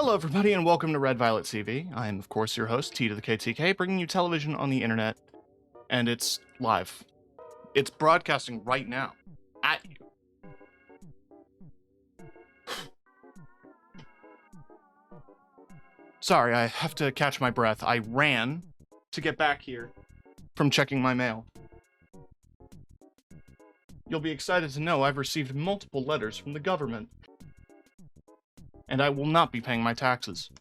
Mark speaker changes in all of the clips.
Speaker 1: Hello, everybody, and welcome to Red Violet TV. I am, of course, your host, T to the KTK, bringing you television on the internet, and it's live. It's broadcasting right now, at you. Sorry, I have to catch my breath. I ran to get back here from checking my mail. You'll be excited to know I've received multiple letters from the government, and I will not be paying my taxes.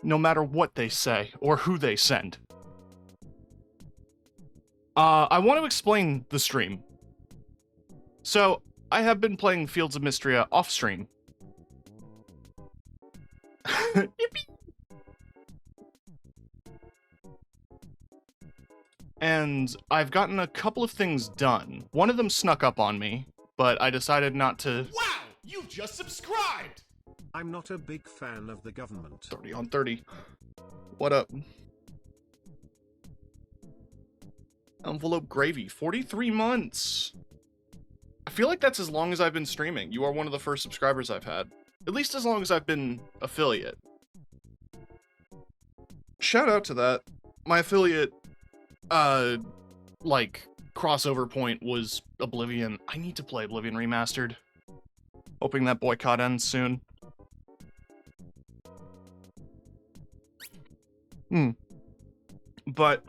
Speaker 1: No matter what they say, or who they send. I want to explain the stream. So, I have been playing Fields of Mistria off-stream. Yippee! And I've gotten a couple of things done. One of them snuck up on me, but I decided not to...
Speaker 2: Wow! You just subscribed!
Speaker 3: I'm not a big fan of the government.
Speaker 1: 30 on 30. What up? Envelope Gravy, 43 months. I feel like that's as long as I've been streaming. You are one of the first subscribers I've had. At least as long as I've been affiliate. Shout out to that. My affiliate, crossover point was Oblivion. I need to play Oblivion Remastered. Hoping that boycott ends soon. But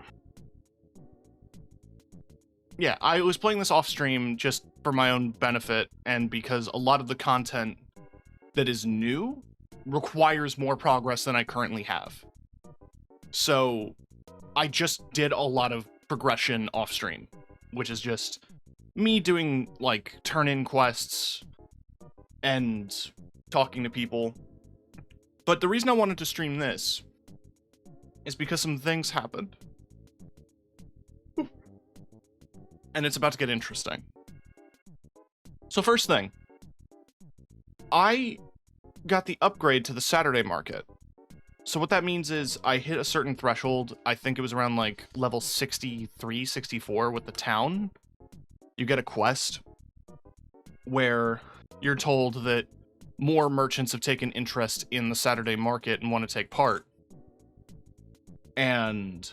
Speaker 1: yeah, I was playing this off stream just for my own benefit, and because a lot of the content that is new requires more progress than I currently have. So I just did a lot of progression off stream, which is just me doing like turn-in quests and talking to people. But the reason I wanted to stream this is because some things happened. And it's about to get interesting. So first thing, I got the upgrade to the Saturday market. So what that means is I hit a certain threshold. I think it was around like level 63, 64 with the town. You get a quest where you're told that more merchants have taken interest in the Saturday market and want to take part. And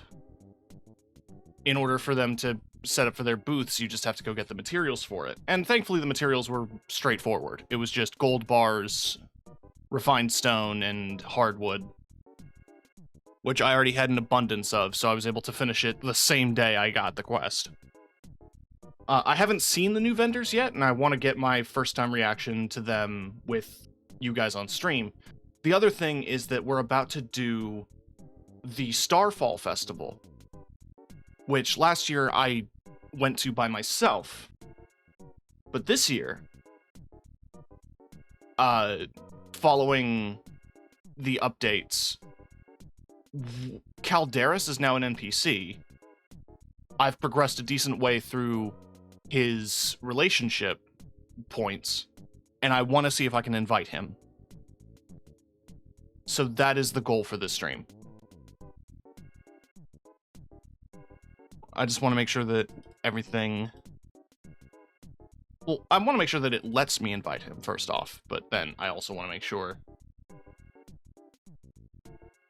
Speaker 1: in order for them to set up for their booths, you just have to go get the materials for it. And thankfully the materials were straightforward. It was just gold bars, refined stone, and hardwood, which I already had an abundance of, so I was able to finish it the same day I got the quest. I haven't seen the new vendors yet, and I want to get my first time reaction to them with you guys on stream. The other thing is that we're about to do the Starfall Festival, which last year I went to by myself. But this year, following the updates, Calderis is now an NPC. I've progressed a decent way through his relationship points, and I want to see if I can invite him. So that is the goal for this stream. I just want to make sure that everything... Well, I want to make sure that it lets me invite him, first off, but then I also want to make sure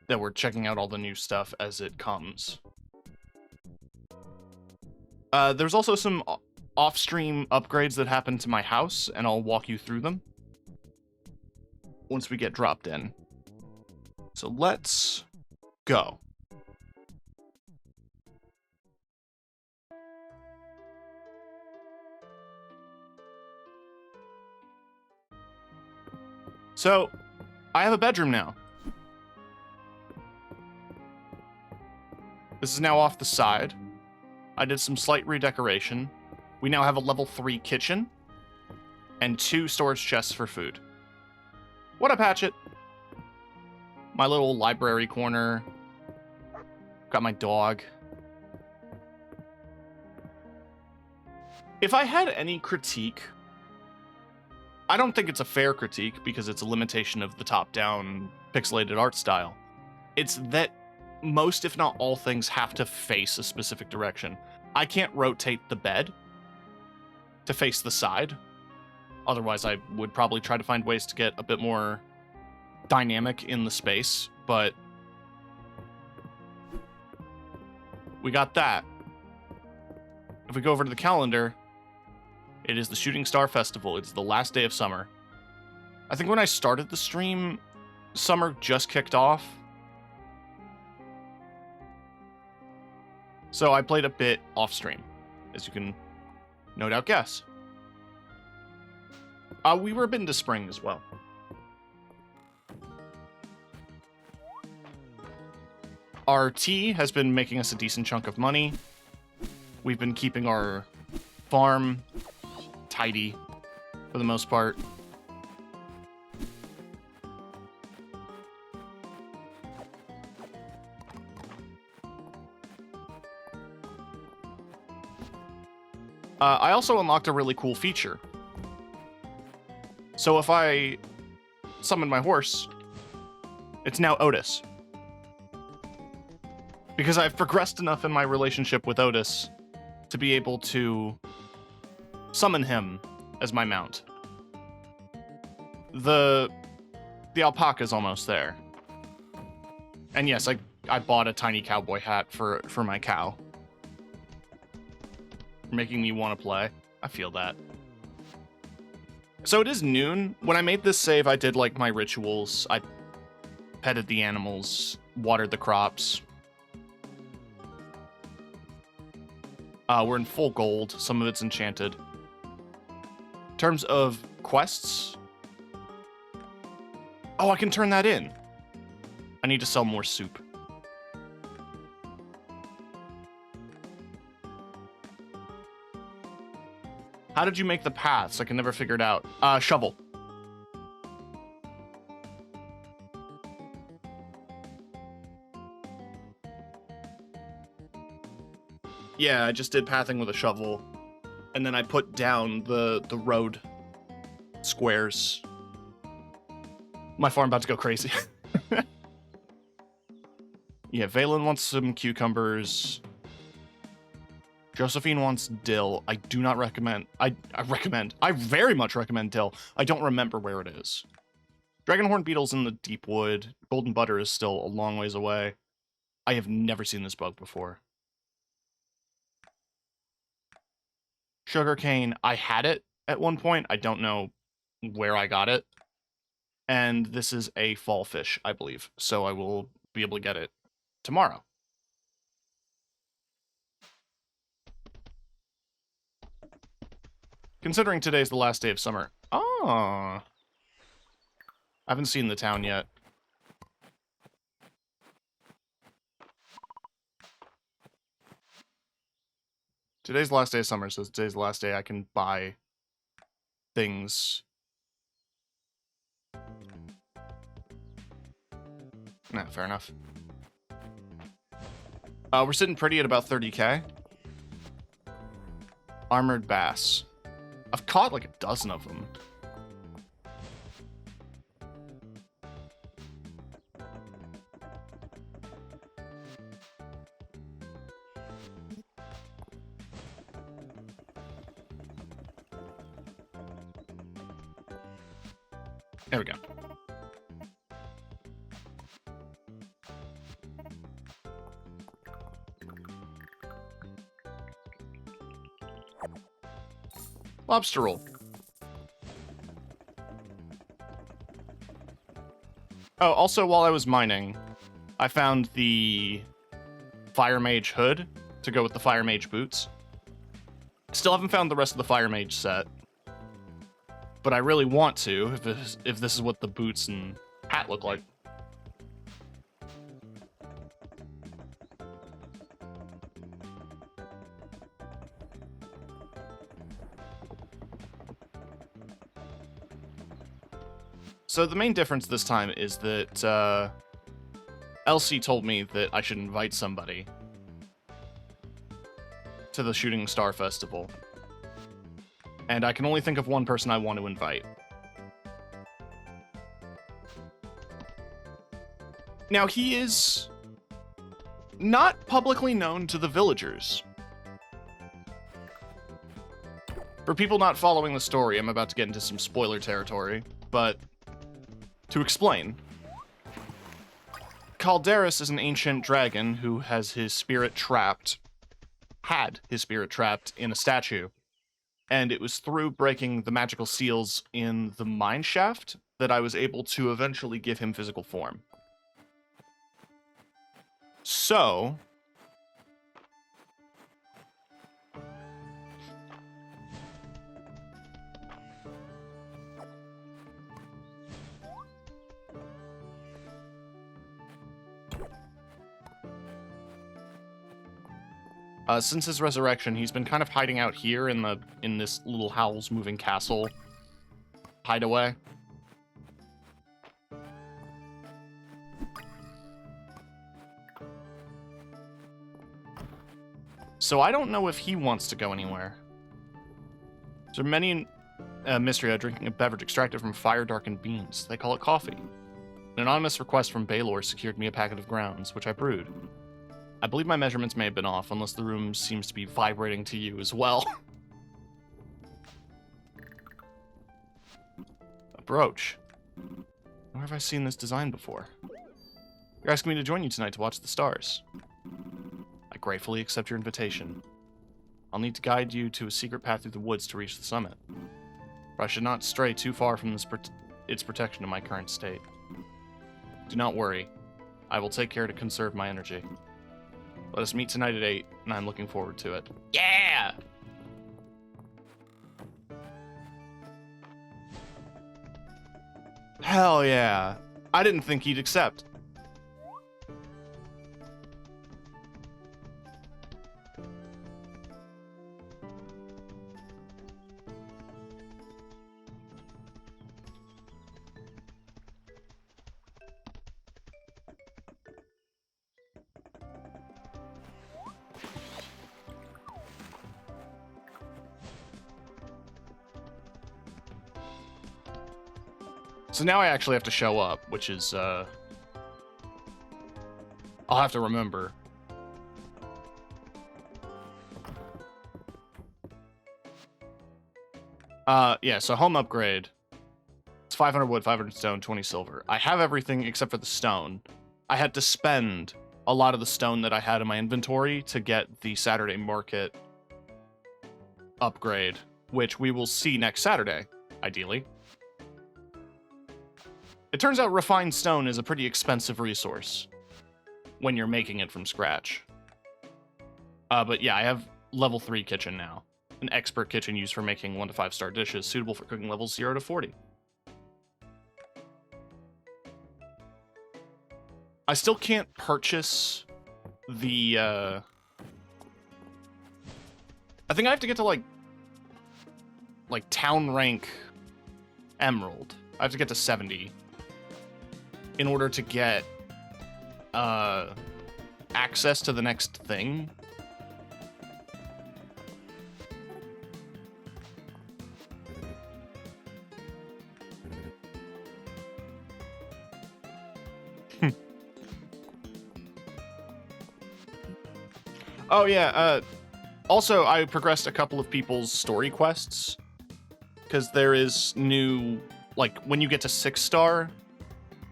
Speaker 1: that we're checking out all the new stuff as it comes. There's also some off-stream upgrades that happen to my house, and I'll walk you through them once we get dropped in. So let's go. So, I have a bedroom now. This is now off the side. I did some slight redecoration. We now have a level 3 kitchen and 2 storage chests for food. What up, Hatchet? My little library corner. Got my dog. If I had any critique, I don't think it's a fair critique because it's a limitation of the top-down pixelated art style. It's that most, if not all, things have to face a specific direction. I can't rotate the bed to face the side. Otherwise, I would probably try to find ways to get a bit more dynamic in the space, but we got that. If we go over to the calendar, it is the Shooting Star Festival. It's the last day of summer. I think when I started the stream, summer just kicked off. So I played a bit off stream, as you can no doubt guess. We were a bit into spring as well. Our tea has been making us a decent chunk of money. We've been keeping our farm tidy for the most part. I also unlocked a really cool feature. So if I summon my horse, it's now Otis. Because I've progressed enough in my relationship with Otis to be able to summon him as my mount. The alpaca's almost there. And yes, I bought a tiny cowboy hat for my cow. Making me want to play. I feel that. So it is noon. When I made this save, I did like my rituals. I petted the animals, watered the crops. We're in full gold. Some of it's enchanted. In terms of quests... Oh, I can turn that in. I need to sell more soup. How did you make the paths? I can never figure it out. Shovel. Yeah, I just did pathing with a shovel. And then I put down the road squares. My farm about to go crazy. Yeah, Valen wants some cucumbers. Josephine wants dill. I do not recommend. I very much recommend dill. I don't remember where it is. Dragonhorn beetle's in the deep wood. Golden butter is still a long ways away. I have never seen this bug before. Sugarcane, I had it at one point. I don't know where I got it. And this is a fall fish, I believe. So I will be able to get it tomorrow. Considering today's the last day of summer. Oh. I haven't seen the town yet. Today's the last day of summer, so today's the last day I can buy things. Nah, fair enough. We're sitting pretty at about 30k. Armored bass. I've caught like a dozen of them. There we go. Lobster roll. Oh, also while I was mining, I found the Fire Mage hood to go with the Fire Mage boots. Still haven't found the rest of the Fire Mage set. But I really want to, if this is what the boots and hat look like. So the main difference this time is that Elsie told me that I should invite somebody to the Shooting Star Festival. And I can only think of one person I want to invite. Now, he is not publicly known to the villagers. For people not following the story, I'm about to get into some spoiler territory, but to explain. Calderis is an ancient dragon who has his spirit trapped, had his spirit trapped in a statue. And it was through breaking the magical seals in the mine shaft that I was able to eventually give him physical form. So, since his resurrection, he's been kind of hiding out here in this little Howl's Moving Castle hideaway. So I don't know if he wants to go anywhere. There are many in Mistria drinking a beverage extracted from fire-darkened beans. They call it coffee. An anonymous request from Baylor secured me a packet of grounds, which I brewed. I believe my measurements may have been off, unless the room seems to be vibrating to you as well. A brooch. Where have I seen this design before? You're asking me to join you tonight to watch the stars. I gratefully accept your invitation. I'll need to guide you to a secret path through the woods to reach the summit. For I should not stray too far from its protection in my current state. Do not worry. I will take care to conserve my energy. Let us meet tonight at 8, and I'm looking forward to it. Yeah! Hell yeah. I didn't think he'd accept. So now I actually have to show up, which is, I'll have to remember. Yeah, so home upgrade. It's 500 wood, 500 stone, 20 silver. I have everything except for the stone. I had to spend a lot of the stone that I had in my inventory to get the Saturday market upgrade, which we will see next Saturday, ideally. It turns out refined stone is a pretty expensive resource when you're making it from scratch. But yeah, I have level 3 kitchen now. An expert kitchen used for making 1 to 5 star dishes, suitable for cooking levels 0 to 40. I still can't purchase the, I think I have to get to, like town rank emerald. I have to get to 70 in order to get, access to the next thing. Oh yeah, also I progressed a couple of people's story quests, because there is new, like, when you get to 6 star,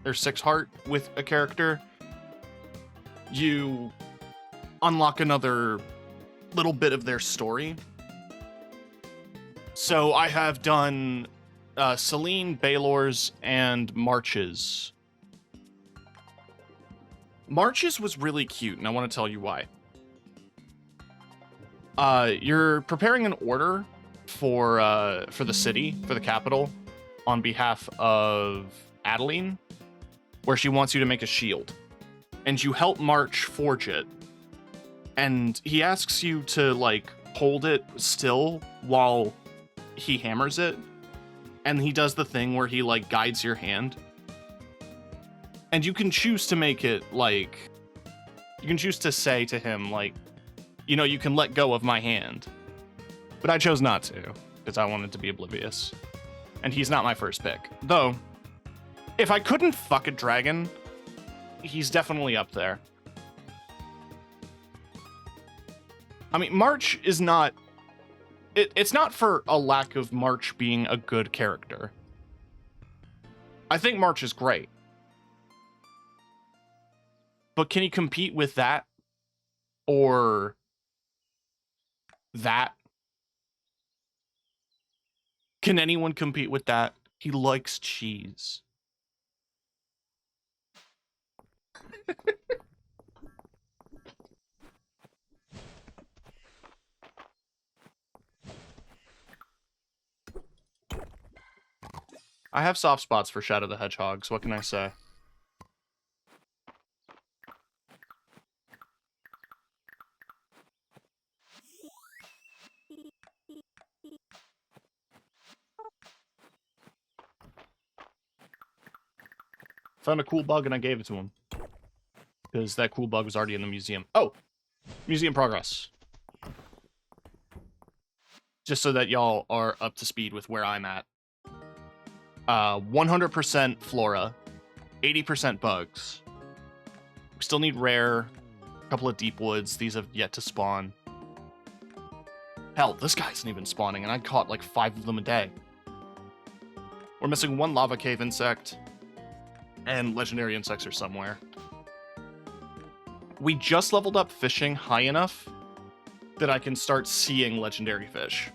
Speaker 1: or 6 heart with a character, you unlock another little bit of their story. So I have done Celine, Baylor's, and March's. March's was really cute, and I want to tell you why. You're preparing an order for the city, for the capital, on behalf of Adeline, where she wants you to make a shield. And you help March forge it. And he asks you to, like, hold it still while he hammers it. And he does the thing where he, like, guides your hand. And you can choose to make it, like... You can choose to say to him, like, you know, you can let go of my hand. But I chose not to, because I wanted to be oblivious. And he's not my first pick. Though, if I couldn't fuck a dragon, he's definitely up there. I mean, March is not It's not for a lack of March being a good character. I think March is great. But can he compete with that? Or that? Can anyone compete with that? He likes cheese. I have soft spots for Shadow the Hedgehog, so what can I say? Found a cool bug and I gave it to him. Because that cool bug was already in the museum. Oh! Museum progress. Just so that y'all are up to speed with where I'm at. 100% flora. 80% bugs. We still need rare. A couple of deep woods. These have yet to spawn. Hell, this guy isn't even spawning, and I caught like 5 of them a day. We're missing 1 lava cave insect. And legendary insects are somewhere. We just leveled up fishing high enough that I can start seeing legendary fish.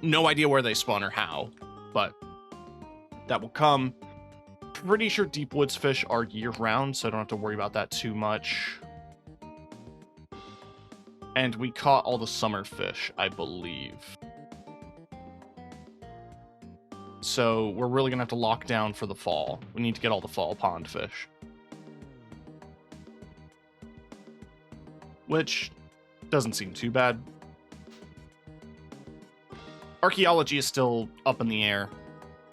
Speaker 1: No idea where they spawn or how, but that will come. Pretty sure deep woods fish are year-round, so I don't have to worry about that too much. And we caught all the summer fish, I believe. So we're really going to have to lock down for the fall. We need to get all the fall pond fish. Which doesn't seem too bad. Archaeology is still up in the air.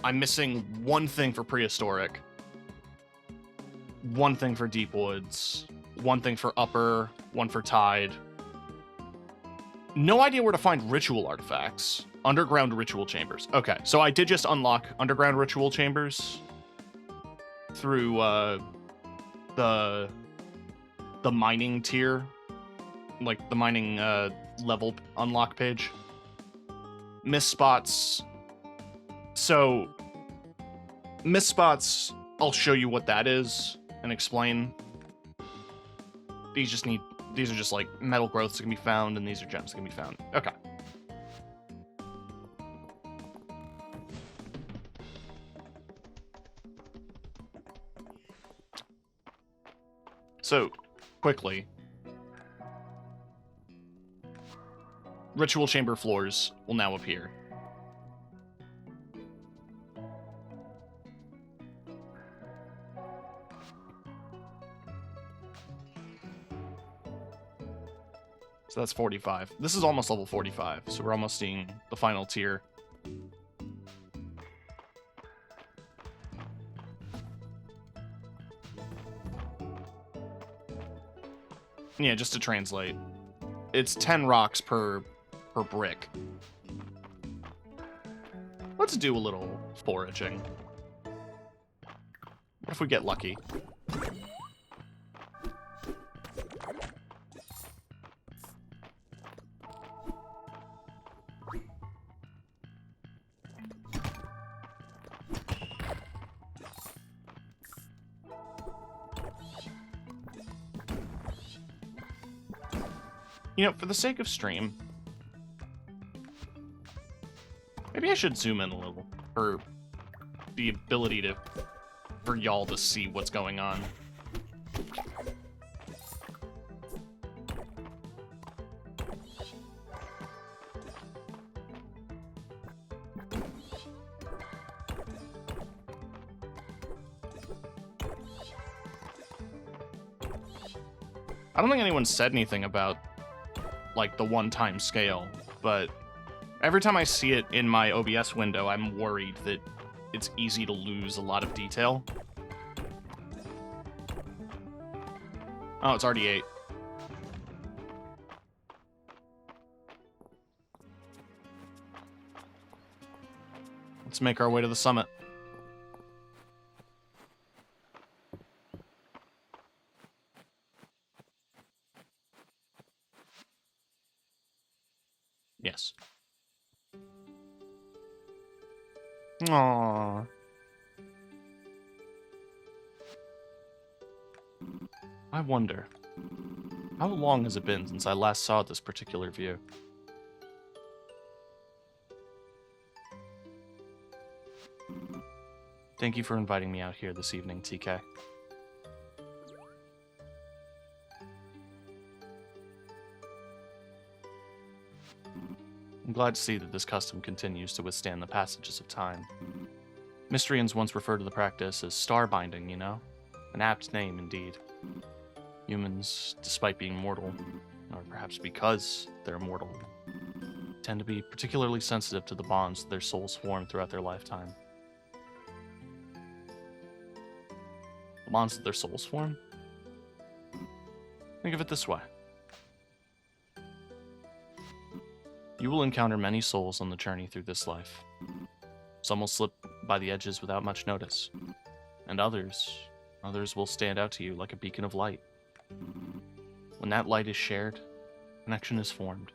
Speaker 1: I'm missing 1 thing for prehistoric. 1 thing for deep woods. 1 thing for upper. 1 for tide. No idea where to find ritual artifacts. Underground ritual chambers. Okay, so I did just unlock underground ritual chambers through the mining tier, like the mining level unlock page. Miss spots. So miss spots, I'll show you what that is and explain. These are just like metal growths that can be found, and these are gems that can be found. Okay. So, quickly. Ritual chamber floors will now appear. So that's 45. This is almost level 45, so we're almost seeing the final tier. Yeah, just to translate. It's 10 rocks per brick. Let's do a little foraging. What if we get lucky? You know, for the sake of stream, maybe I should zoom in a little for the ability for y'all to see what's going on. I don't think anyone said anything about like the one-time scale, but every time I see it in my OBS window, I'm worried that it's easy to lose a lot of detail. Oh, it's already 8. Let's make our way to the summit. Yes. Aww. I wonder, how long has it been since I last saw this particular view? Thank you for inviting me out here this evening, TK. I'm glad to see that this custom continues to withstand the passages of time. Mistrians once referred to the practice as star binding, you know? An apt name, indeed. Humans, despite being mortal, or perhaps because they're mortal, tend to be particularly sensitive to the bonds that their souls form throughout their lifetime. The bonds that their souls form? Think of it this way. You will encounter many souls on the journey through this life. Some will slip by the edges without much notice, and others will stand out to you like a beacon of light. When that light is shared, connection is formed.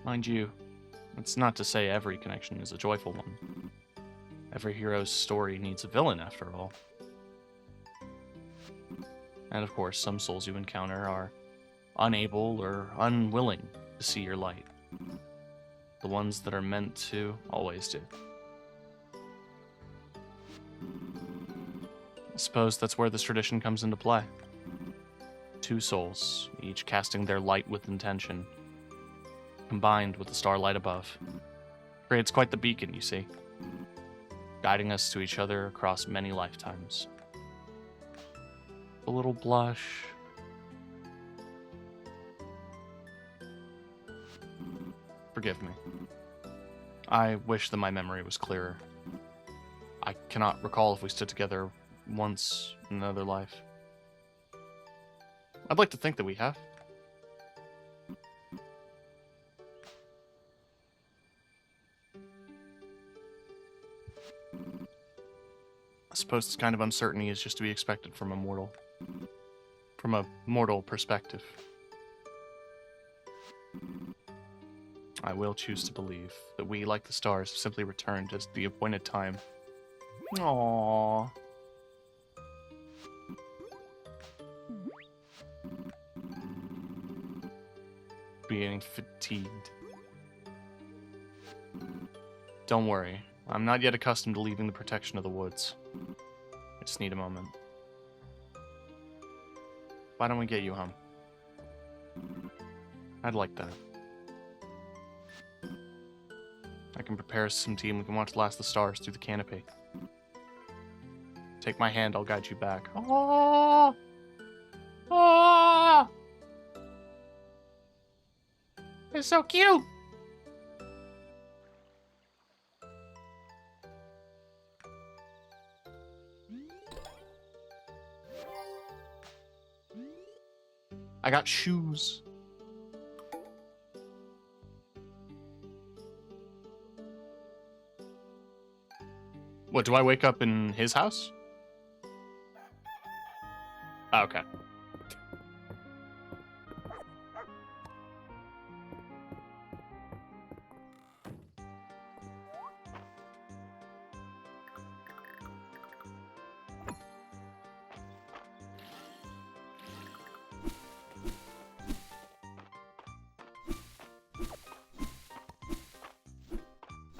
Speaker 1: Mind you, it's not to say every connection is a joyful one. Every hero's story needs a villain, after all. And of course, some souls you encounter are unable or unwilling to see your light. The ones that are meant to always do. I suppose that's where this tradition comes into play. Two souls, each casting their light with intention, combined with the starlight above, creates quite the beacon, you see, guiding us to each other across many lifetimes. A little blush. Forgive me. I wish that my memory was clearer. I cannot recall if we stood together once in another life. I'd like to think that we have. I suppose this kind of uncertainty is just to be expected from a mortal. From a mortal perspective. I will choose to believe that we, like the stars, have simply returned at the appointed time. Aww. Being fatigued. Don't worry, I'm not yet accustomed to leaving the protection of the woods. I just need a moment. Why don't we get you home? I'd like that. I can prepare us some tea and we can watch Last of the Stars through the canopy. Take my hand, I'll guide you back. Oh! Oh! It's so cute! I got shoes. What, do I wake up in his house? Oh, okay.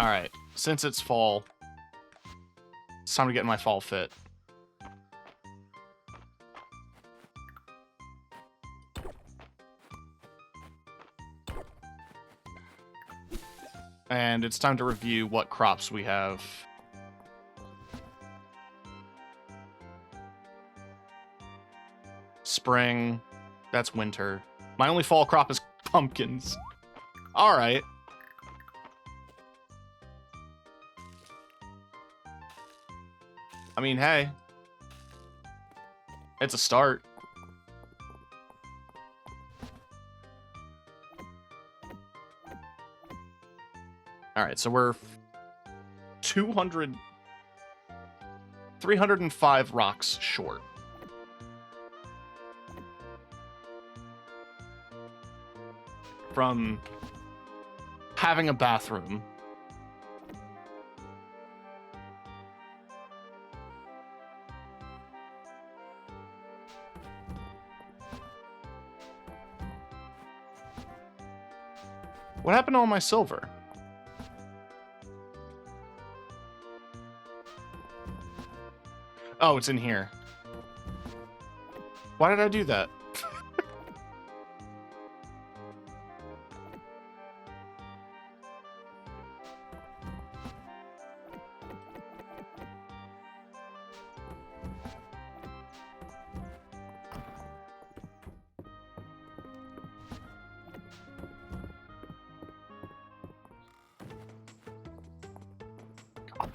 Speaker 1: Alright, since it's fall, it's time to get in my fall fit. And it's time to review what crops we have. Spring, that's winter. My only fall crop is pumpkins. Alright. I mean, hey. It's a start. Alright, so we're 305 rocks short. From having a bathroom. What happened to all my silver? Oh, it's in here. Why did I do that?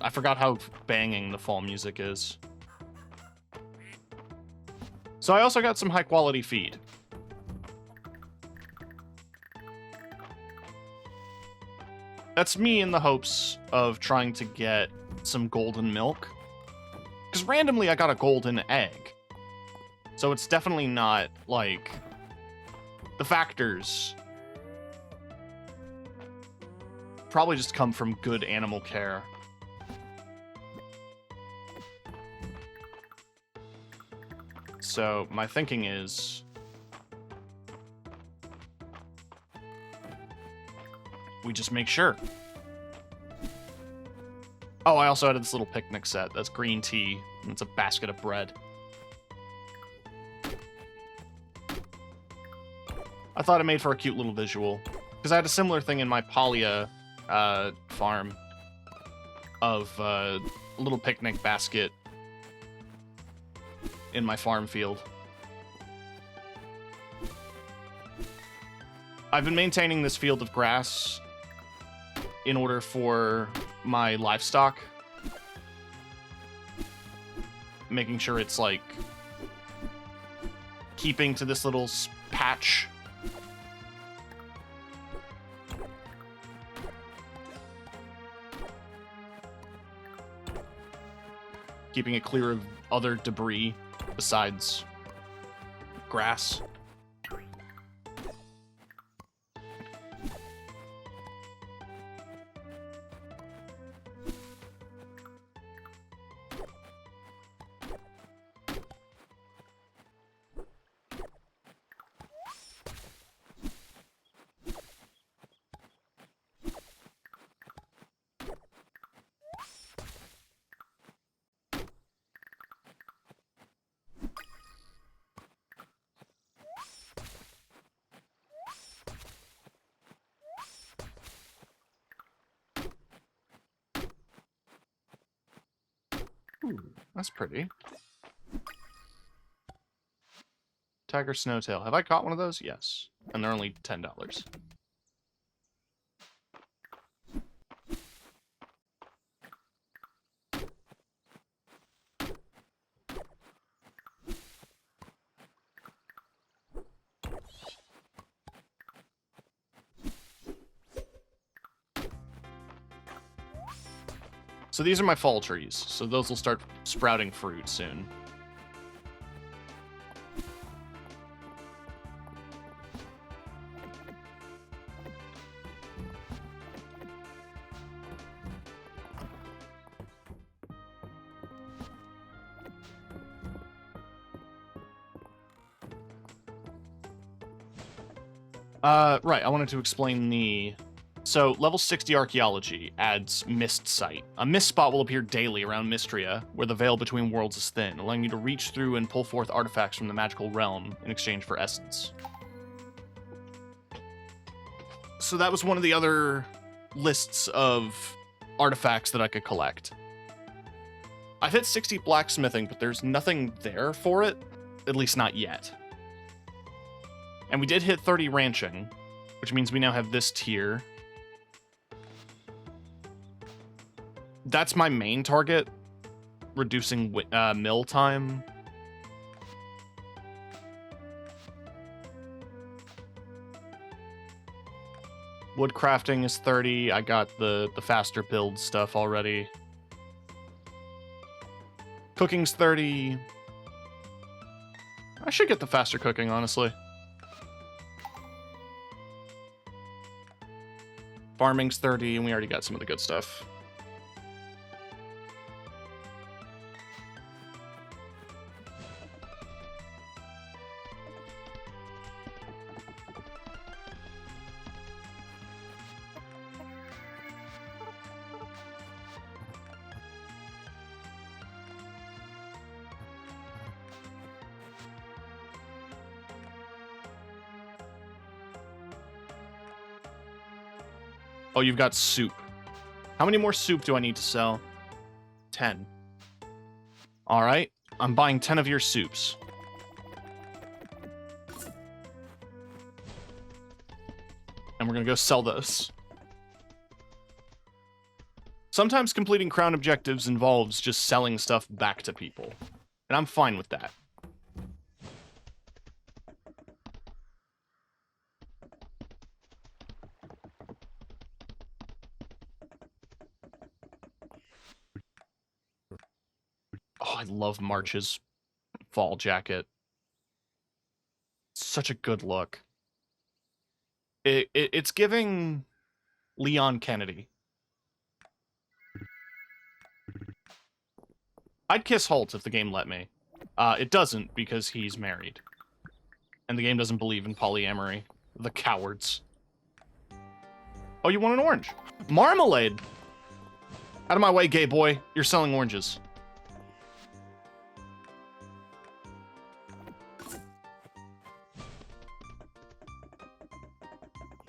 Speaker 1: I forgot how banging the fall music is. So I also got some high quality feed. That's me in the hopes of trying to get some golden milk. Because randomly I got a golden egg. So it's definitely not, like, the factors probably just come from good animal care. So my thinking is we just make sure. Oh, I also added this little picnic set. That's green tea, and it's a basket of bread. I thought it made for a cute little visual. Because I had a similar thing in my Palia farm of a little picnic basket in my farm field. I've been maintaining this field of grass in order for my livestock. Making sure it's, like, keeping to this little patch. Keeping it clear of other debris besides grass. Ooh, that's pretty. Tiger Snowtail. Have I caught one of those? Yes. And they're only $10. So these are my fall trees, so those will start sprouting fruit soon. Right, I wanted to explain the... So, level 60 Archaeology adds Mist Sight. A mist spot will appear daily around Mistria, where the veil between worlds is thin, allowing you to reach through and pull forth artifacts from the magical realm in exchange for essence. So that was one of the other lists of artifacts that I could collect. I've hit 60 blacksmithing, but there's nothing there for it, at least not yet. And we did hit 30 ranching, which means we now have this tier. That's my main target, reducing mill time. Woodcrafting is 30. I got the faster build stuff already. Cooking's 30. I should get the faster cooking, honestly. Farming's 30, and we already got some of the good stuff. Oh, you've got soup. How many more soup do I need to sell? 10. All right. I'm buying 10 of your soups. And we're going to go sell those. Sometimes completing crown objectives involves just selling stuff back to people. And I'm fine with that. Oh, I love March's fall jacket. Such a good look. It's giving Leon Kennedy. I'd kiss Holt if the game let me. It doesn't because he's married. And the game doesn't believe in polyamory. The cowards. Oh, you want an orange? Marmalade! Out of my way, gay boy. You're selling oranges.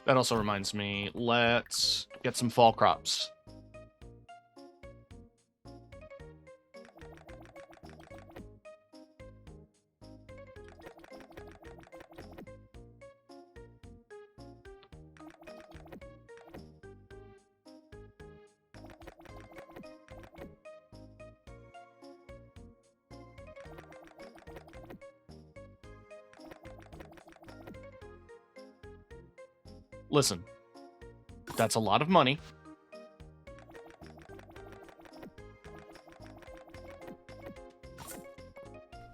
Speaker 1: That also reminds me, let's get some fall crops. Listen, that's a lot of money.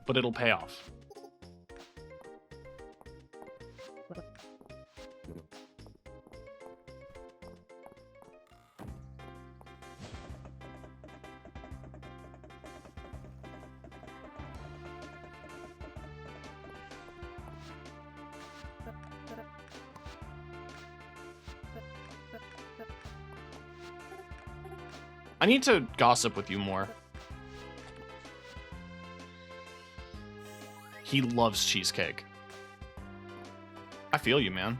Speaker 1: But it'll pay off. I need to gossip with you more. He loves cheesecake. I feel you, man.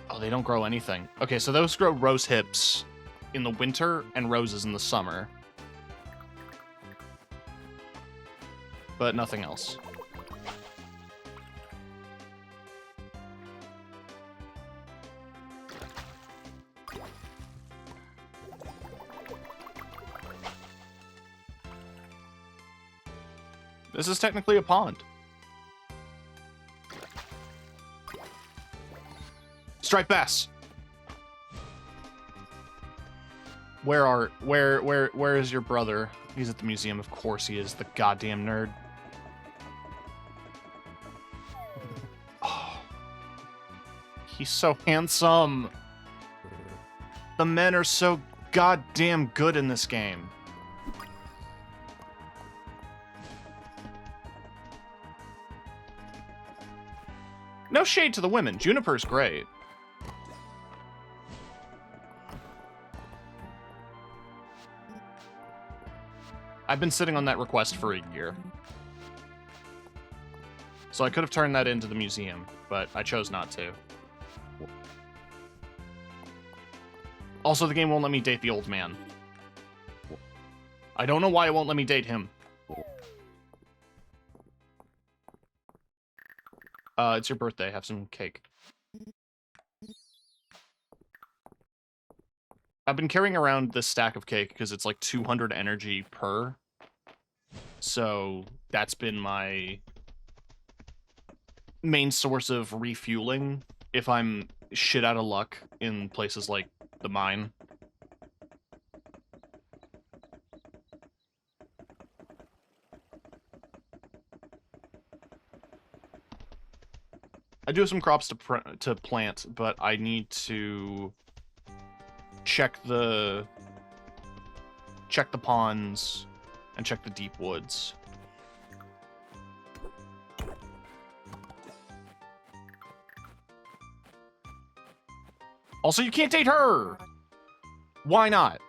Speaker 1: Oh, they don't grow anything. Okay, so those grow rose hips in the winter and roses in the summer. But nothing else. This is technically a pond. Striped bass. Where is your brother? He's at the museum. Of course he is, the goddamn nerd. Oh. He's so handsome. The men are so goddamn good in this game. No shade to the women. Juniper's great. I've been sitting on that request for a year. So I could have turned that into the museum, but I chose not to. Also, the game won't let me date the old man. I don't know why it won't let me date him. It's your birthday. Have some cake. I've been carrying around this stack of cake because it's like 200 energy per. So that's been my main source of refueling if I'm shit out of luck in places like the mine. I do have some crops to plant, but I need to check the ponds and check the deep woods. Also, you can't date her! Why not?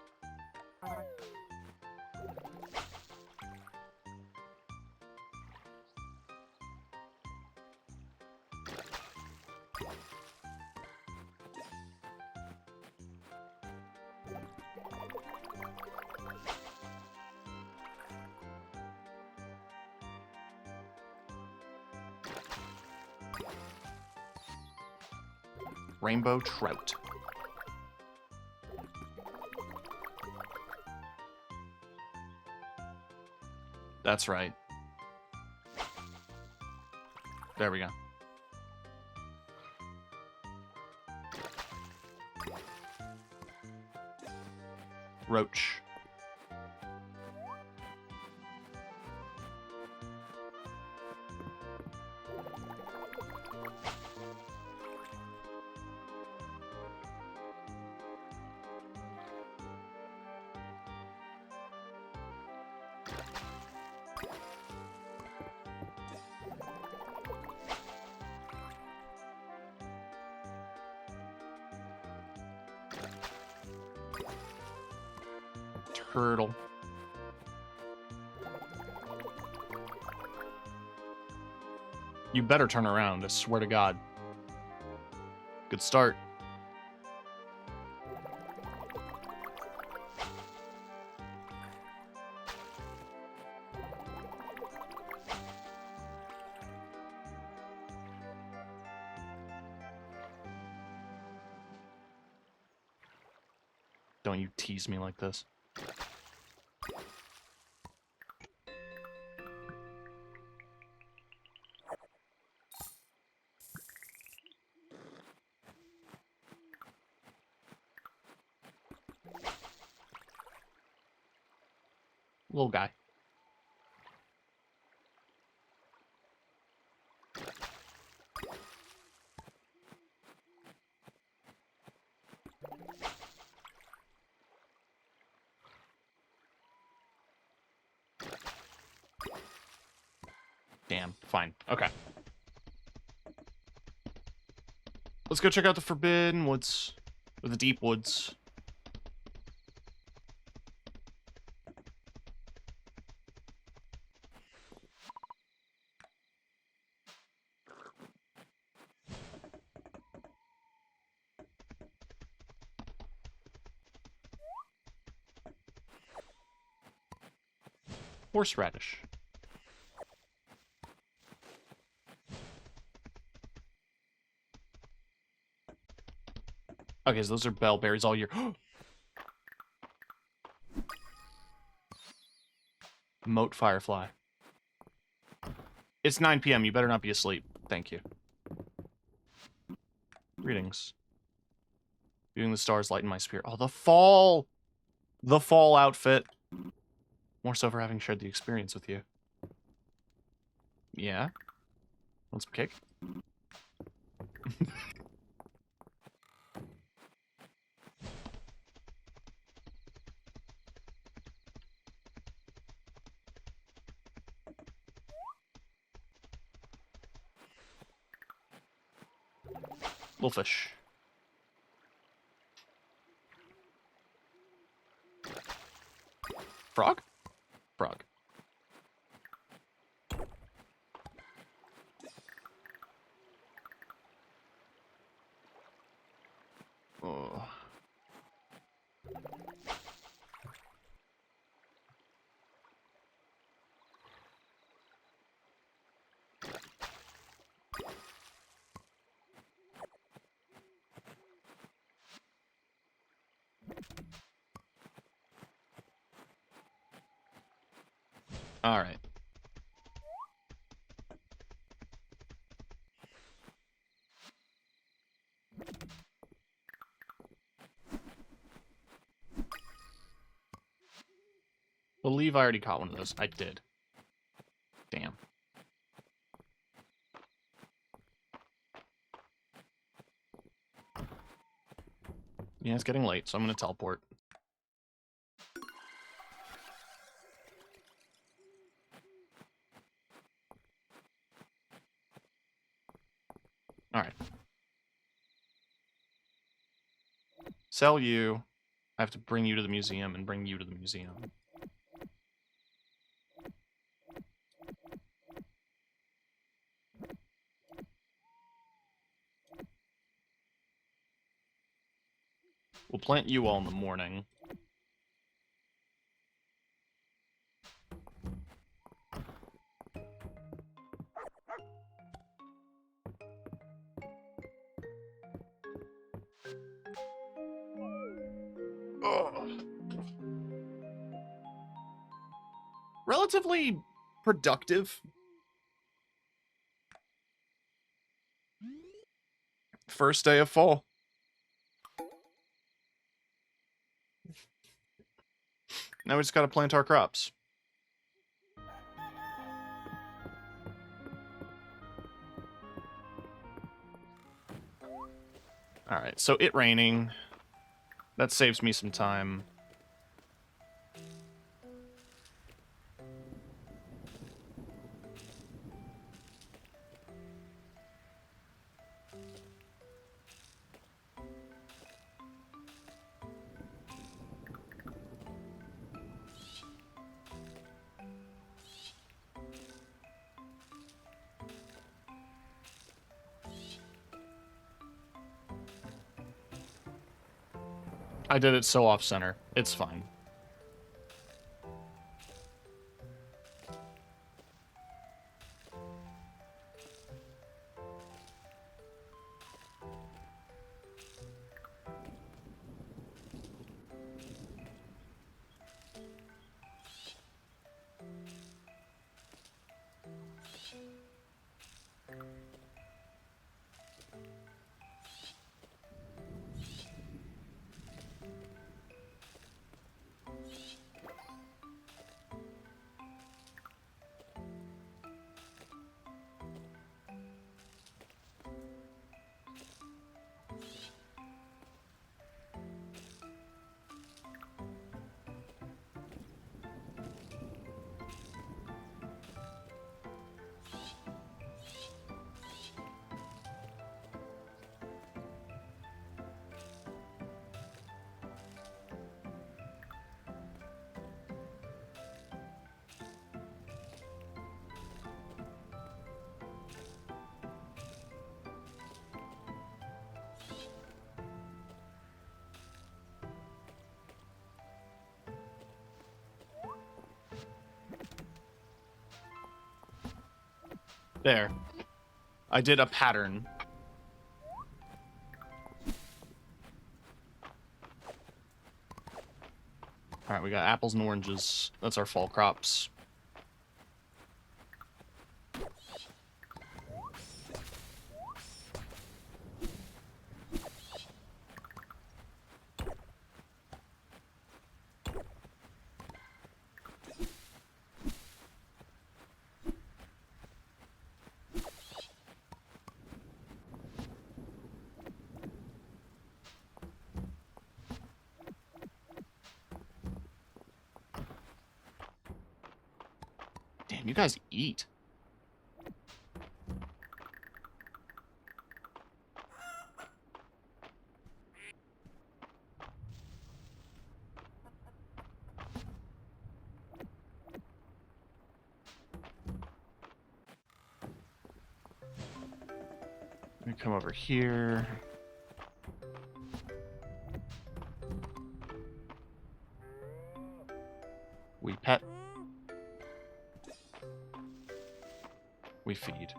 Speaker 1: Rainbow trout. That's right. There we go. Roach. Turtle. You better turn around, I swear to God. Good start. Don't you tease me like this. Little guy. Damn, fine. Okay. Let's go check out the Forbidden Woods. Or the Deep Woods. Horseradish. Okay, so those are bellberries all year. Moat firefly. It's 9 p.m. You better not be asleep. Thank you. Greetings. Viewing the stars lighten my spirit. Oh, the fall! The fall outfit. More so for having shared the experience with you. Yeah? Want some cake? Little fish. Frog? Frog. Oh. All right. Believe I already caught one of those. I did. Damn. Yeah, it's getting late, so I'm gonna teleport. Alright. Sell you. I have to bring you to the museum and bring you to the museum. We'll plant you all in the morning. Ugh. Relatively productive. First day of fall. Now we just gotta plant our crops. Alright, so it raining. That saves me some time. I did it so off-center. It's fine. There. I did a pattern. Alright, we got apples and oranges. That's our fall crops. Damn, you guys eat. Let me come over here. We pet. We feed.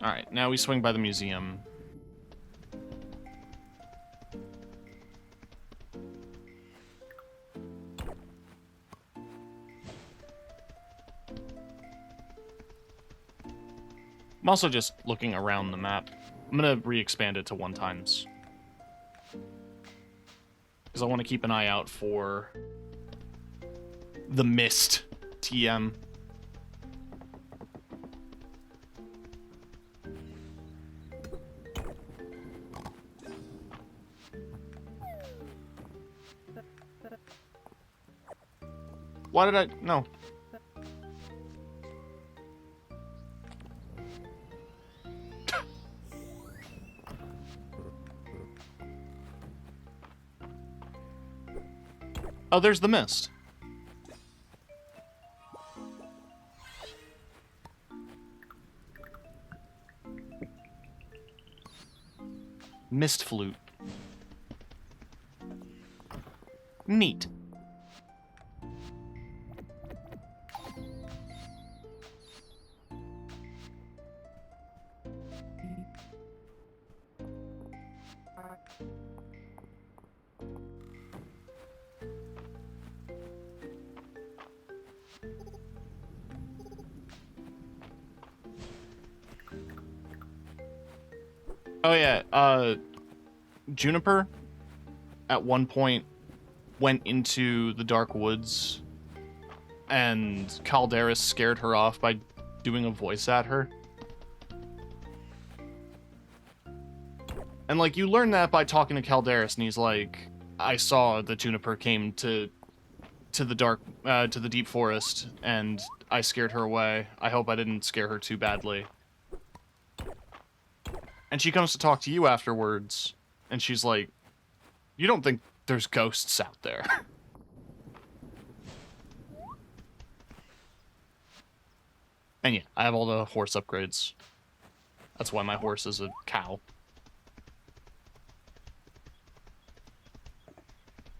Speaker 1: Alright, now we swing by the museum. I'm also just looking around the map. I'm gonna re-expand it to 1 times. Because I want to keep an eye out for the mist TM. Why did I... No. Oh, there's the mist. Mist flute. Neat. Oh yeah, Juniper at one point went into the dark woods and Calderis scared her off by doing a voice at her. And like you learn that by talking to Calderis and he's like, I saw that Juniper came to the dark to the deep forest and I scared her away. I hope I didn't scare her too badly. And she comes to talk to you afterwards, and she's like, you don't think there's ghosts out there? And yeah, I have all the horse upgrades. That's why my horse is a cow.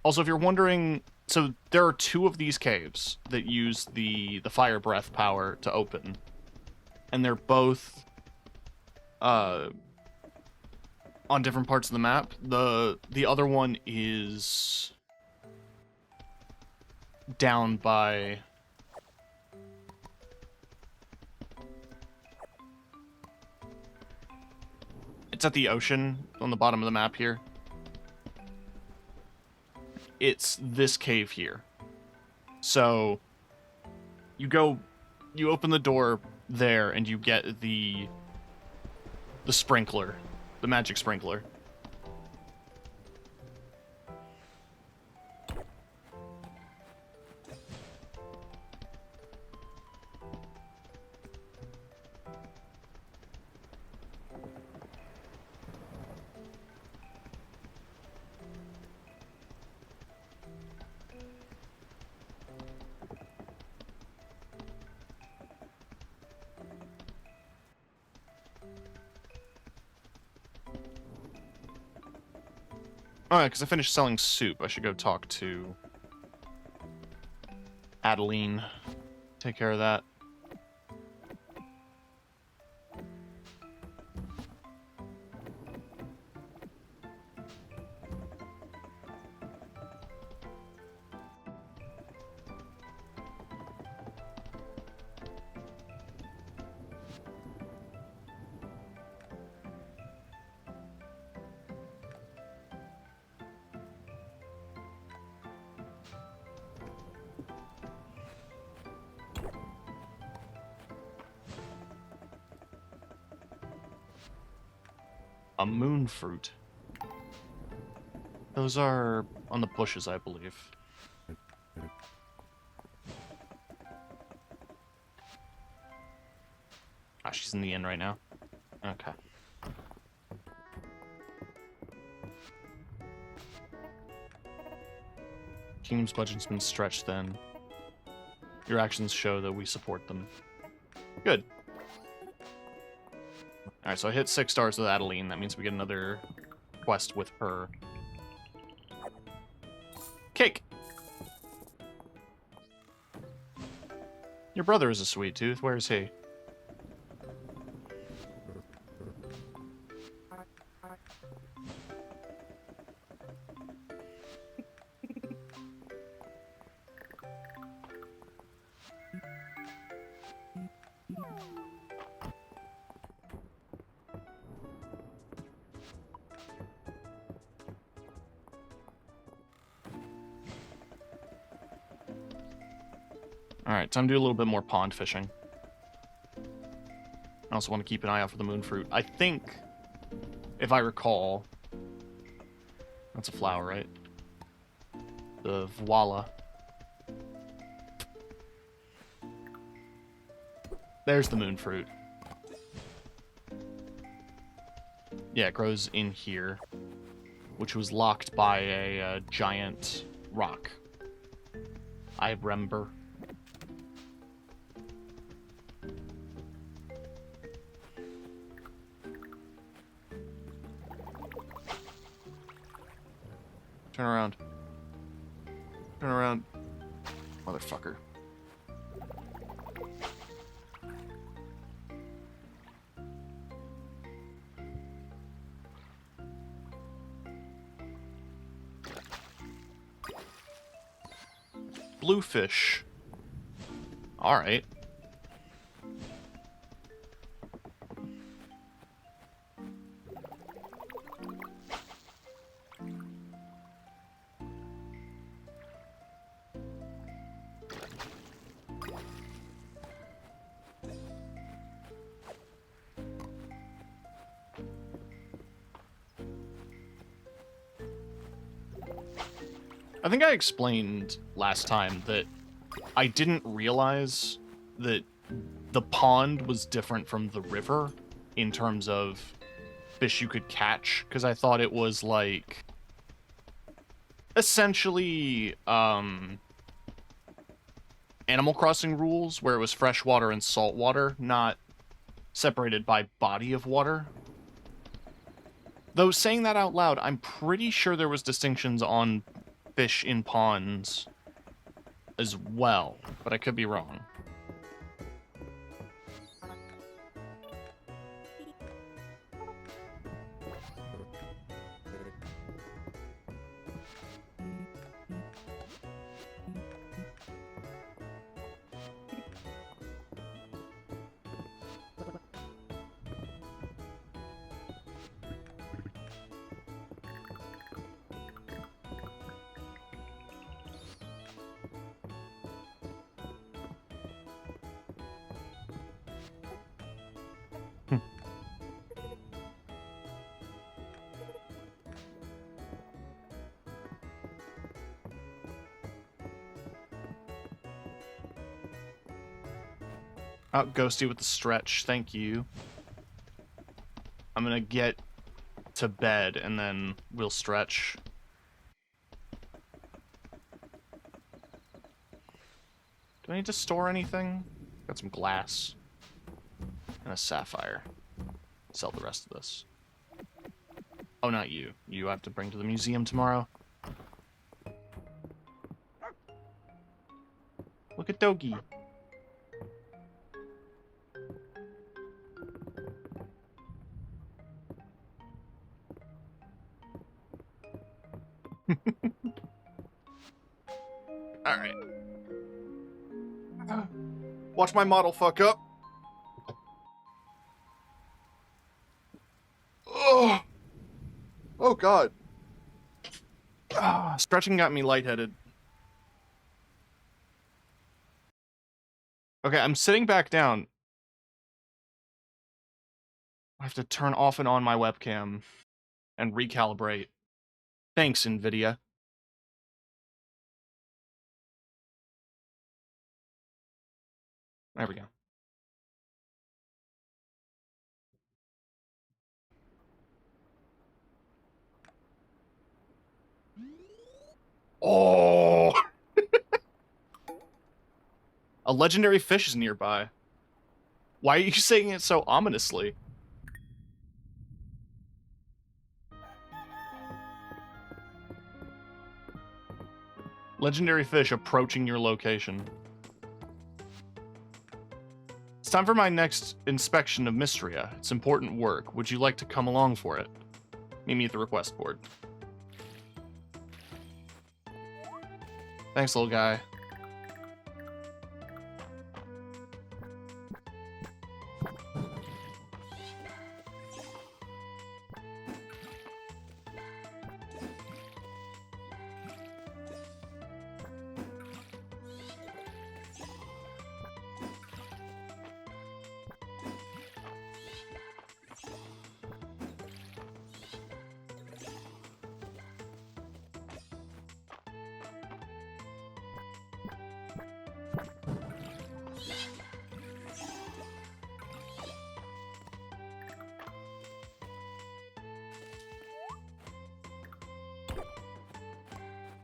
Speaker 1: Also, if you're wondering, so there are 2 of these caves that use the fire breath power to open. And they're both on different parts of the map. The other one is down by it's at the ocean on the bottom of the map here. It's this cave here. So you open the door there and you get the sprinkler. The magic sprinkler. Oh, yeah, because I finished selling soup. I should go talk to Adeline. Take care of that. A moon fruit. Those are on the bushes, I believe. Ah, she's in the inn right now. Okay. Kingdom's budget's been stretched then. Your actions show that we support them. Good. Alright, so I hit 6 stars with Adeline. That means we get another quest with her. Cake! Your brother is a sweet tooth. Where is he? Alright, time to do a little bit more pond fishing. I also want to keep an eye out for the moon fruit. I think, if I recall, that's a flower, right? The voila. There's the moon fruit. Yeah, it grows in here, which was locked by a giant rock. I remember. Turn around. Turn around. Motherfucker. Bluefish. Alright. I think I explained last time that I didn't realize that the pond was different from the river in terms of fish you could catch, because I thought it was like essentially Animal Crossing rules where it was freshwater and saltwater, not separated by body of water. Though saying that out loud, I'm pretty sure there was distinctions on fish in ponds as well, but I could be wrong. Oh, Ghosty with the stretch, thank you. I'm gonna get to bed and then we'll stretch. Do I need to store anything? Got some glass and a sapphire. Sell the rest of this. Oh, not you. You have to bring to the museum tomorrow. Look at Dogi. Alright. Watch my model fuck up. Oh, oh God. Stretching got me lightheaded. Okay, I'm sitting back down. I have to turn off and on my webcam and recalibrate. Thanks, NVIDIA. There we go. Oh! A legendary fish is nearby. Why are you saying it so ominously? Legendary fish approaching your location. It's time for my next inspection of Mistria. It's important work. Would you like to come along for it? Meet me at the request board. Thanks, little guy.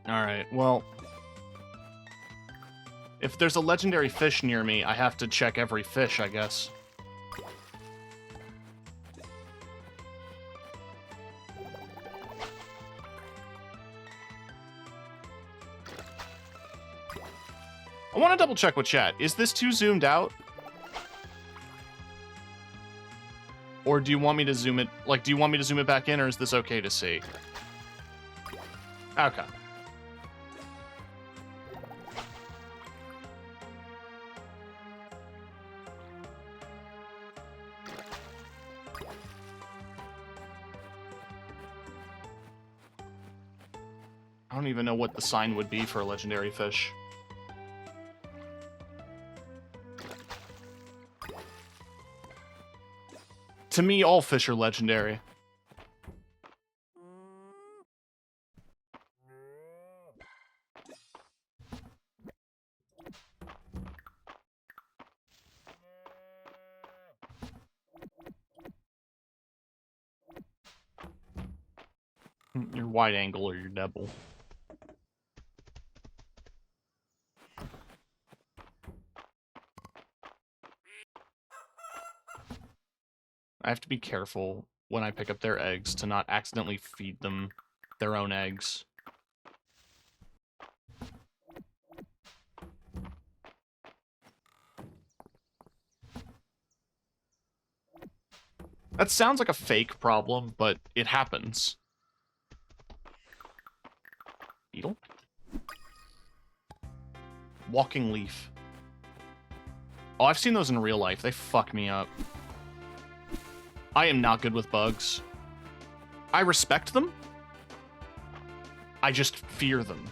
Speaker 1: Alright, well... If there's a legendary fish near me, I have to check every fish, I guess. I want to double check with chat. Is this too zoomed out? Or do you want me to zoom it, like, do you want me to zoom it back in, or is this okay to see? Okay. I don't even know what the sign would be for a legendary fish. To me, all fish are legendary. Your wide angle or your double. I have to be careful when I pick up their eggs to not accidentally feed them their own eggs. That sounds like a fake problem, but it happens. Beetle? Walking leaf. Oh, I've seen those in real life. They fuck me up. I am not good with bugs. I respect them. I just fear them.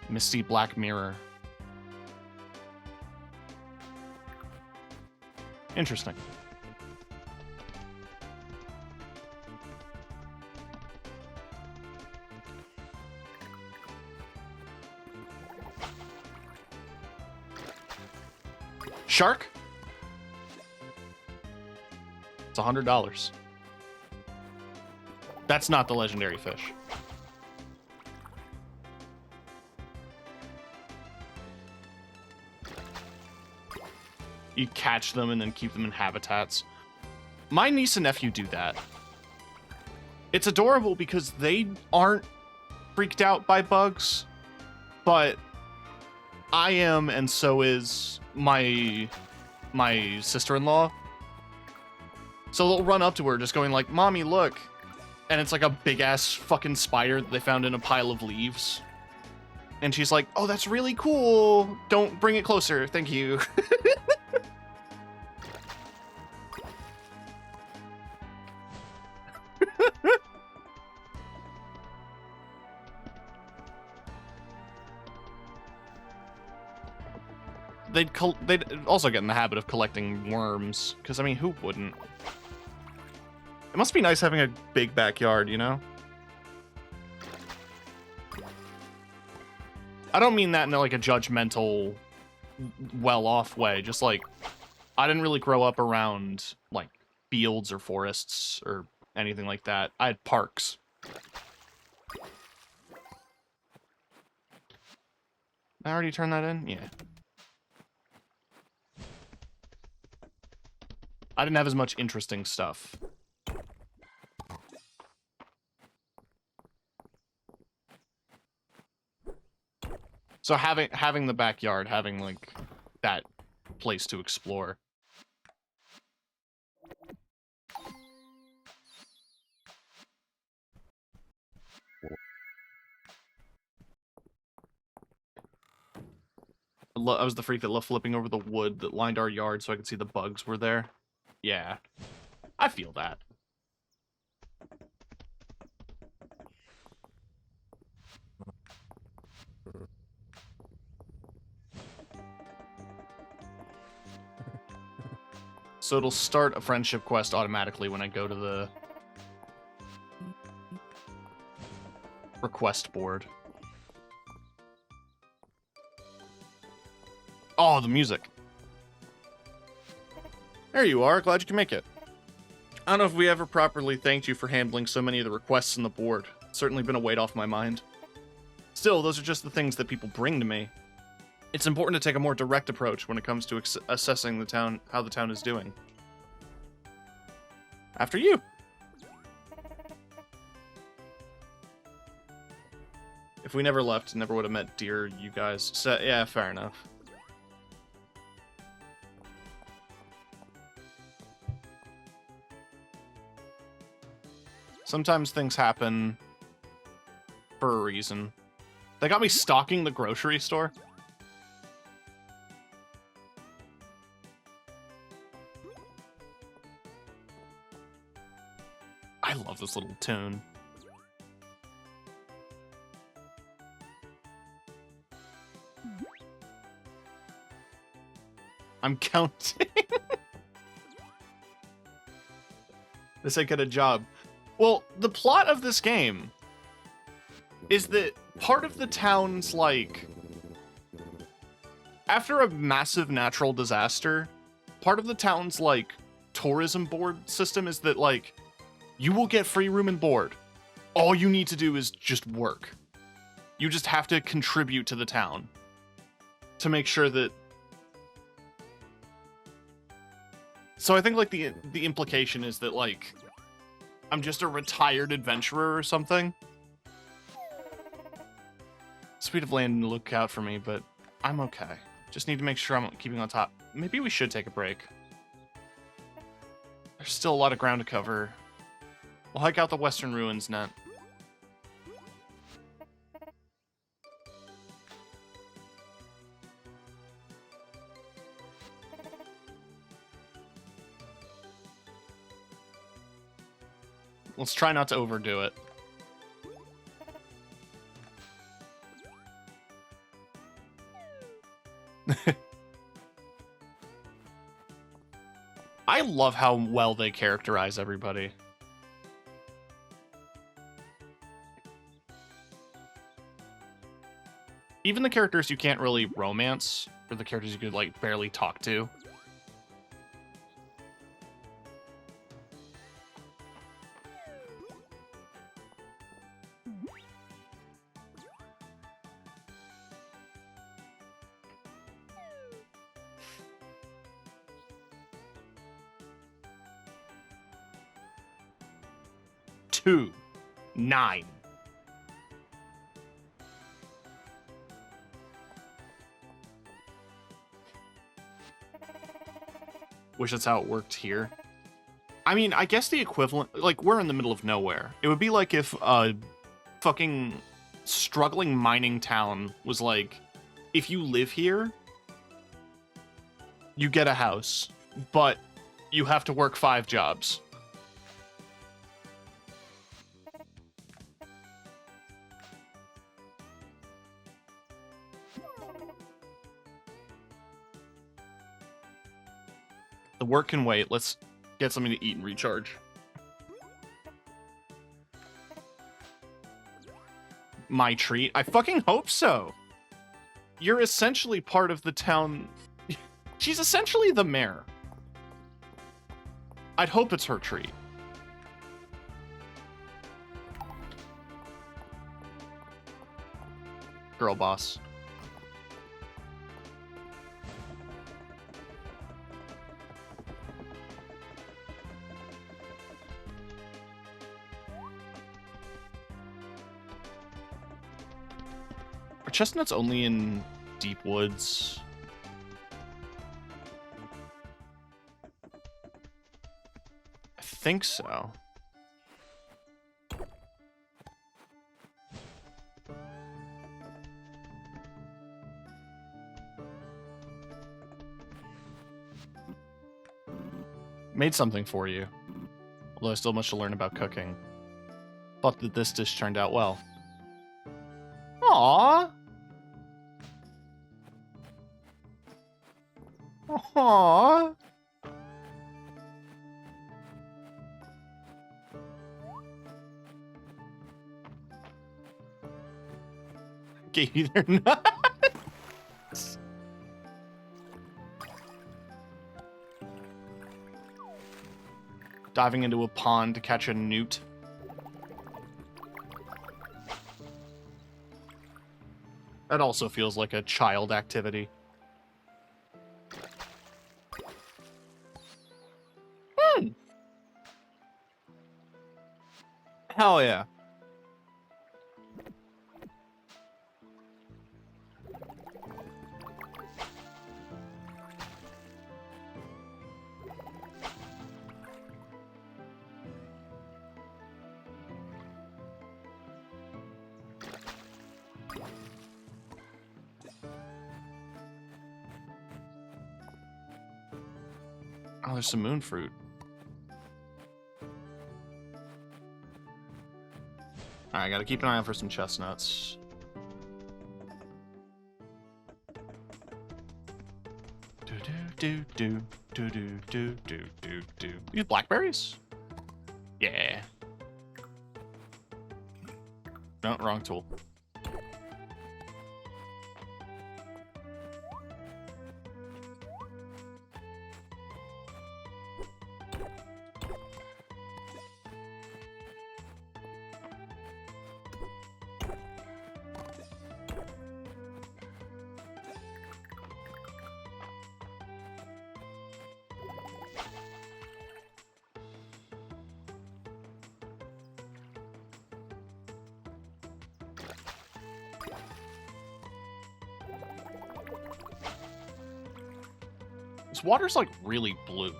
Speaker 1: Misty Black Mirror. Interesting. Shark? It's $100. That's not the legendary fish. You catch them and then keep them in habitats. My niece and nephew do that. It's adorable because they aren't freaked out by bugs, but I am, and so is my sister-in-law. So they'll run up to her just going like, "Mommy, look." And it's like a big-ass fucking spider that they found in a pile of leaves. And she's like, "Oh, that's really cool. Don't bring it closer. Thank you." They'd also get in the habit of collecting worms, because, I mean, who wouldn't? It must be nice having a big backyard, you know? I don't mean that in, like, a judgmental, well-off way. Just, like, I didn't really grow up around, like, fields or forests or anything like that. I had parks. I already turned that in? Yeah. I didn't have as much interesting stuff. So having the backyard, having like that place to explore. I was the freak that loved flipping over the wood that lined our yard so I could see the bugs were there. Yeah, I feel that. So it'll start a friendship quest automatically when I go to the request board. Oh, the music. There you are. Glad you can make it. I don't know if we ever properly thanked you for handling so many of the requests on the board. It's certainly been a weight off my mind. Still, those are just the things that people bring to me. It's important to take a more direct approach when it comes to assessing the town, how the town is doing. After you. If we never left, never would have met dear you guys. So, yeah, fair enough. Sometimes things happen for a reason. They got me stocking the grocery store. I love this little tune. I'm counting. This ain't get a job. Well, the plot of this game is that part of the town's, like, after a massive natural disaster, part of the town's, like, tourism board system is that, like, you will get free room and board. All you need to do is just work. You just have to contribute to the town to make sure that... So I think, like, the implication is that, like, I'm just a retired adventurer or something. Speed of land to look out for me, but I'm okay. Just need to make sure I'm keeping on top. Maybe we should take a break. There's still a lot of ground to cover. We'll hike out the western ruins net. Let's try not to overdo it. I love how well they characterize everybody. Even the characters you can't really romance, or the characters you could, like, barely talk to. Two. 9. Wish that's how it worked here. I mean, I guess the equivalent, like, we're in the middle of nowhere. It would be like if a fucking struggling mining town was like, if you live here, you get a house, but you have to work 5 jobs. The work can wait. Let's get something to eat and recharge. My treat? I fucking hope so. You're essentially part of the town. She's essentially the mayor. I'd hope it's her treat. Girl boss. Are chestnuts only in deep woods? I think so. Made something for you. Although I still have much to learn about cooking. Thought that this dish turned out well. Aww. Aww. Gave you their nuts. diving into a pond to catch a newt. That also feels like a child activity. Hell yeah. Oh, there's some moon fruit. Alright, gotta keep an eye out for some chestnuts. These blackberries? Yeah. No, wrong tool. This water's like really blue.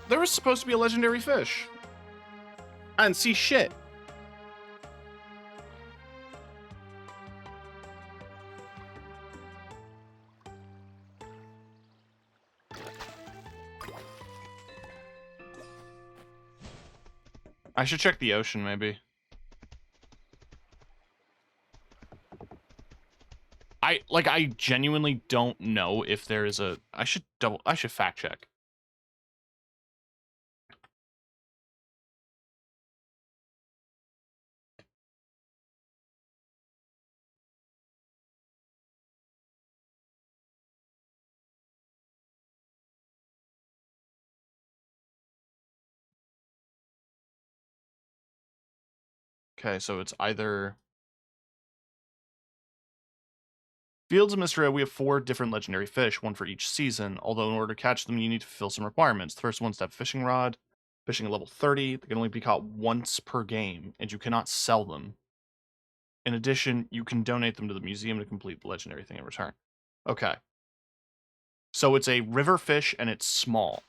Speaker 1: There was supposed to be a legendary fish. I didn't see shit. I should check the ocean, maybe. I genuinely don't know if there is a... I should fact check. Okay, so it's either... Fields of Mistria, we have 4 different legendary fish, one for each season, although in order to catch them, you need to fulfill some requirements. The first one's to have a fishing rod, fishing at level 30, they can only be caught once per game, and you cannot sell them. In addition, you can donate them to the museum to complete the legendary thing in return. Okay. So it's a river fish, and it's small.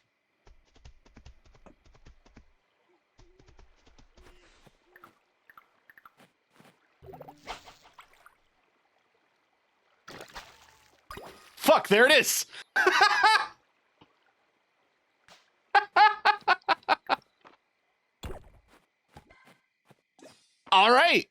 Speaker 1: Fuck, there it is! All right.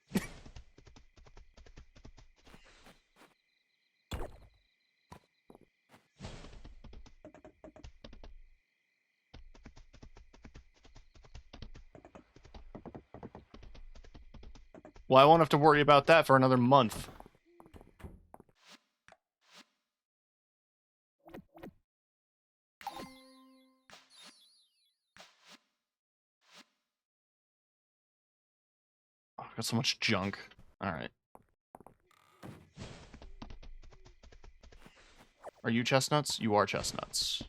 Speaker 1: Well, I won't have to worry about that for another month. Oh, I've got so much junk. All right. Are you chestnuts? You are chestnuts.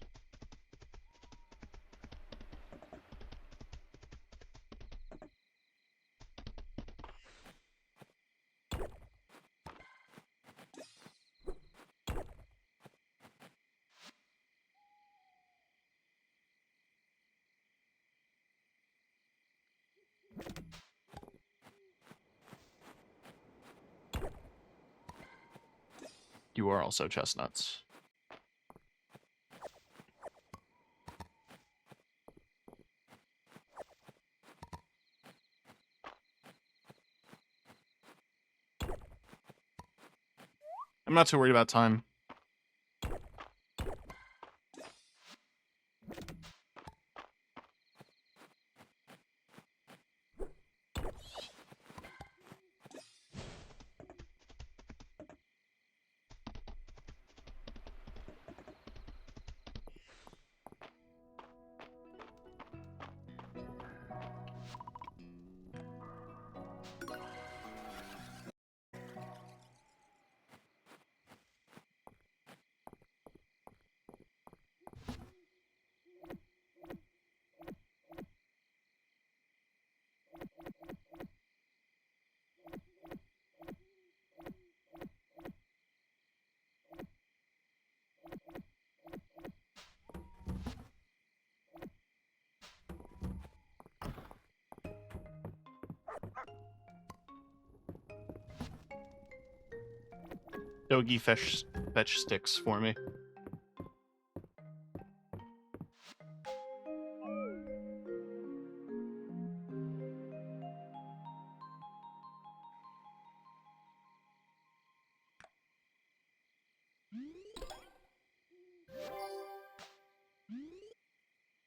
Speaker 1: You are also chestnuts. I'm not too worried about time. Doggy fetch sticks for me.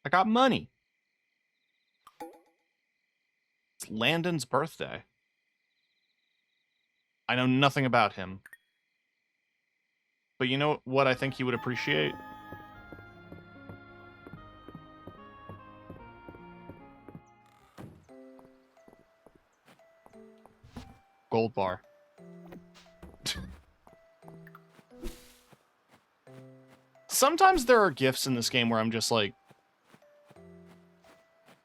Speaker 1: I got money. It's Landon's birthday. I know nothing about him. But you know what I think he would appreciate? Gold bar. Sometimes there are gifts in this game where I'm just like,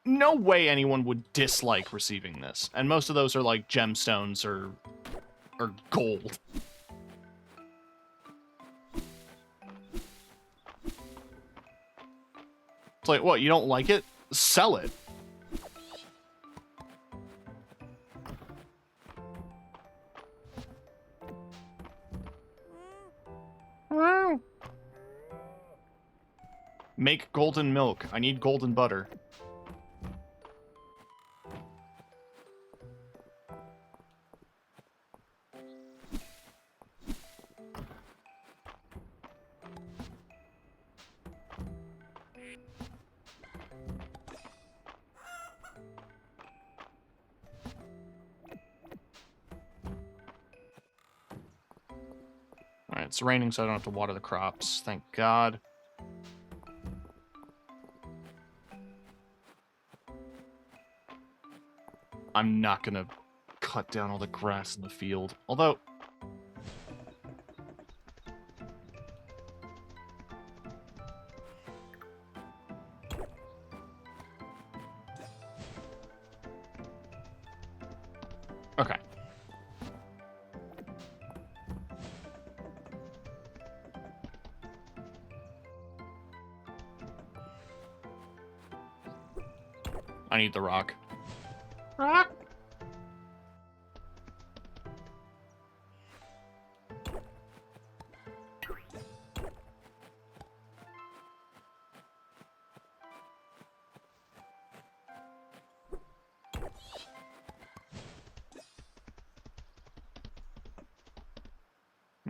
Speaker 1: no way anyone would dislike receiving this. And most of those are like gemstones or gold. It's like, what, you don't like it? Sell it. Make golden milk. I need golden butter. Alright, it's raining, so I don't have to water the crops. Thank God. I'm not gonna cut down all the grass in the field. Although... Okay. I need the rock. Rock!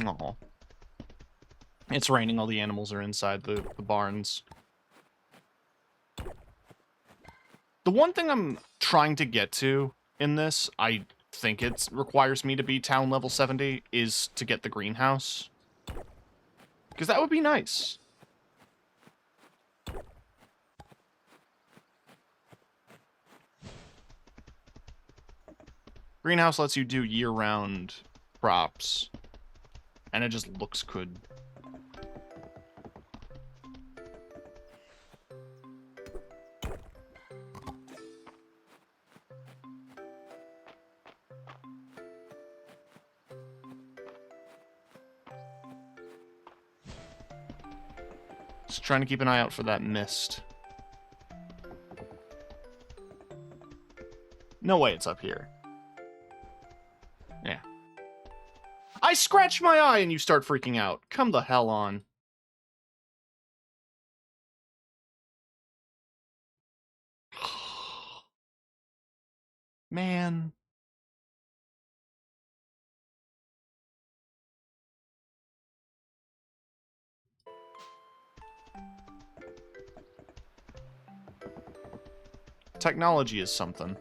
Speaker 1: Aw. It's raining, all the animals are inside the barns. The one thing I'm trying to get to in this, I think it requires me to be town level 70, is to get the greenhouse. Because that would be nice. Greenhouse lets you do year-round crops. And it just looks good. Just trying to keep an eye out for that mist. No way it's up here. Yeah. I scratch my eye and you start freaking out. Come the hell on. Man. Technology is something.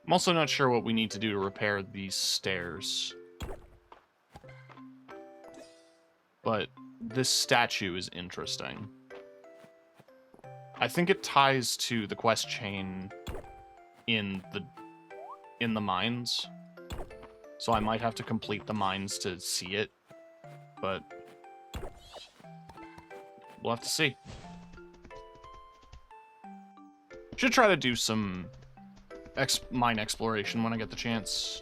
Speaker 1: I'm also not sure what we need to do to repair these stairs. But this statue is interesting. I think it ties to the quest chain in the mines. So I might have to complete the mines to see it. But we'll have to see. Should try to do some mine exploration when I get the chance.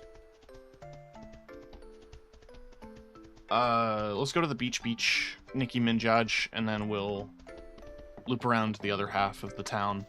Speaker 1: Let's go to the beach, Nicki Minaj, and then we'll loop around the other half of the town.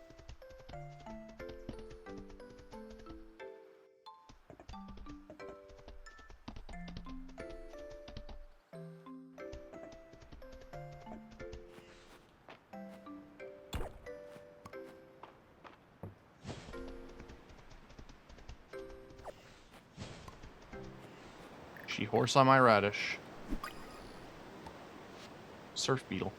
Speaker 1: She horse on my radish. Surf beetle.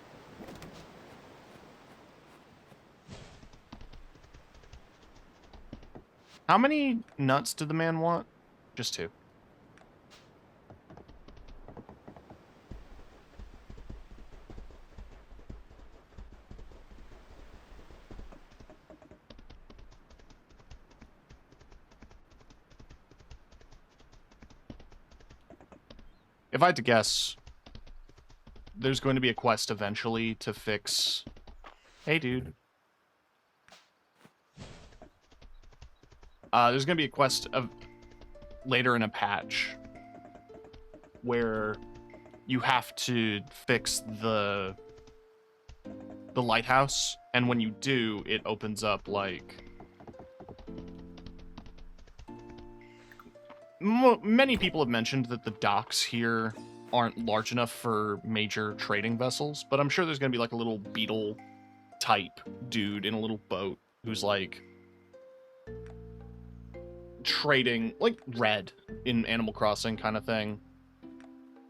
Speaker 1: How many nuts did the man want? Just 2. If I had to guess, there's going to be a quest eventually to fix... Hey, dude. There's going to be a quest later in a patch where you have to fix the lighthouse, and when you do, it opens up, like... Many people have mentioned that the docks here aren't large enough for major trading vessels, but I'm sure there's going to be like a little beetle type dude in a little boat who's like trading, like Red in Animal Crossing kind of thing.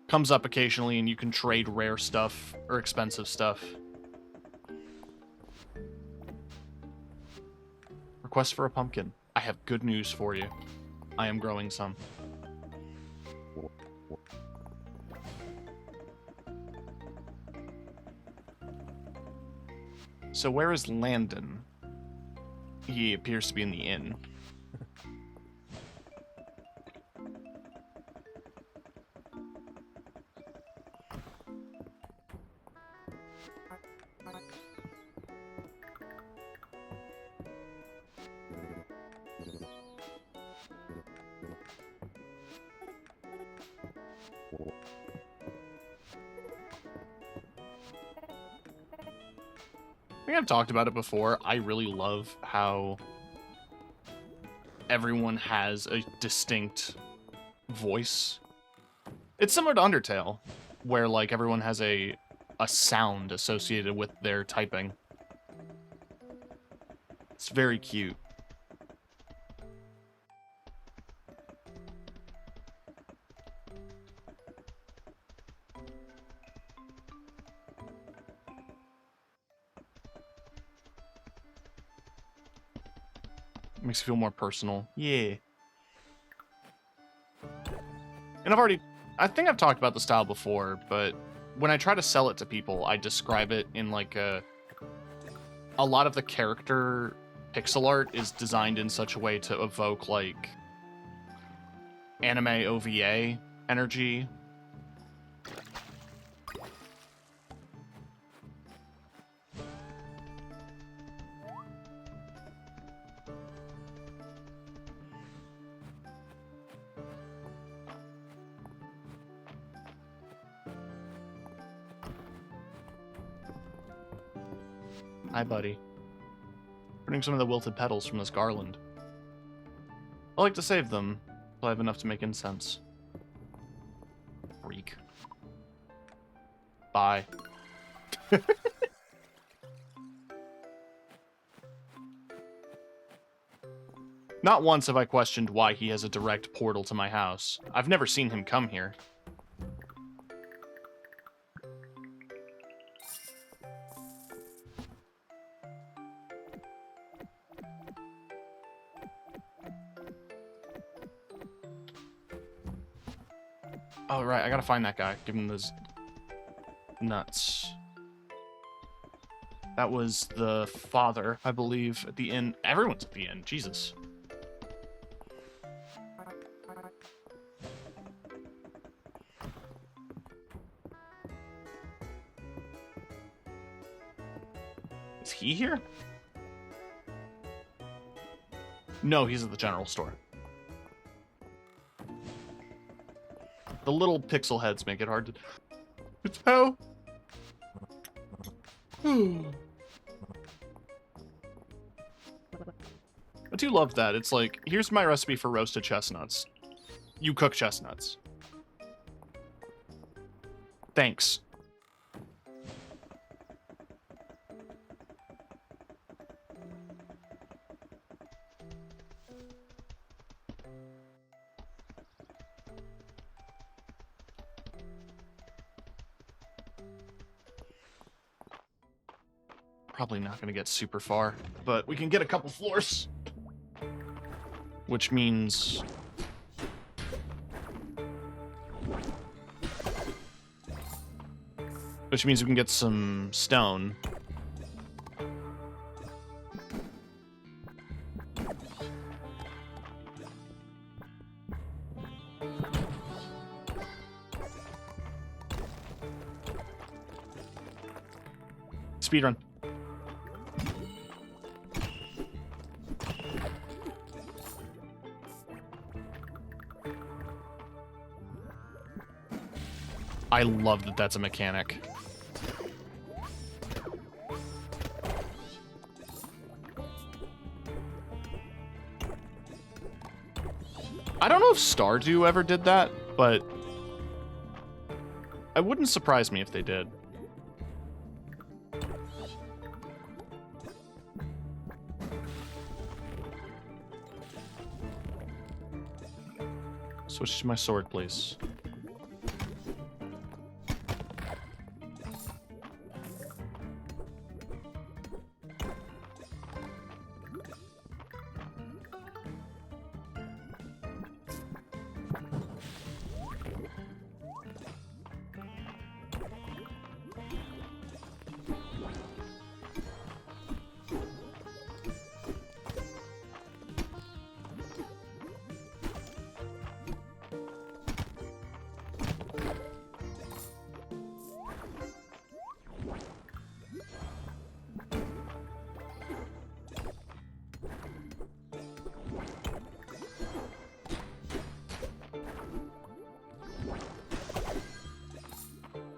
Speaker 1: Comes up occasionally and you can trade rare stuff or expensive stuff. Request for a pumpkin. I have good news for you. I am growing some. So where is Landon? He appears to be in the inn. I think I've talked about it before. I really love how everyone has a distinct voice. It's similar to Undertale, where like everyone has a sound associated with their typing. It's very cute. Makes you feel more personal. Yeah. And I think I've talked about the style before, but when I try to sell it to people, I describe it in like a lot of the character pixel art is designed in such a way to evoke like anime OVA energy. Hi, buddy. Putting some of the wilted petals from this garland. I like to save them till I have enough to make incense. Freak. Bye. Not once have I questioned why he has a direct portal to my house. I've never seen him come here. Oh, right, I gotta find that guy. Give him those nuts. That was the father, I believe, at the inn. Everyone's at the inn. Jesus. Is he here? No, he's at the general store. The little pixel heads make it hard to... It's how... I do love that. It's like, here's my recipe for roasted chestnuts. You cook chestnuts. Thanks. Probably not going to get super far, but we can get a couple floors. Which means... we can get some stone. Speedrun. I love that that's a mechanic. I don't know if Stardew ever did that, but it wouldn't surprise me if they did. Switch to my sword, please.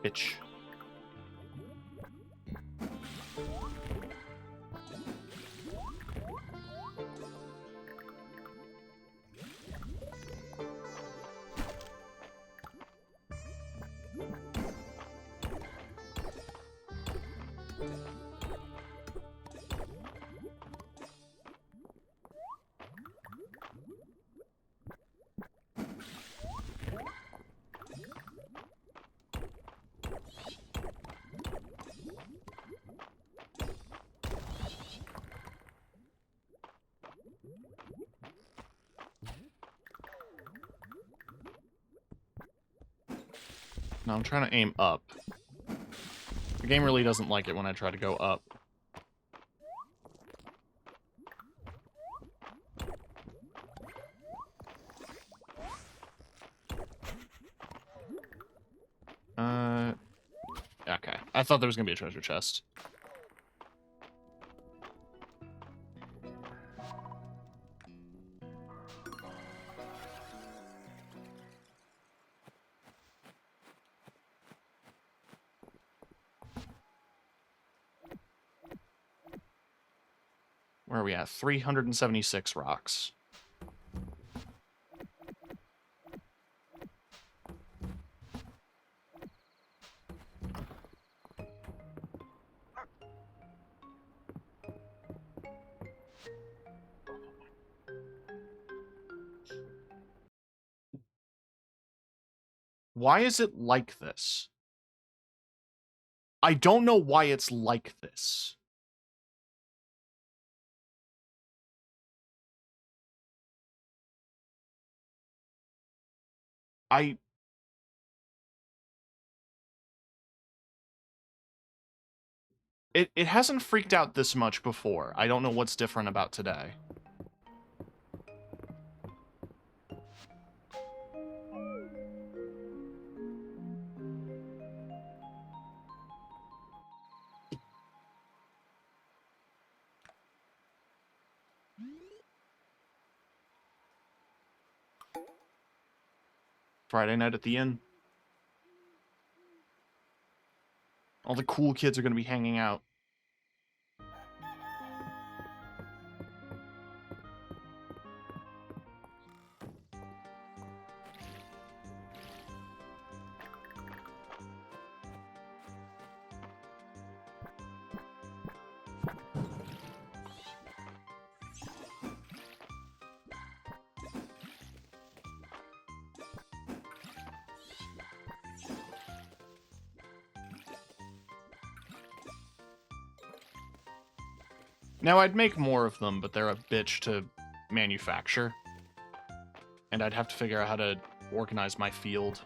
Speaker 1: Bitch. No, I'm trying to aim up. The game really doesn't like it when I try to go up. Okay. I thought there was gonna be a treasure chest. Where are we at? 376 rocks. Why is it like this? I don't know why it's like this. It hasn't freaked out this much before. I don't know what's different about today. Friday night at the inn. All the cool kids are going to be hanging out. Now, I'd make more of them, but they're a bitch to manufacture. And I'd have to figure out how to organize my field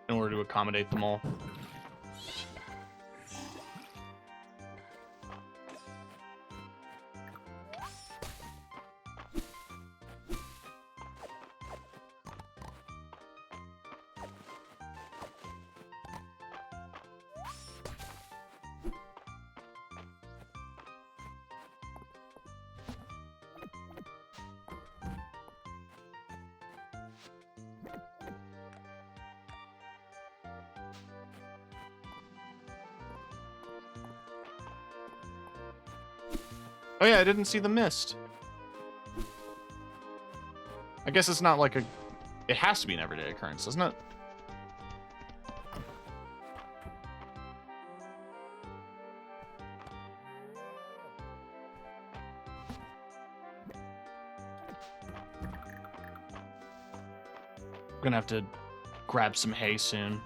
Speaker 1: in order to accommodate them all. Oh yeah, I didn't see the mist. I guess it's not like a... It has to be an everyday occurrence, doesn't it? I'm gonna have to grab some hay soon.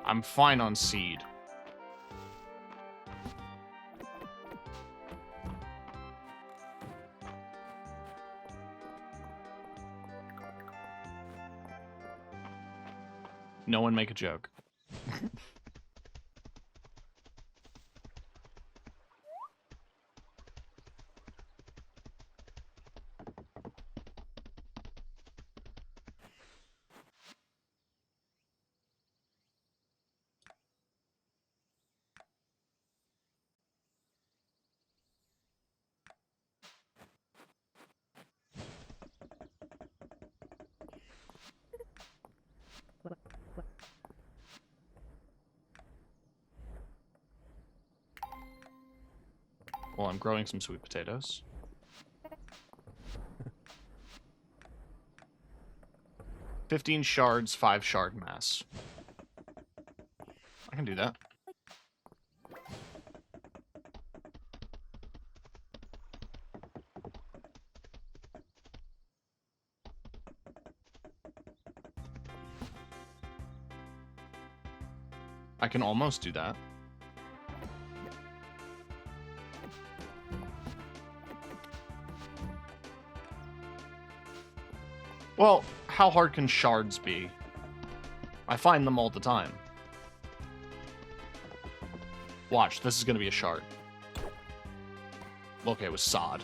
Speaker 1: I'm fine on seed. No one make a joke. Well, I'm growing some sweet potatoes. $15 shards, 5 shard mass. I can do that. I can almost do that. Well, how hard can shards be? I find them all the time. Watch, this is gonna be a shard. Okay, it was sod.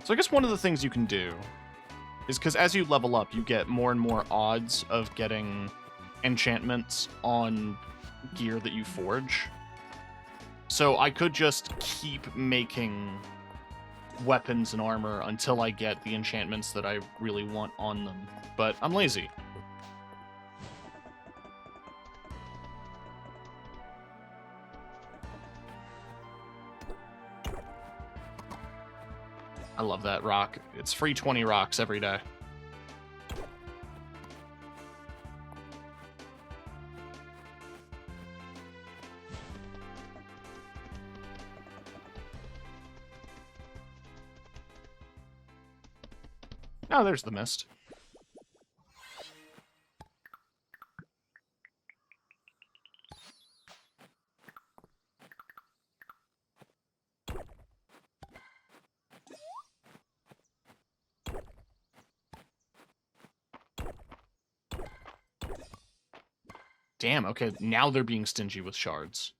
Speaker 1: So I guess one of the things you can do is, because as you level up, you get more and more odds of getting enchantments on gear that you forge. So I could just keep making weapons and armor until I get the enchantments that I really want on them. But I'm lazy. I love that rock. It's free 20 rocks every day. Oh, there's the mist. Damn, okay, now they're being stingy with shards.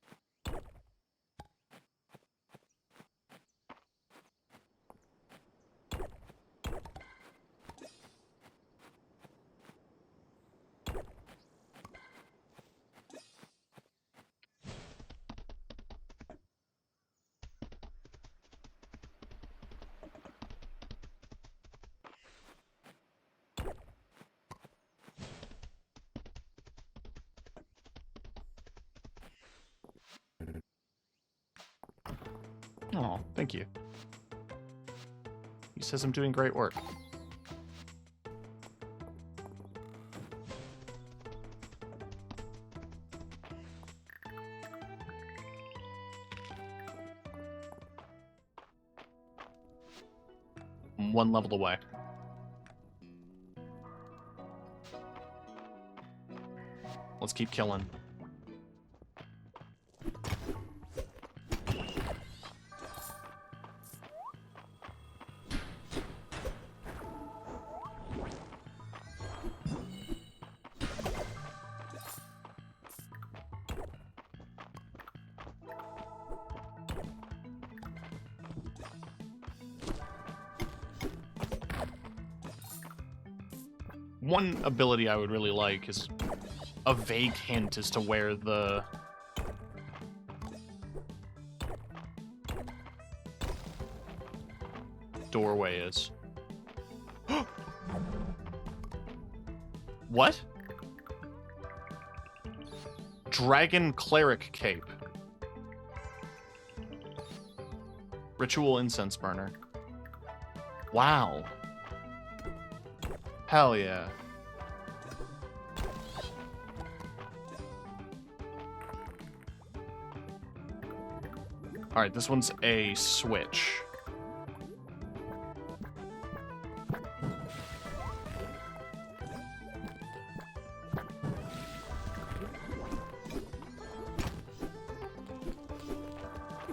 Speaker 1: Oh, thank you. He says I'm doing great work. I'm one level away. Let's keep killing. One ability I would really like is a vague hint as to where the doorway is. What? Dragon Cleric Cape. Ritual Incense Burner. Wow. Hell yeah. Alright, this one's a switch.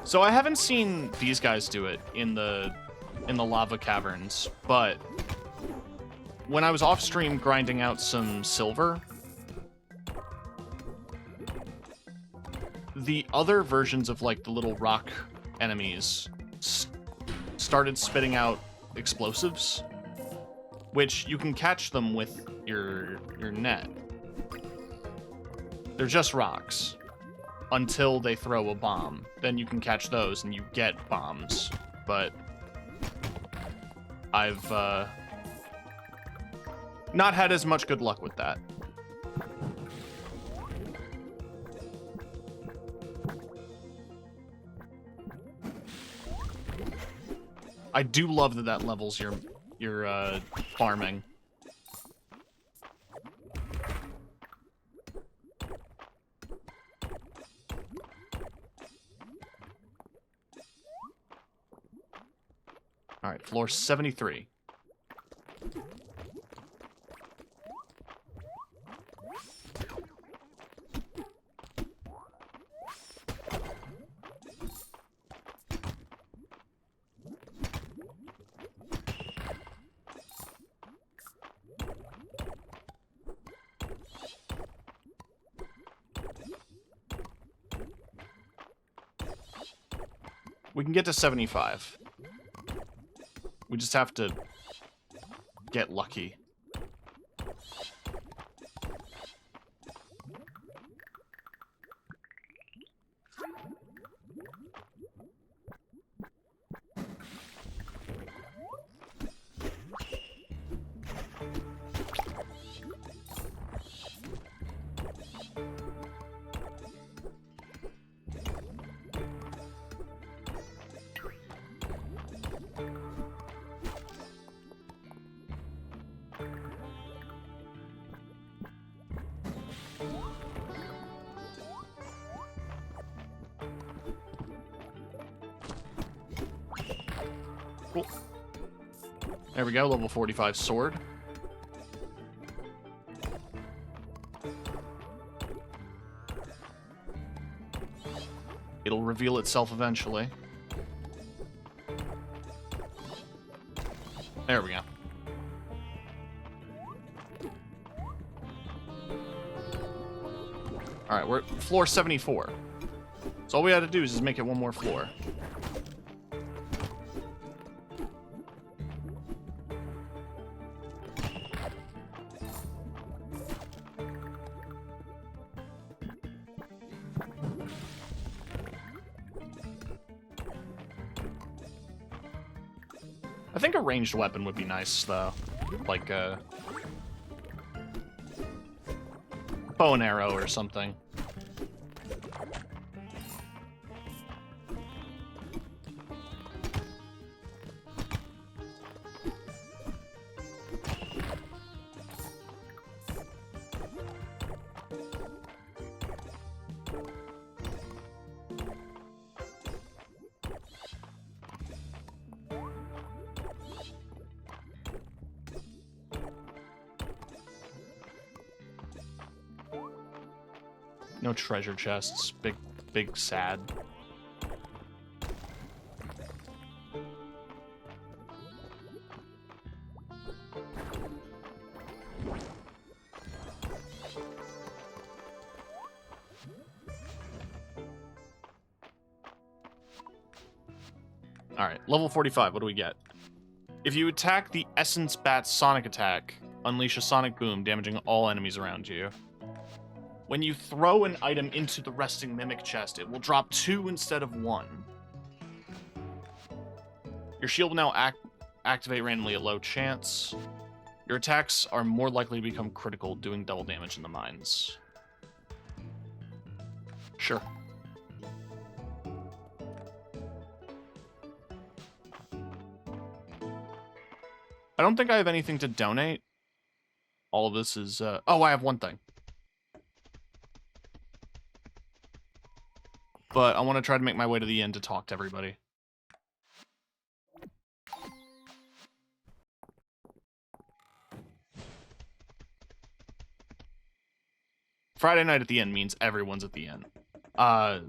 Speaker 1: So I haven't seen these guys do it in the lava caverns, but when I was off stream grinding out some silver, the other versions of like the little rock enemies started spitting out explosives, which you can catch them with your net. They're just rocks until they throw a bomb. Then you can catch those and you get bombs. But I've not had as much good luck with that. I do love that that levels your farming. All right, floor 73. We can get to 75. We just have to get lucky. Cool. There we go, level 45 sword. It'll reveal itself eventually. There we go. Alright, we're at floor 74. So all we had to do is just make it one more floor. I think a ranged weapon would be nice, though. Like a bow and arrow or something. No treasure chests. Big sad. Alright, level 45, what do we get? If you attack the Essence Bat's sonic attack, unleash a sonic boom, damaging all enemies around you. When you throw an item into the resting mimic chest, it will drop 2 instead of 1. Your shield will now activate randomly at low chance. Your attacks are more likely to become critical, doing double damage in the mines. Sure. I don't think I have anything to donate. All of this is... Oh, I have one thing. But I want to try to make my way to the end to talk to everybody. Friday night at the end means everyone's at the end. I've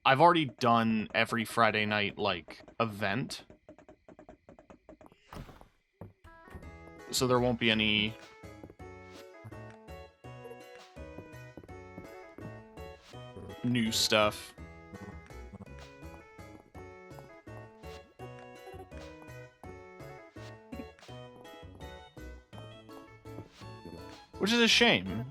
Speaker 1: already done every Friday night, like, event. So there won't be any... new stuff. Which is a shame,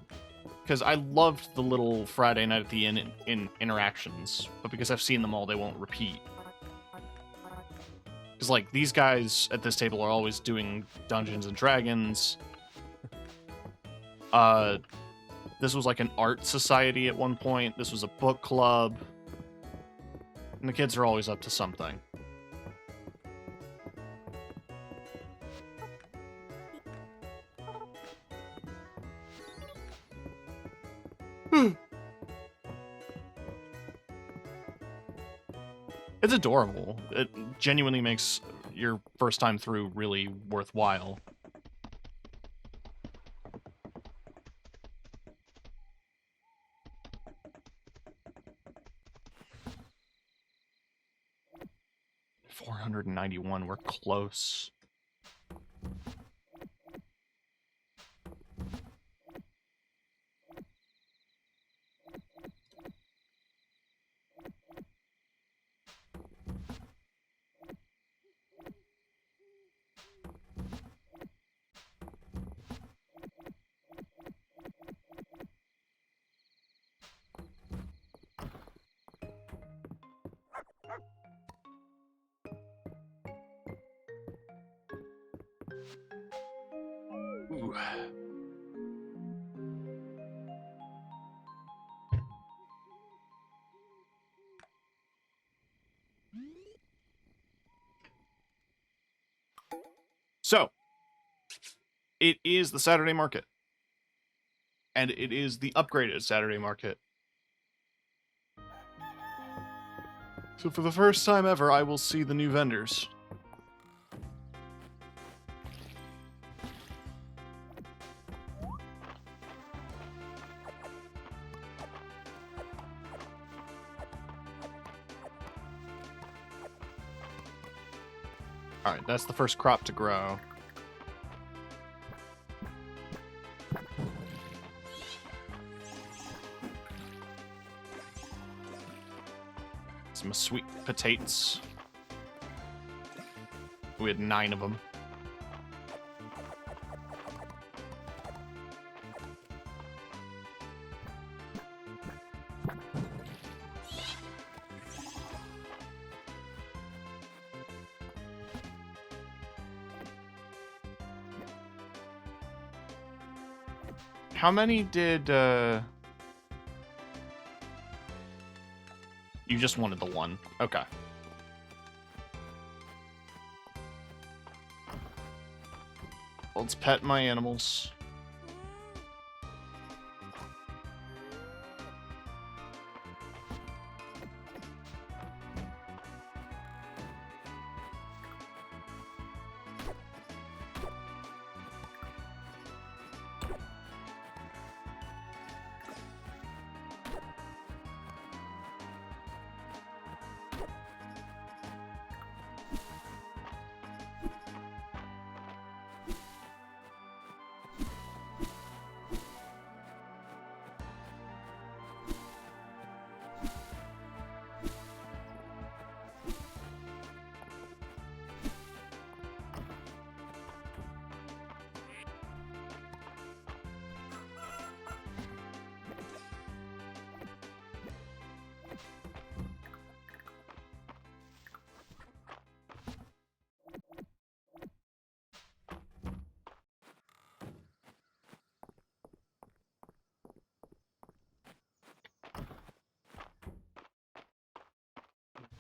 Speaker 1: because I loved the little Friday night at the inn in interactions, but because I've seen them all, they won't repeat. Because, like, these guys at this table are always doing Dungeons and Dragons. This was like an art society at one point. This was a book club. And the kids are always up to something. It's adorable. It genuinely makes your first time through really worthwhile. $491, we're close. Whew. So, it is the Saturday market. And it is the upgraded Saturday market. So for the first time ever, I will see the new vendors. Alright, that's the first crop to grow. Some sweet potatoes. We had 9 of them. How many did, You just wanted the one. Okay. Let's pet my animals.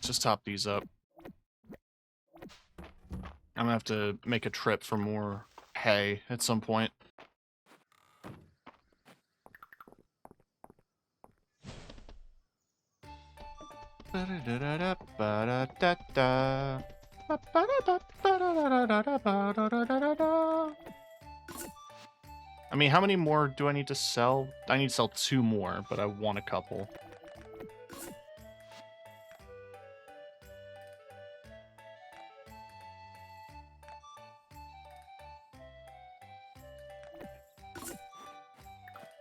Speaker 1: Just top these up. I'm gonna have to make a trip for more hay at some point. I mean, how many more do I need to sell? I need to sell 2 more, but I want a couple.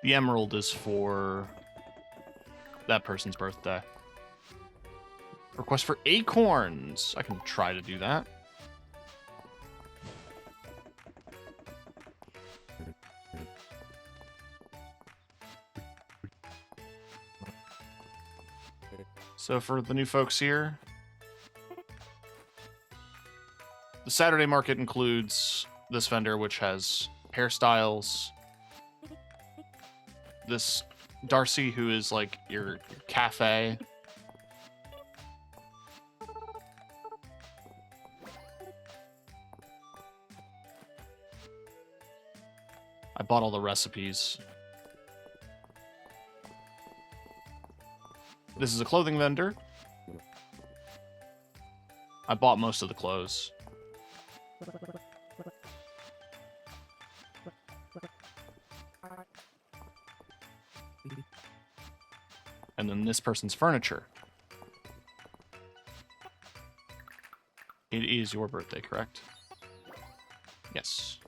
Speaker 1: The emerald is for that person's birthday. Request for acorns. I can try to do that. So for the new folks here, the Saturday market includes this vendor, which has hairstyles. This Darcy, who is like your cafe. I bought all the recipes. This is a clothing vendor. I bought most of the clothes. And then this person's furniture. It is your birthday, correct? Yes.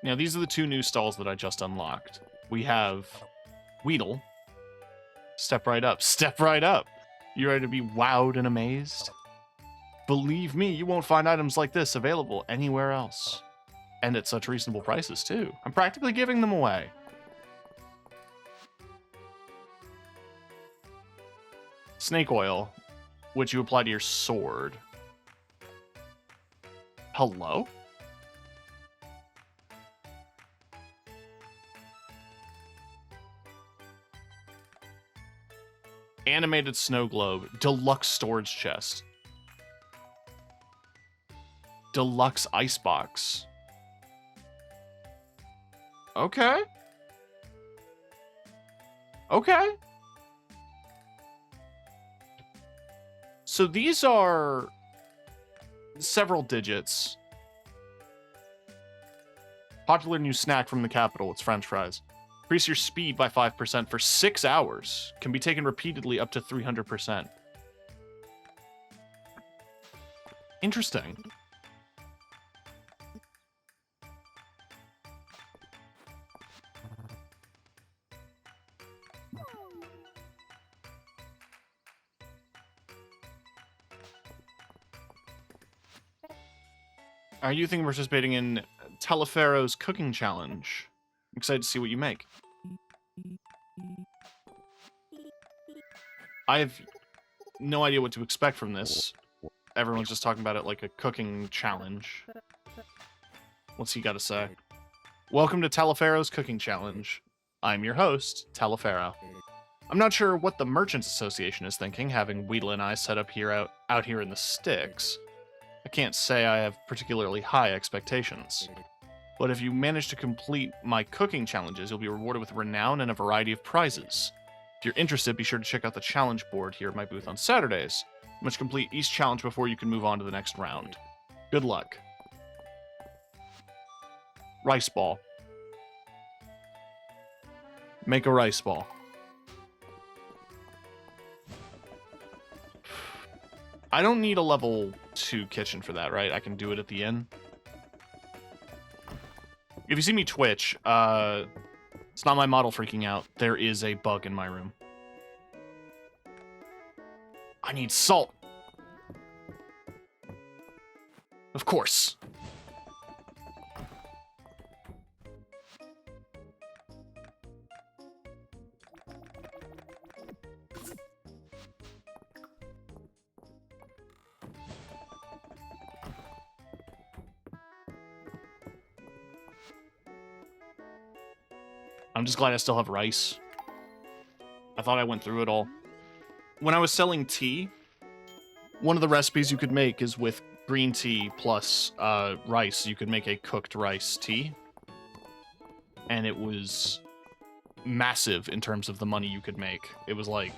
Speaker 1: Now, these are the 2 new stalls that I just unlocked. We have Weedle. Step right up. Step right up. You ready to be wowed and amazed? Believe me, you won't find items like this available anywhere else. And at such reasonable prices, too. I'm practically giving them away. Snake oil, which you apply to your sword. Hello? Animated snow globe. Deluxe storage chest. Deluxe icebox. Okay. Okay. So these are several digits. Popular new snack from the capital. It's French fries. Increase your speed by 5% for 6 hours. Can be taken repeatedly up to 300%. Interesting. Are you thinking of participating in Teleferro's cooking challenge? I'm excited to see what you make. I have no idea what to expect from this. Everyone's just talking about it like a cooking challenge. What's he got to say? Welcome to Teleferro's cooking challenge. I'm your host, Teleferro. I'm not sure what the Merchants Association is thinking, having Weedle and I set up here out here in the sticks. I can't say I have particularly high expectations. But if you manage to complete my cooking challenges, you'll be rewarded with renown and a variety of prizes. If you're interested, be sure to check out the challenge board here at my booth on Saturdays. You must complete each challenge before you can move on to the next round. Good luck. Rice ball. Make a rice ball. I don't need a level 2 kitchen for that, right? I can do it at the inn. If you see me twitch, it's not my model freaking out. There is a bug in my room. I need salt. Of course. I'm just glad I still have rice. I thought I went through it all. When I was selling tea, one of the recipes you could make is with green tea plus rice. You could make a cooked rice tea. And it was massive in terms of the money you could make. It was like...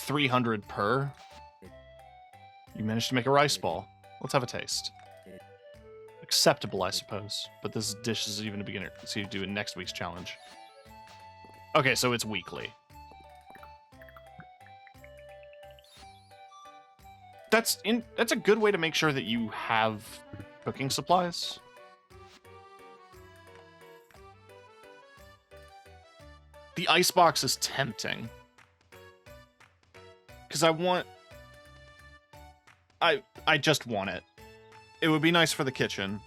Speaker 1: $300 per. You managed to make a rice ball. Let's have a taste. Acceptable, I suppose. But this dish is even a beginner, so you do it next week's challenge. Okay, so it's weekly. That's a good way to make sure that you have cooking supplies. The icebox is tempting. Because I just want it. It would be nice for the kitchen.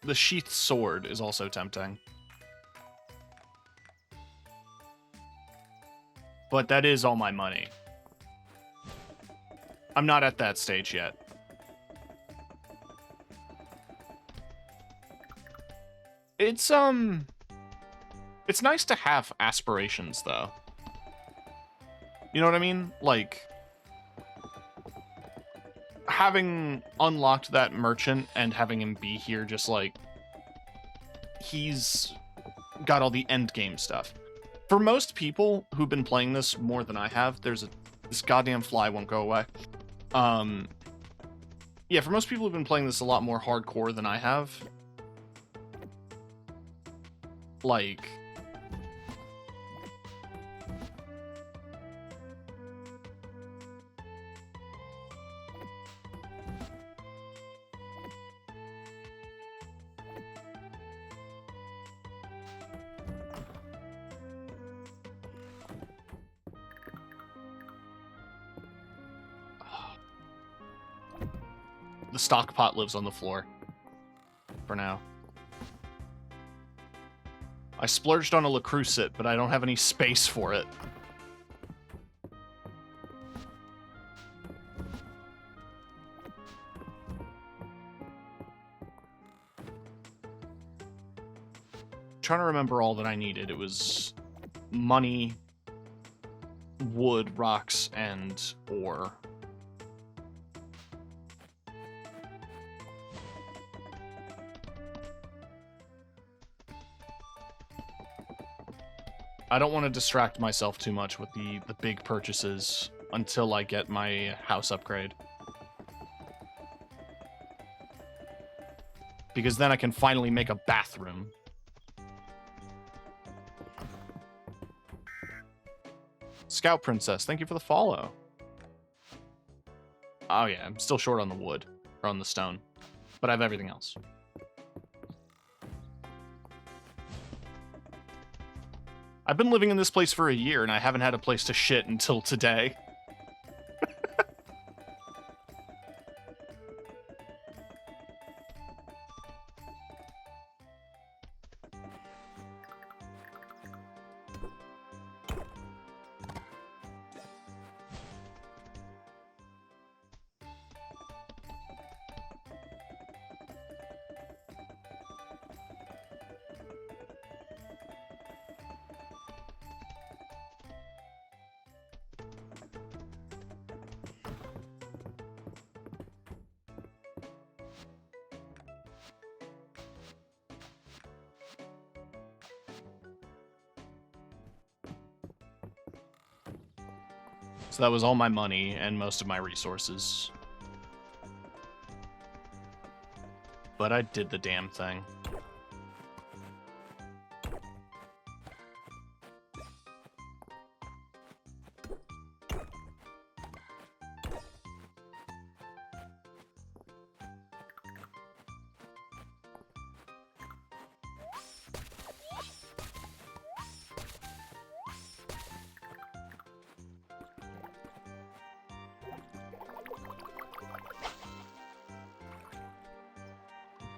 Speaker 1: The sheathed sword is also tempting. But that is all my money. I'm not at that stage yet. It's nice to have aspirations, though. You know what I mean? Like, having unlocked that merchant and having him be here just like... He's got all the end game stuff. For most people who've been playing this more than I have, this goddamn fly won't go away. Yeah, for most people who've been playing this a lot more hardcore than I have, like... the stock pot lives on the floor. For now. I splurged on a Lacrucit, but I don't have any space for it. Trying to remember all that I needed. It was money, wood, rocks, and ore. I don't want to distract myself too much with the big purchases until I get my house upgrade. Because then I can finally make a bathroom. Scout Princess, thank you for the follow. Oh yeah, I'm still short on the wood, or on the stone, but I have everything else. I've been living in this place for a year, and I haven't had a place to shit until today. So that was all my money and most of my resources. But I did the damn thing.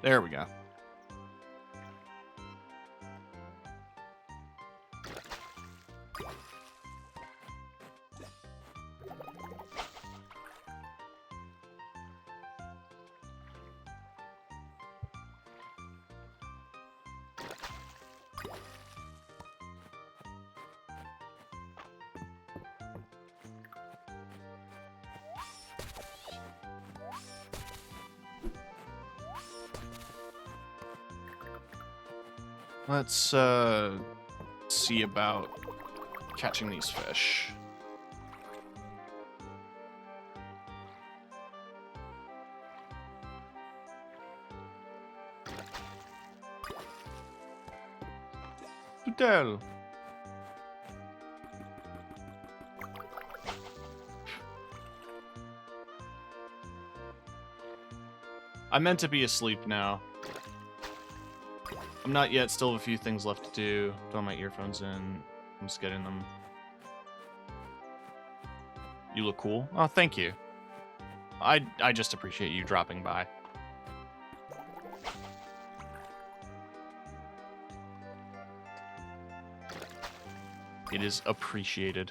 Speaker 1: There we go. Let's see about catching these fish. Tutel. I'm meant to be asleep now. I'm not yet, still have a few things left to do. Throw my earphones in. I'm just getting them. You look cool. Oh, thank you. I just appreciate you dropping by. It is appreciated.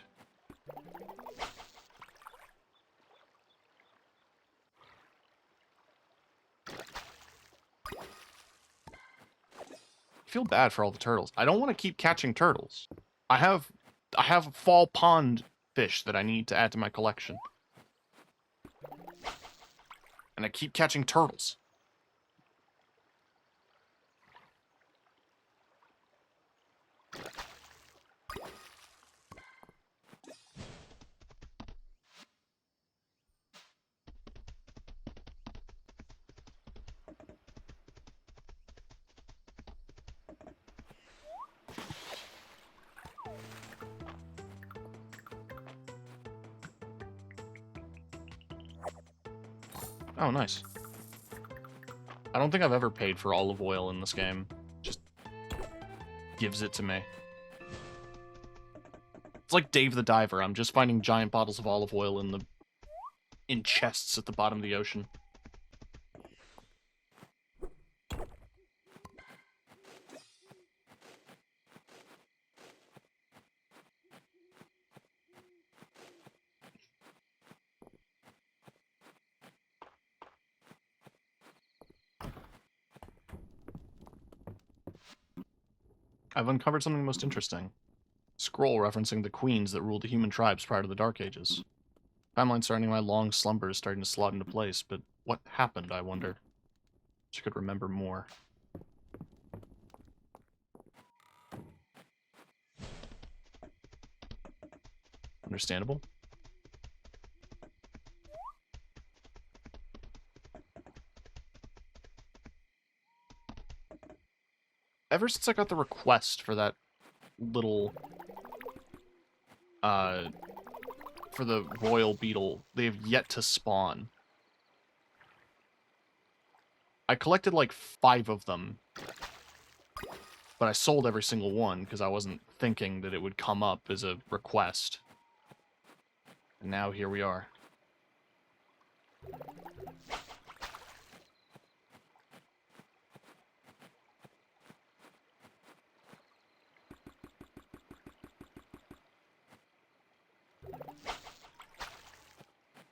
Speaker 1: I feel bad for all the turtles. I don't want to keep catching turtles. I have fall pond fish that I need to add to my collection. And I keep catching turtles. Oh, nice. I don't think I've ever paid for olive oil in this game. Just gives it to me. It's like Dave the Diver. I'm just finding giant bottles of olive oil in chests at the bottom of the ocean. I've uncovered something most interesting. Scroll referencing the queens that ruled the human tribes prior to the Dark Ages. Timeline surrounding my long slumber is starting to slot into place, but what happened, I wonder? She could remember more. Understandable. Ever since I got the request for that little, for the royal beetle, they have yet to spawn. I collected like 5 of them, but I sold every single one because I wasn't thinking that it would come up as a request. And now here we are.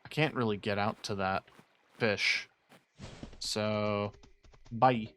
Speaker 1: I can't really get out to that fish. So, bye.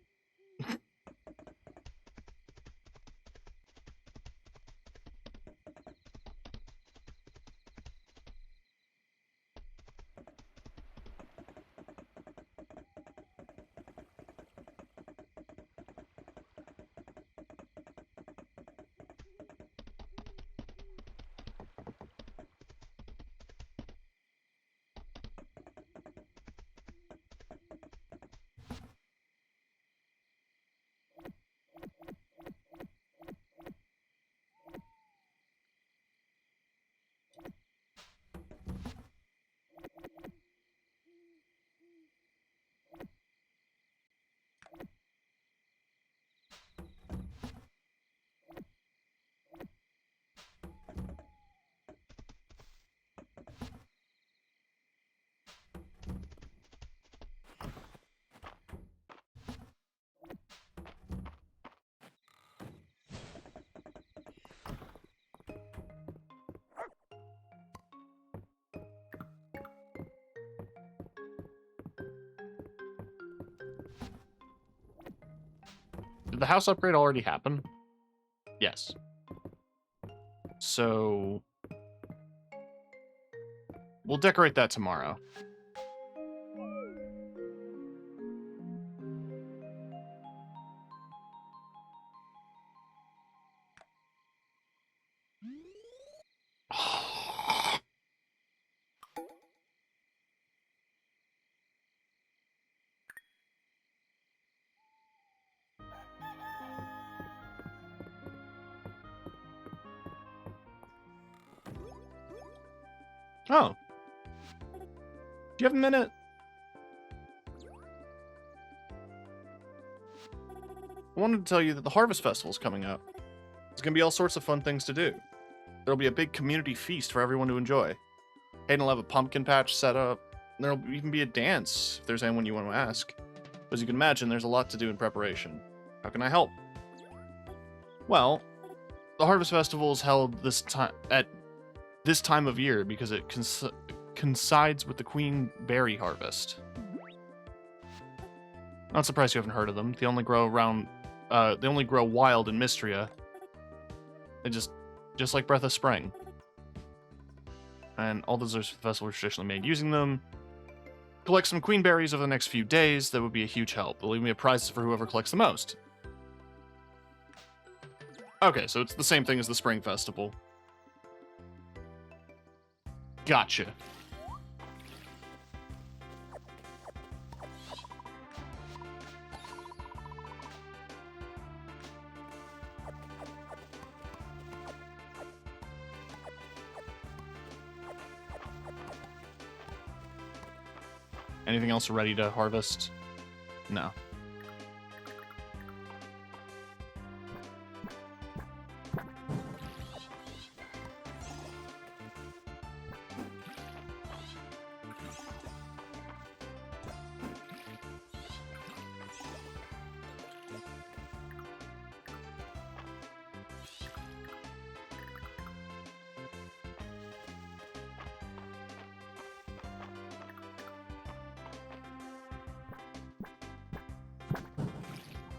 Speaker 1: Did the house upgrade already happen? Yes. So, we'll decorate that tomorrow. Oh. Do you have a minute? I wanted to tell you that the Harvest Festival is coming up. There's going to be all sorts of fun things to do. There'll be a big community feast for everyone to enjoy. Hayden will have a pumpkin patch set up. And there'll even be a dance, if there's anyone you want to ask. As you can imagine, there's a lot to do in preparation. How can I help? Well, the Harvest Festival is held at this time of year because it coincides with the Queen Berry harvest. Not surprised you haven't heard of them. They only grow wild in Mistria. They just like Breath of Spring. And all the desserts for the festival are traditionally made using them. Collect some queen berries over the next few days. That would be a huge help. They'll leave me a prize for whoever collects the most. Okay, so it's the same thing as the Spring Festival. Gotcha. Anything else ready to harvest? No.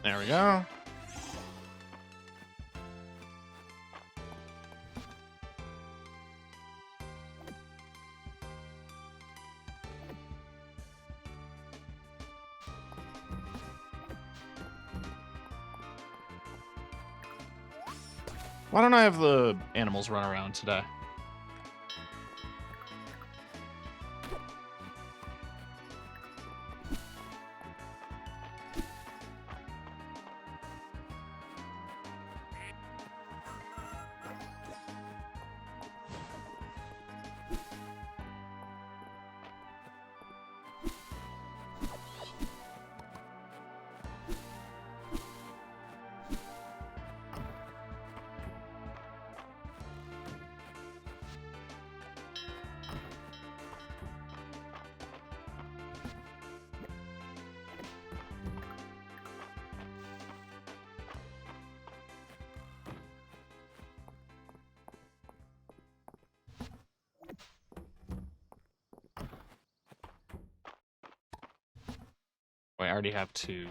Speaker 1: There we go. Why don't I have the animals run around today? Wait, I already have two.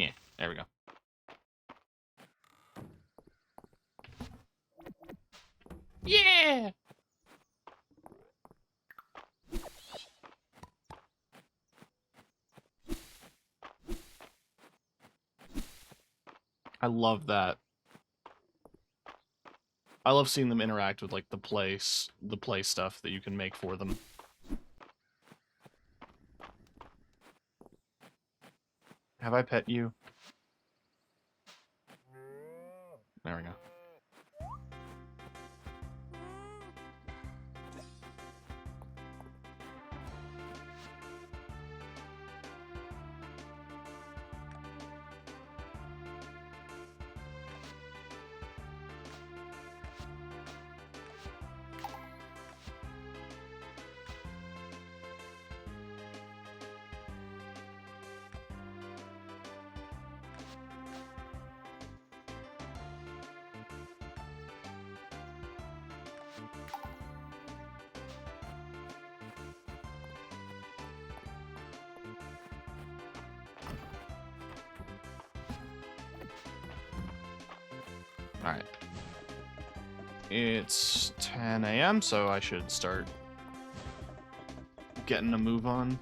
Speaker 1: Yeah, there we go. Yeah! I love that. I love seeing them interact with like the play stuff that you can make for them. Have I pet you? There we go. Alright. It's 10 a.m., so I should start getting a move on.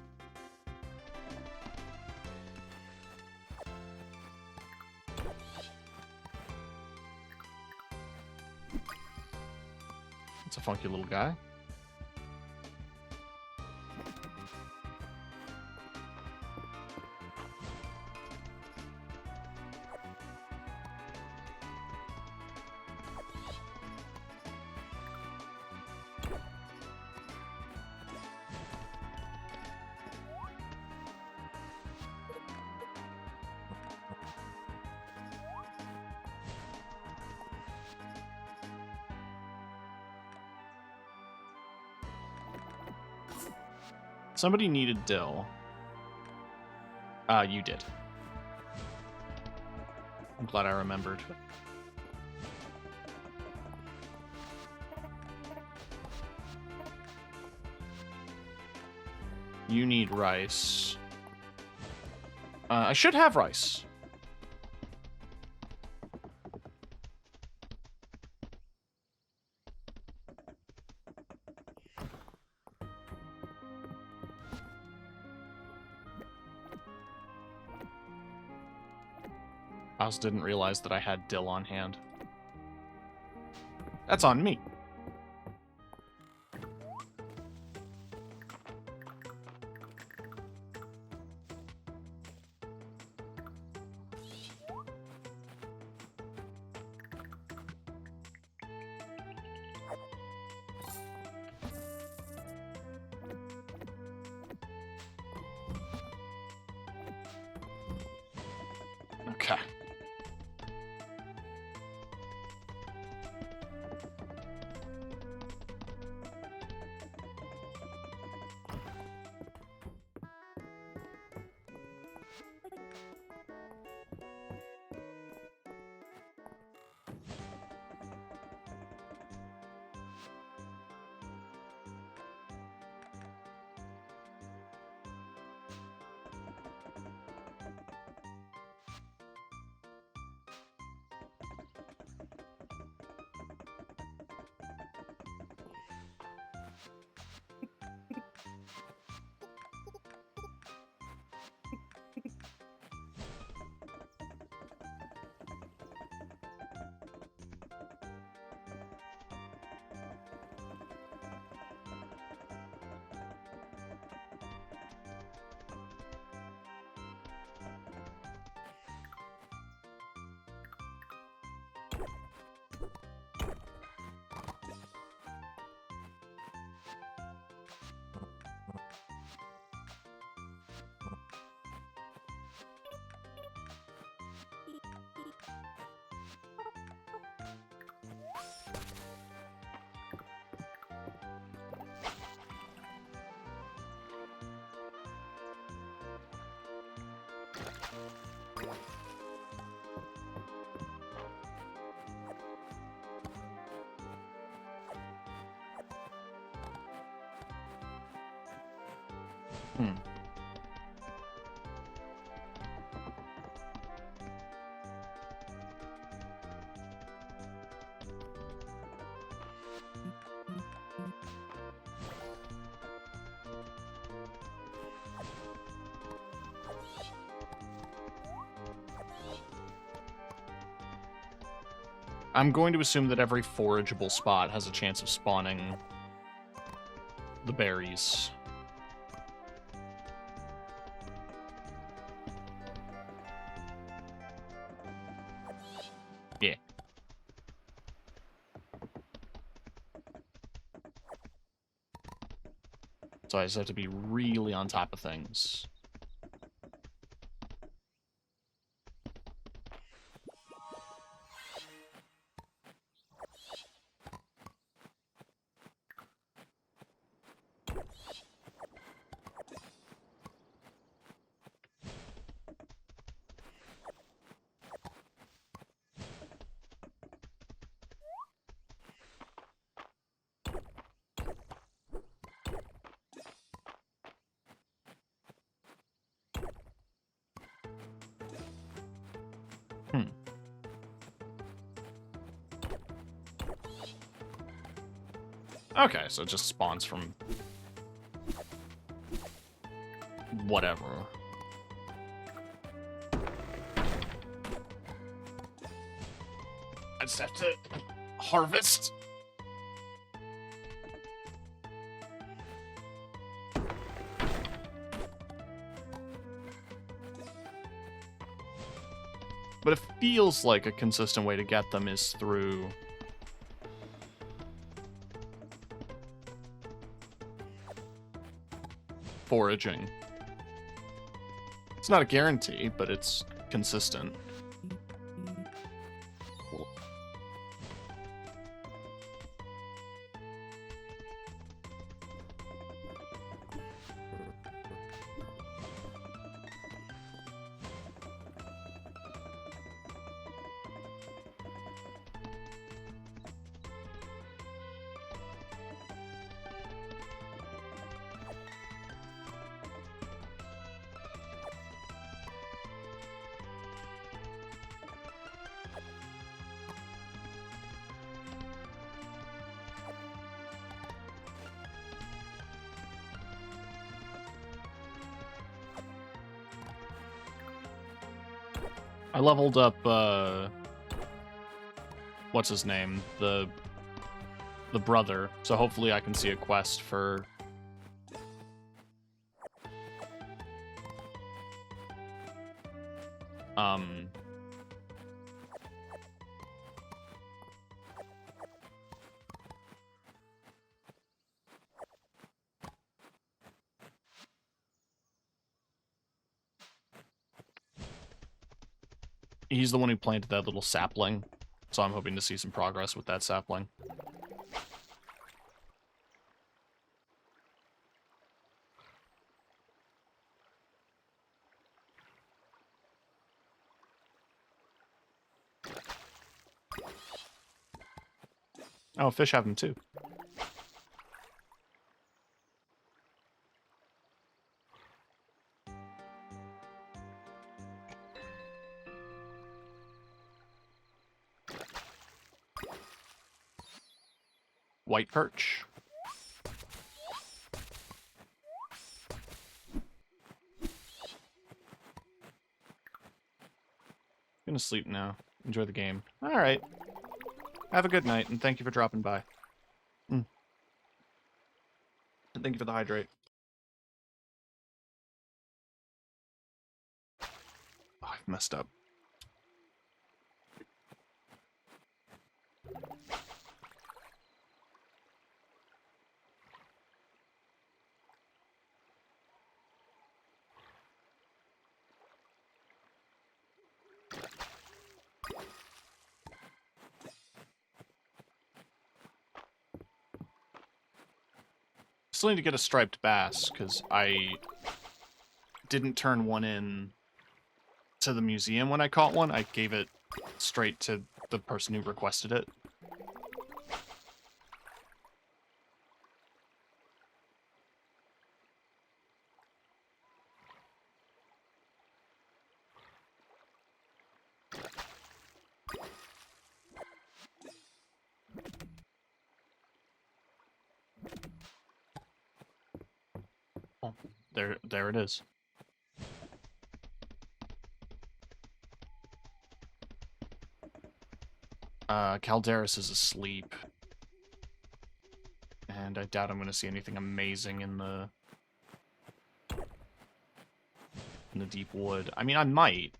Speaker 1: It's a funky little guy. Somebody needed dill. You did. I'm glad I remembered. You need rice. I should have rice. I also didn't realize that I had dill on hand. That's on me. Okay. Hmm. I'm going to assume that every forageable spot has a chance of spawning the berries. Yeah. So I just have to be really on top of things. Hmm. Okay, so it just spawns from whatever. I just have to harvest. But it feels like a consistent way to get them is through foraging. It's not a guarantee, but it's consistent. I leveled up, what's his name? The brother. So hopefully I can see a quest for he's the one who planted that little sapling. So I'm hoping to see some progress with that sapling. Oh, fish have them too. White perch. Gonna sleep now. Enjoy the game. All right. Have a good night, and thank you for dropping by. And thank you for the hydrate. Oh, I've messed up. Still need to get a striped bass, because I didn't turn one in to the museum when I caught one. I gave it straight to the person who requested it. Oh, there it is. Calderis is asleep. And I doubt I'm going to see anything amazing in the deep wood. I mean, I might.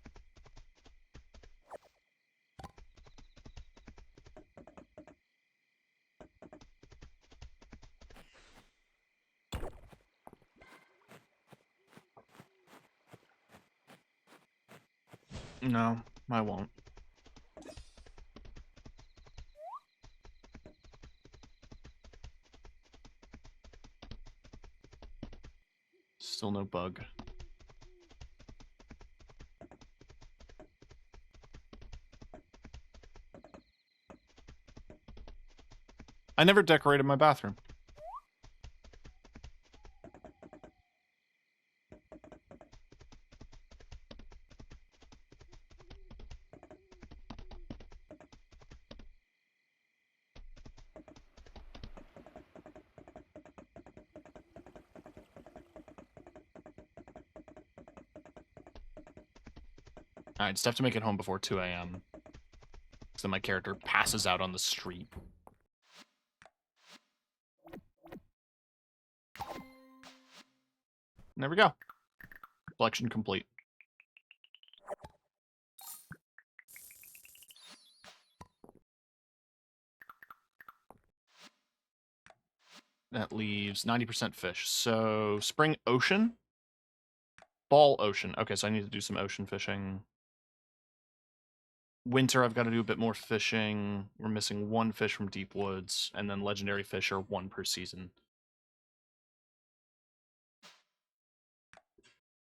Speaker 1: No, I won't. Still no bug. I never decorated my bathroom. Alright, just have to make it home before 2 a.m. So then my character passes out on the street. And there we go. Collection complete. That leaves 90% fish. So, spring ocean? Ball ocean. Okay, so I need to do some ocean fishing. Winter, I've got to do a bit more fishing. We're missing 1 fish from deep woods, and then legendary fish are 1 per season.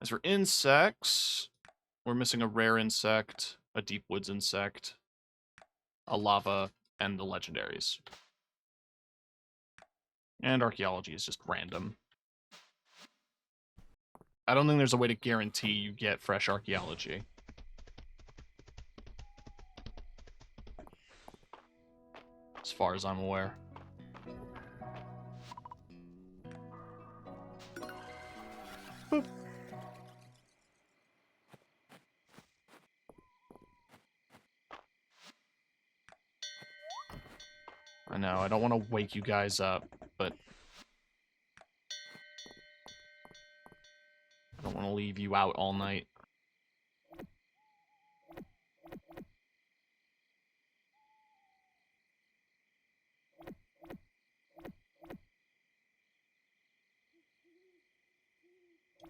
Speaker 1: As for insects, we're missing a rare insect, a deep woods insect, a lava, and the legendaries. And archaeology is just random. I don't think there's a way to guarantee you get fresh archaeology. As far as I'm aware. Boop. I know, I don't want to wake you guys up, but I don't want to leave you out all night.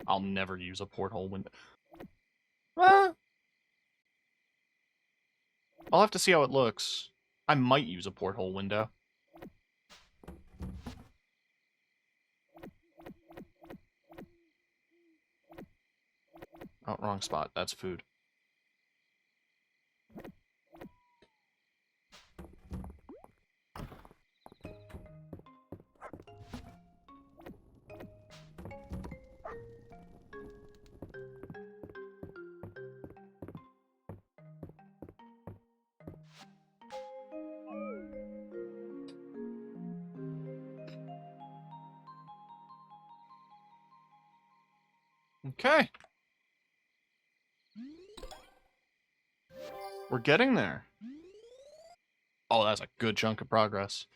Speaker 1: I'll never use a porthole window. I'll have to see how it looks. I might use a porthole window. Oh, wrong spot. That's food. Okay. We're getting there. Oh, that's a good chunk of progress.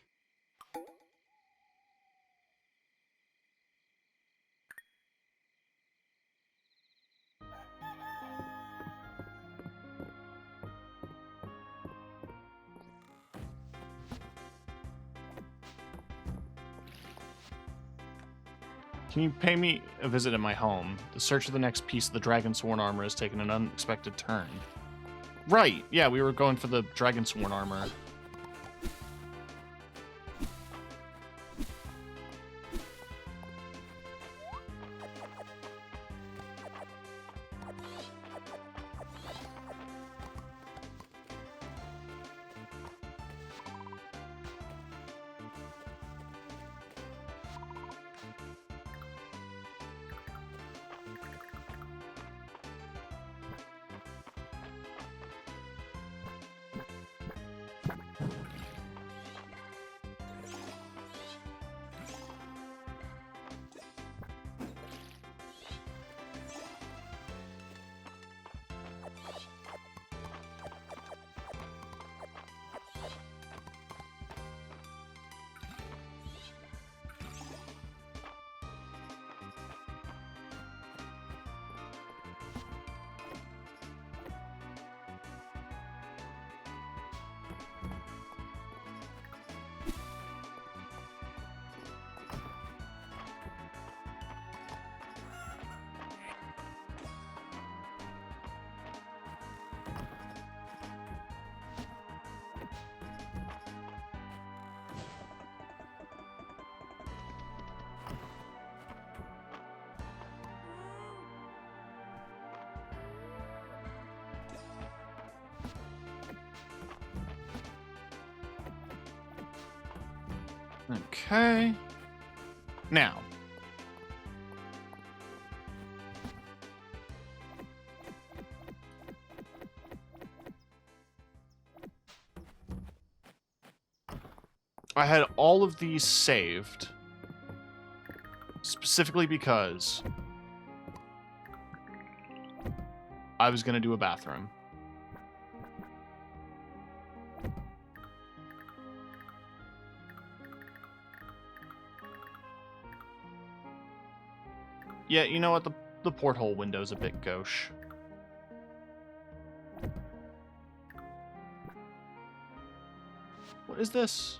Speaker 1: Can you pay me a visit at my home? The search of the next piece of the Dragon Sworn armor has taken an unexpected turn. Right, yeah, we were going for the Dragon Sworn armor. Okay. Now. I had all of these saved specifically because I was going to do a bathroom. Yeah, you know what? The porthole window's a bit gauche. What is this?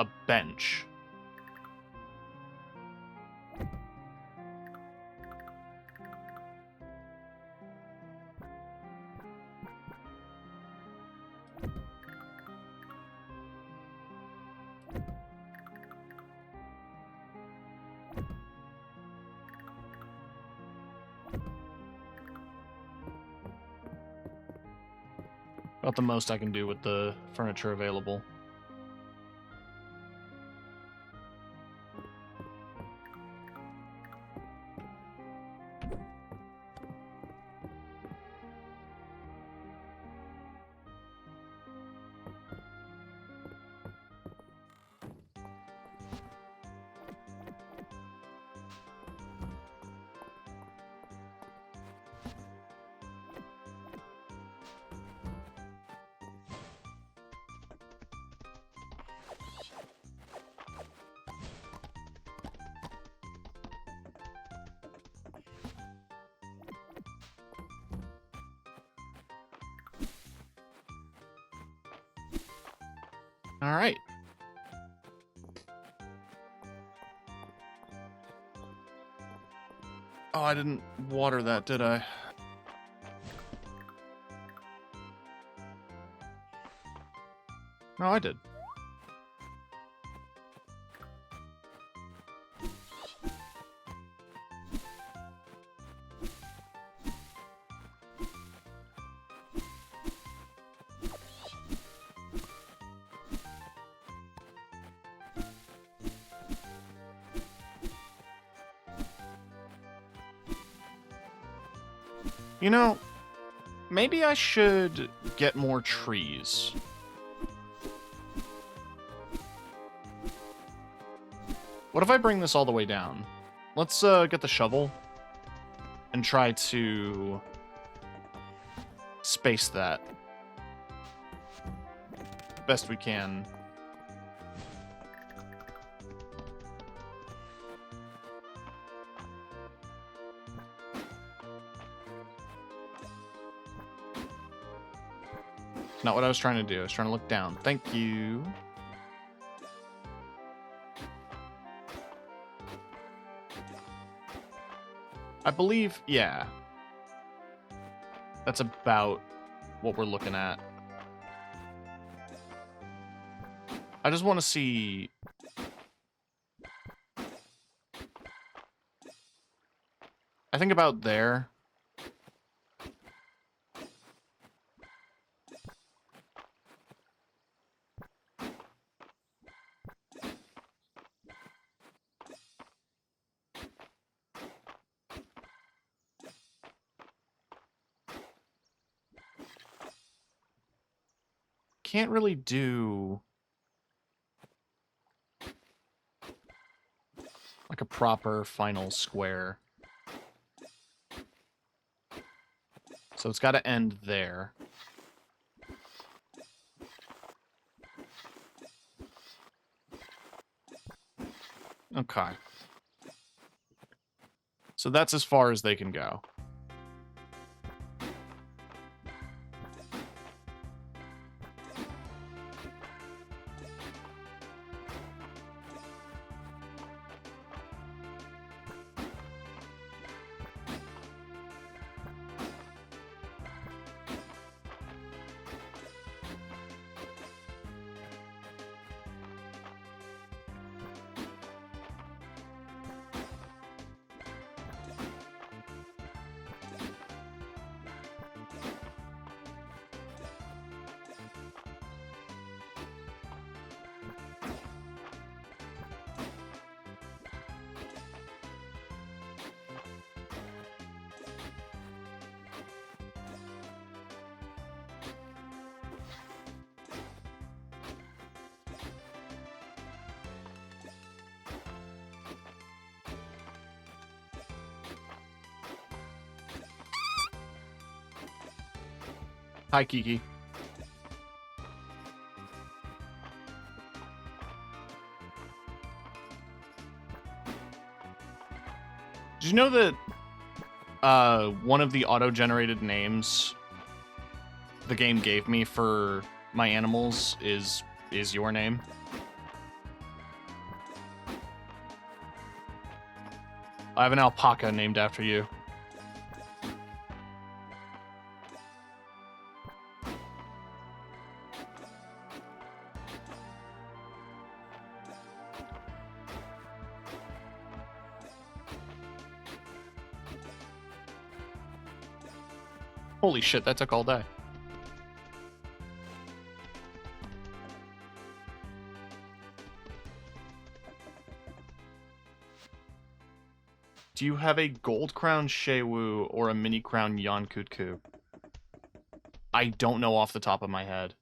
Speaker 1: A bench. About the most I can do with the furniture available. All right. Oh, I didn't water that, did I? No, I did. You know, maybe I should get more trees. What if I bring this all the way down? Let's get the shovel and try to space that best we can. Not what I was trying to do. I was trying to look down. Thank you. I believe, yeah. That's about what we're looking at. I just want to see... I think about there. Can't really do like a proper final square. So it's got to end there. Okay. So that's as far as they can go. Hi, Kiki. Did you know that one of the auto-generated names the game gave me for my animals is your name? I have an alpaca named after you. Holy shit, that took all day. Do you have a gold crown Shewu or a mini crown Yonkutku? I don't know off the top of my head.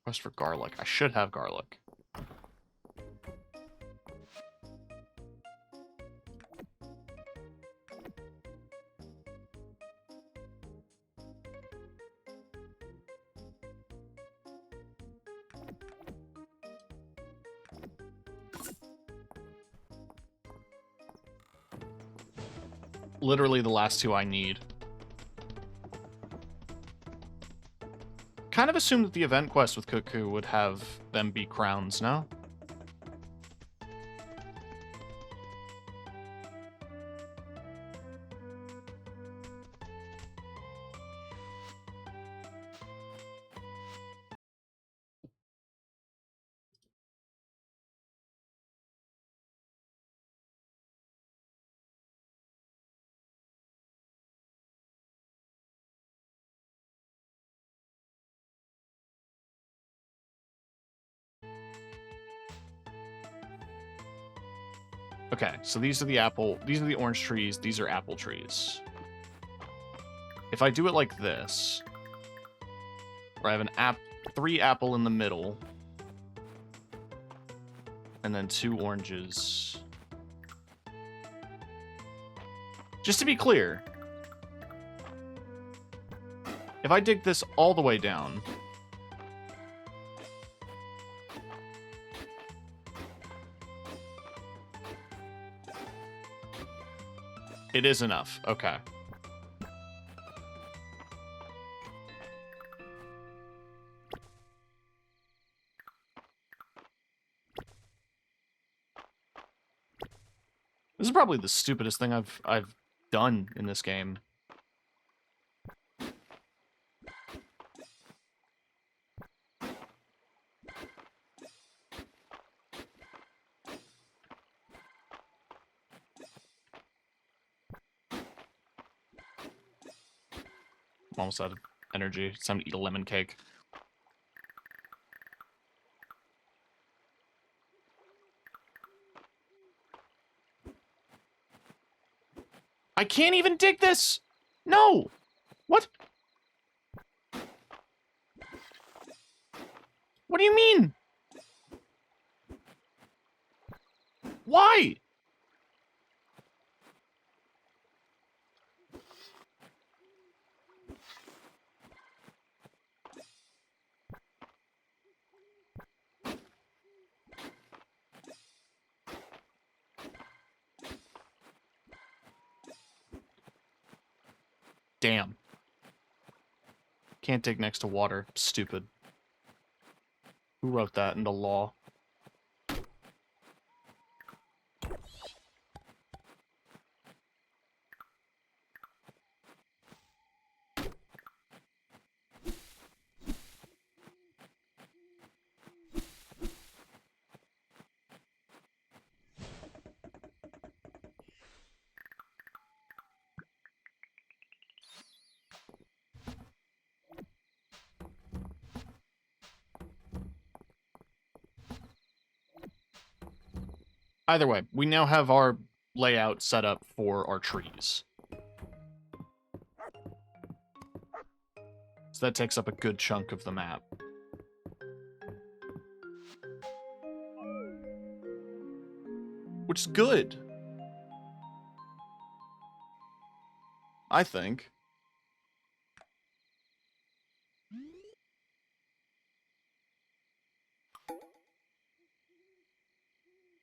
Speaker 1: Quest for garlic. I should have garlic. Literally the last two I need. Kind of assumed that the event quest with Cuckoo would have them be crowns, no? Okay, so these are the orange trees, these are apple trees. If I do it like this, where I have an 3 apple in the middle, and then 2 oranges. Just to be clear, if I dig this all the way down, it is enough. Okay. This is probably the stupidest thing I've done in this game. I'm almost out of energy. It's time to eat a lemon cake. I can't even dig this! No! What? What do you mean? Why? Damn. Can't dig next to water. Stupid. Who wrote that into law? Either way, we now have our layout set up for our trees. So that takes up a good chunk of the map. which is good. I think.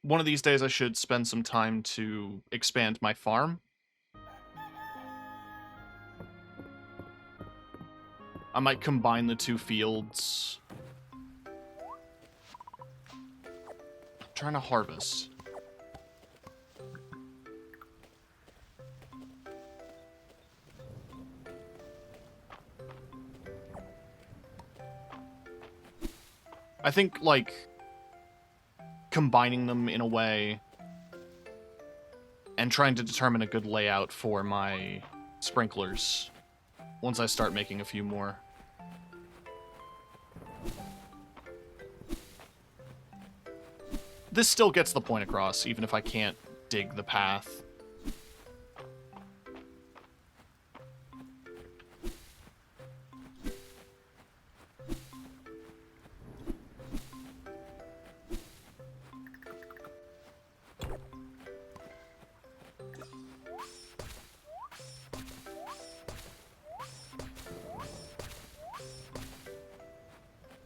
Speaker 1: One of these days I should spend some time to expand my farm. I might combine the two fields. I'm trying to harvest. I think, like, combining them in a way and trying to determine a good layout for my sprinklers once I start making a few more. This still gets the point across, even if I can't dig the path.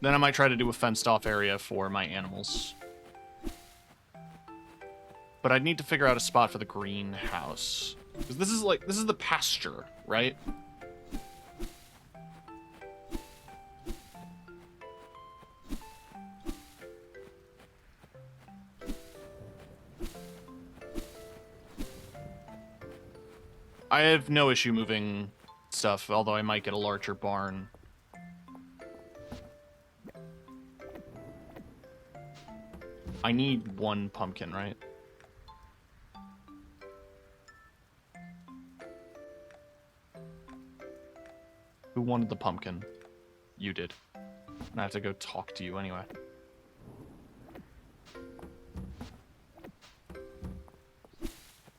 Speaker 1: Then I might try to do a fenced-off area for my animals. But I'd need to figure out a spot for the greenhouse. Because this is the pasture, right? I have no issue moving stuff, although I might get a larger barn. I need one pumpkin, right? Who wanted the pumpkin? You did. And I have to go talk to you anyway.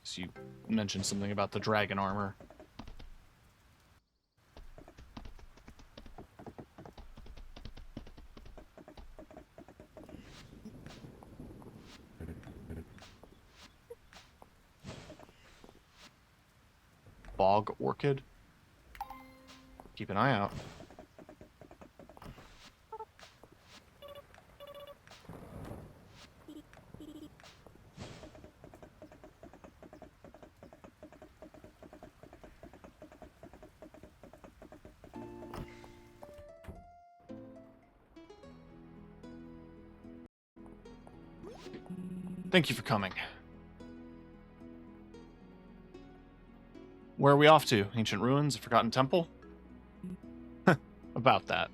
Speaker 1: So you mentioned something about the dragon armor. Bog orchid. Keep an eye out. Thank you for coming. Where are we off to? Ancient ruins? A forgotten temple? About that.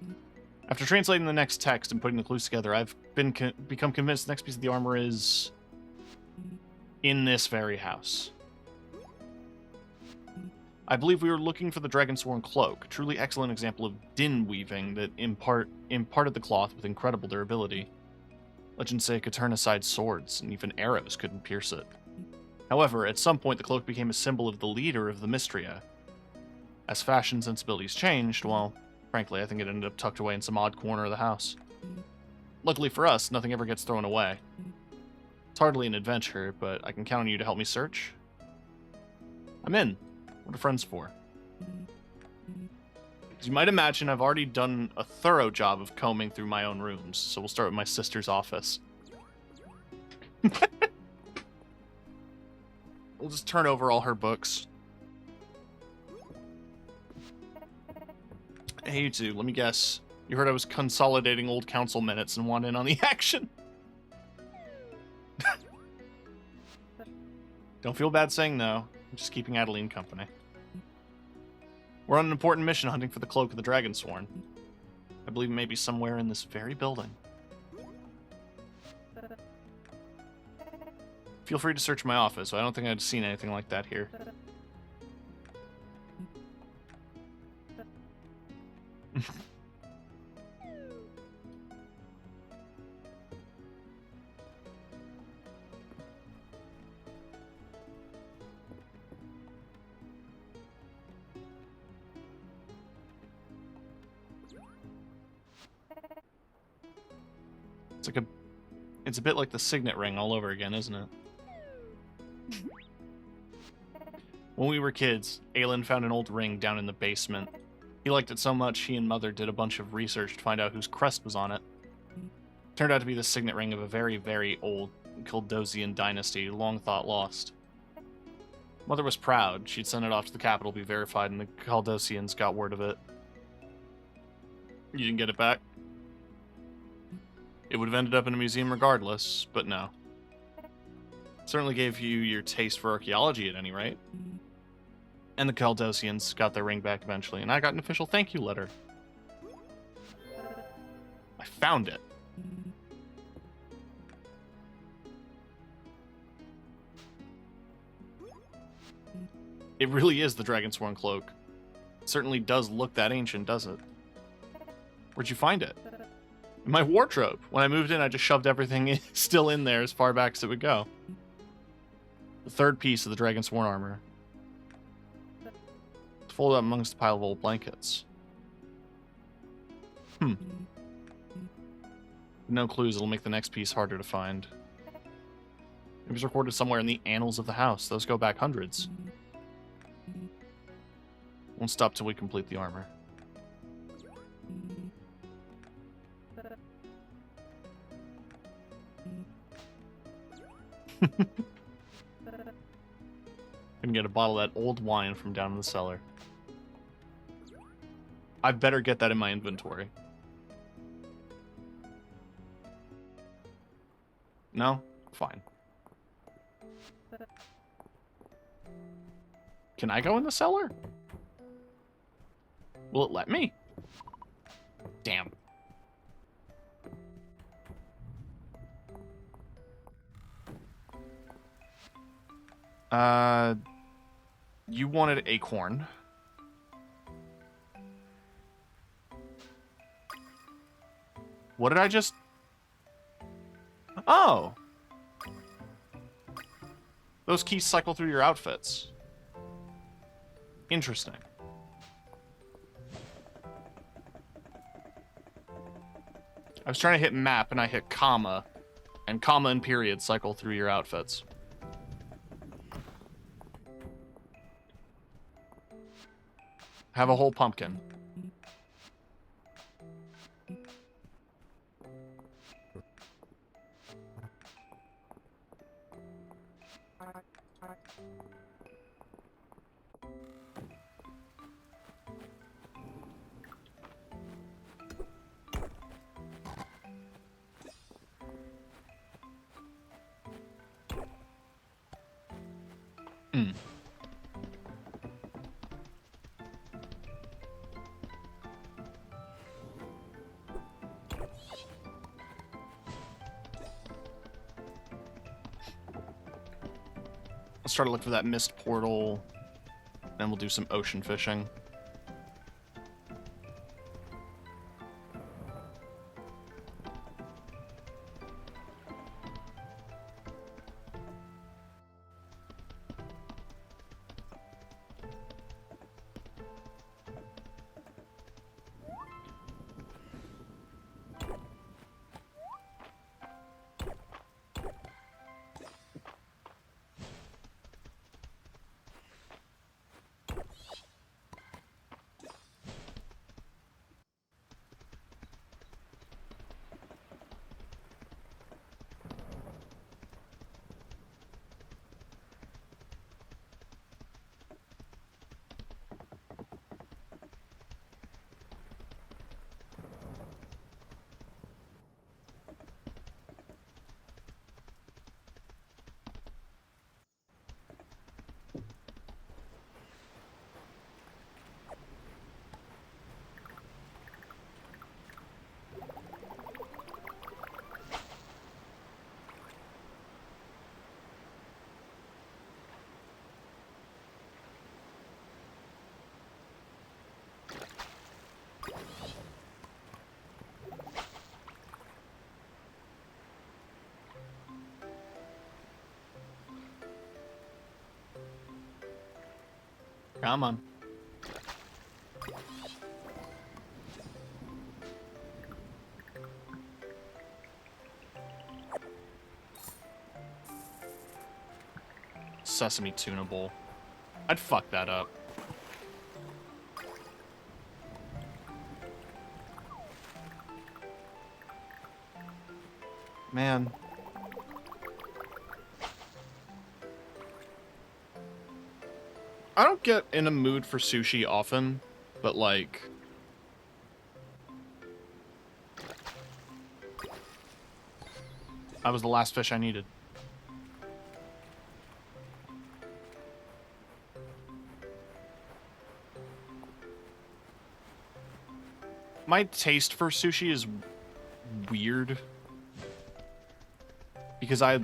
Speaker 1: After translating the next text and putting the clues together, I've become convinced the next piece of the armor is in this very house. I believe we were looking for the Dragonsworn cloak, a truly excellent example of din weaving that imparted the cloth with incredible durability. Legends say it could turn aside swords, and even arrows couldn't pierce it. However, at some point the cloak became a symbol of the leader of the Mistria. As fashion sensibilities changed, well, frankly, I think it ended up tucked away in some odd corner of the house. Luckily for us, nothing ever gets thrown away. It's hardly an adventure, but I can count on you to help me search. I'm in. What are friends for? As you might imagine, I've already done a thorough job of combing through my own rooms, so we'll start with my sister's office. We'll just turn over all her books. Hey, you two, let me guess. You heard I was consolidating old council minutes and want in on the action? Don't feel bad saying no. I'm just keeping Adeline company. We're on an important mission hunting for the cloak of the Dragonsworn. I believe it may be somewhere in this very building. Feel free to search my office. I don't think I'd seen anything like that here. It's a bit like the signet ring all over again, isn't it? When we were kids, Aelin found an old ring down in the basement. He liked it so much, he and Mother did a bunch of research to find out whose crest was on it. Turned out to be the signet ring of a very, very old Kaldosian dynasty, long thought lost. Mother was proud. She'd send it off to the capital to be verified, and the Kaldosians got word of it. You didn't get it back? It would have ended up in a museum regardless, but no. Certainly gave you your taste for archaeology at any rate. And the Kaldosians got their ring back eventually, and I got an official thank you letter. I found it. It really is the Dragonsworn cloak. It certainly does look that ancient, doesn't it? Where'd you find it? In my wardrobe. When I moved in, I just shoved everything still in there as far back as it would go. The third piece of the Dragonsworn armor. It's folded up amongst a pile of old blankets. No clues, it'll make the next piece harder to find. It was recorded somewhere in the annals of the house. Those go back hundreds. Won't stop till we complete the armor. Gonna get a bottle of that old wine from down in the cellar. I better get that in my inventory. No? Fine. Can I go in the cellar? Will it let me? Damn. You wanted acorn. What did I just... Oh! Those keys cycle through your outfits. Interesting. I was trying to hit map and I hit comma, and comma and period cycle through your outfits. Have a whole pumpkin. Let's try to look for that mist portal, then we'll do some ocean fishing. Come on. Sesame tuna bowl. I'd fuck that up. Man. I don't get in a mood for sushi often, but like... that was the last fish I needed. My taste for sushi is weird. Because I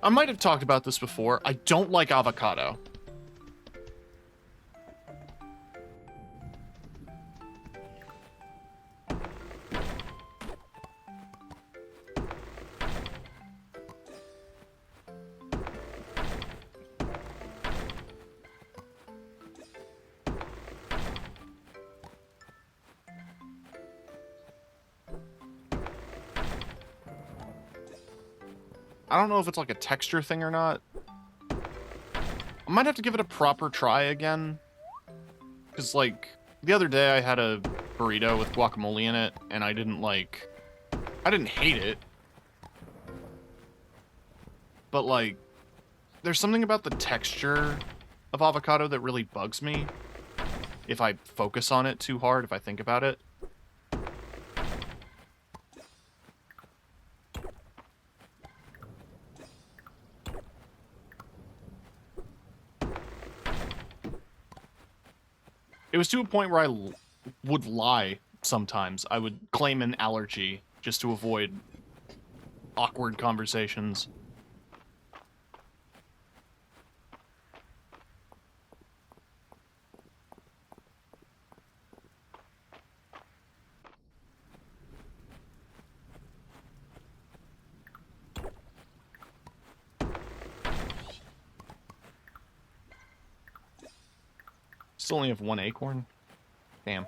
Speaker 1: might have talked about this before. I don't like avocado. I don't know if it's like a texture thing or not. I might have to give it a proper try again. Because, like, the other day I had a burrito with guacamole in it, and I didn't hate it. But, like, there's something about the texture of avocado that really bugs me. If I focus on it too hard, if I think about it. It was to a point where I would lie sometimes. I would claim an allergy just to avoid awkward conversations. Still only have one acorn? Damn.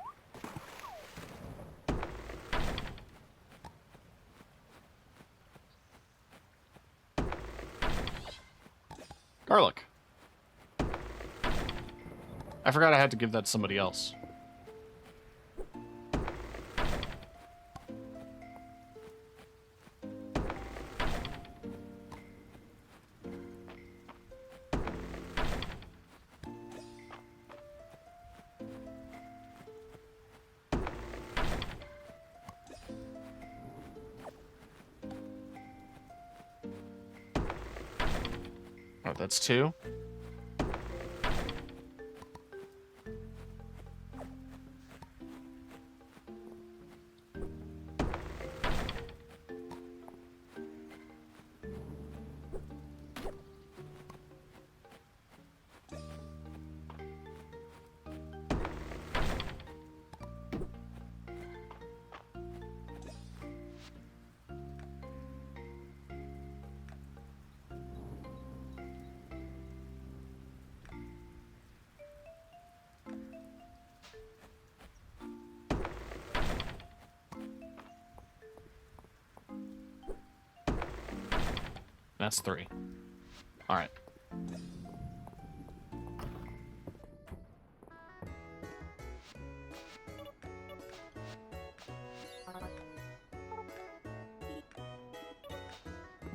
Speaker 1: Garlic. I forgot I had to give that to somebody else. Oh, that's two. That's three. All right.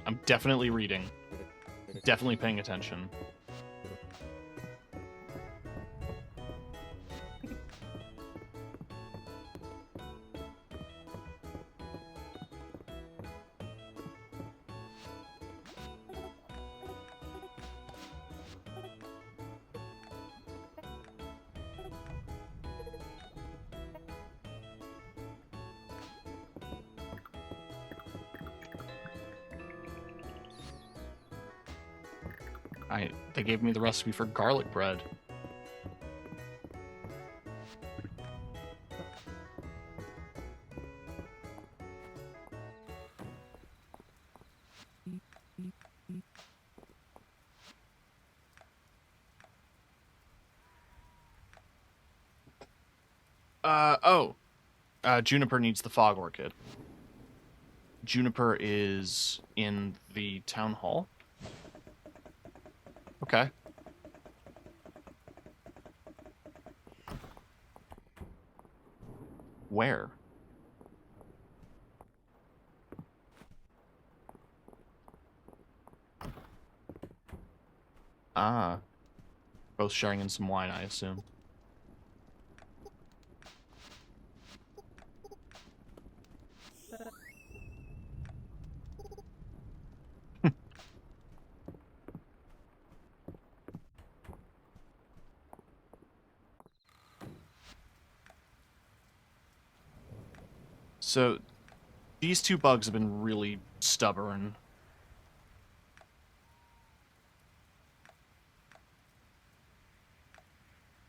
Speaker 1: I'm definitely reading. Definitely paying attention. They gave me the recipe for garlic bread. Juniper needs the fog orchid. Juniper is in the town hall. Okay. Where? Ah. Both sharing in some wine, I assume. So, these two bugs have been really stubborn.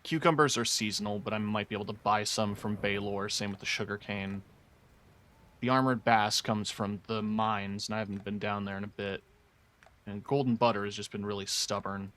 Speaker 1: Cucumbers are seasonal, but I might be able to buy some from Baylor, same with the sugarcane. The armored bass comes from the mines, and I haven't been down there in a bit. And golden butter has just been really stubborn.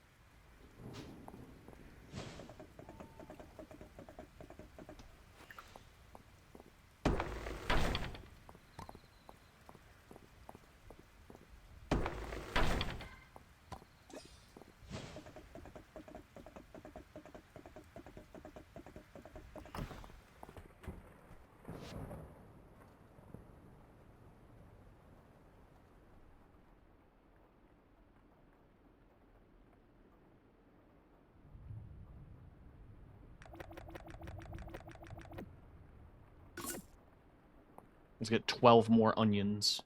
Speaker 1: Let's get 12 more onions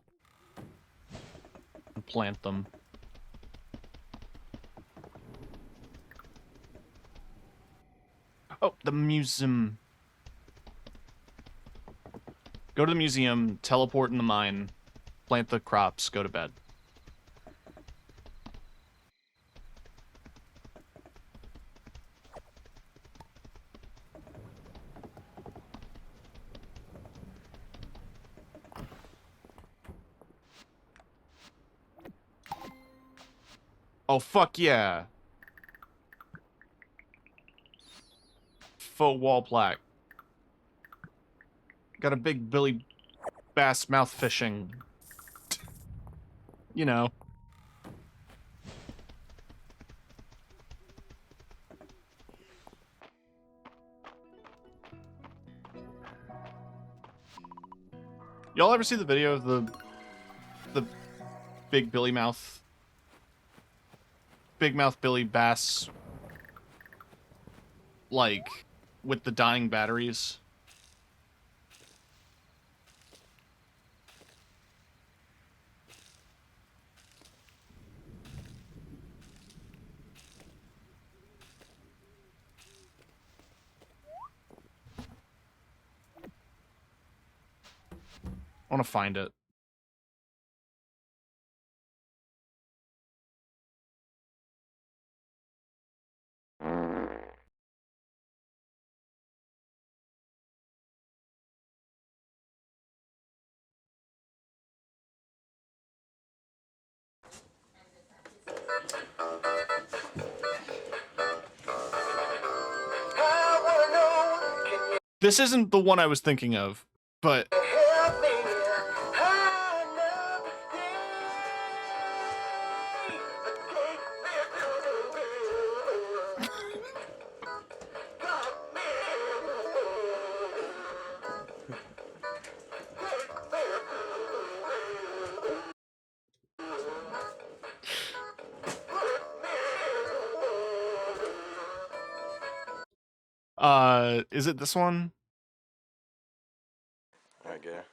Speaker 1: and plant them. Oh, the museum. Go to the museum, teleport in the mine, plant the crops, go to bed. Oh, fuck yeah. Faux wall plaque. Got a big Billy Bass mouth fishing. You know. Y'all ever see the video of the big Billy mouth? Big mouth Billy Bass, like, with the dying batteries? I want to find it. This isn't the one I was thinking of, but is it this one?
Speaker 4: I guess.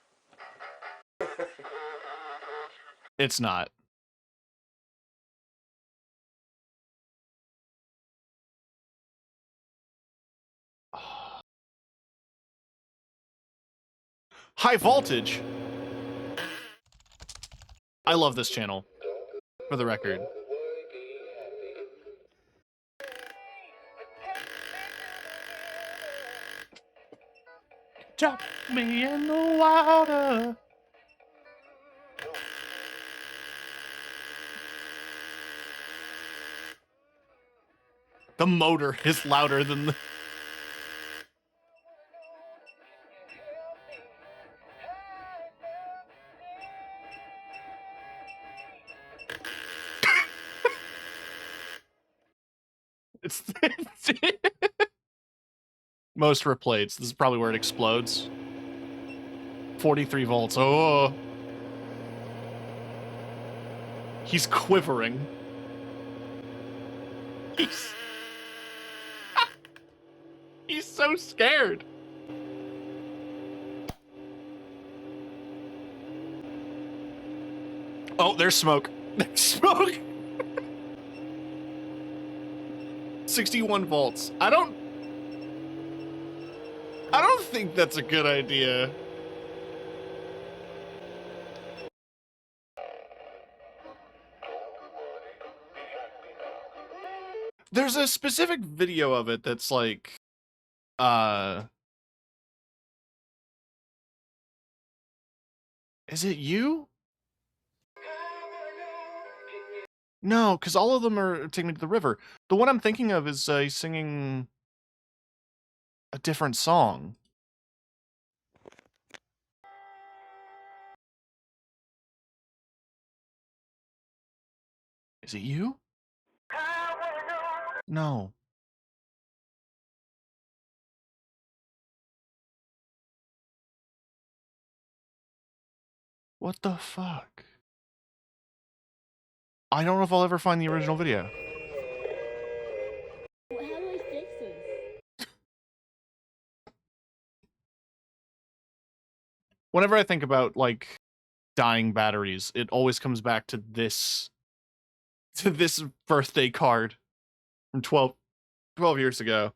Speaker 1: It's not. High voltage. I love this channel, for the record. Drop me in the water. The motor is louder than the... It's most replates. This is probably where it explodes. 43 volts. Oh. He's quivering. He's so scared. Oh, there's smoke. There's smoke. 61 volts. I don't think that's a good idea. There's a specific video of it that's like, is it you? No, because all of them are Take Me to the River. The one I'm thinking of is he's singing a different song. Is it you? No. What the fuck? I don't know if I'll ever find the original video.
Speaker 4: How do I fix this?
Speaker 1: Whenever I think about, like, dying batteries, it always comes back to this birthday card from 12 years ago.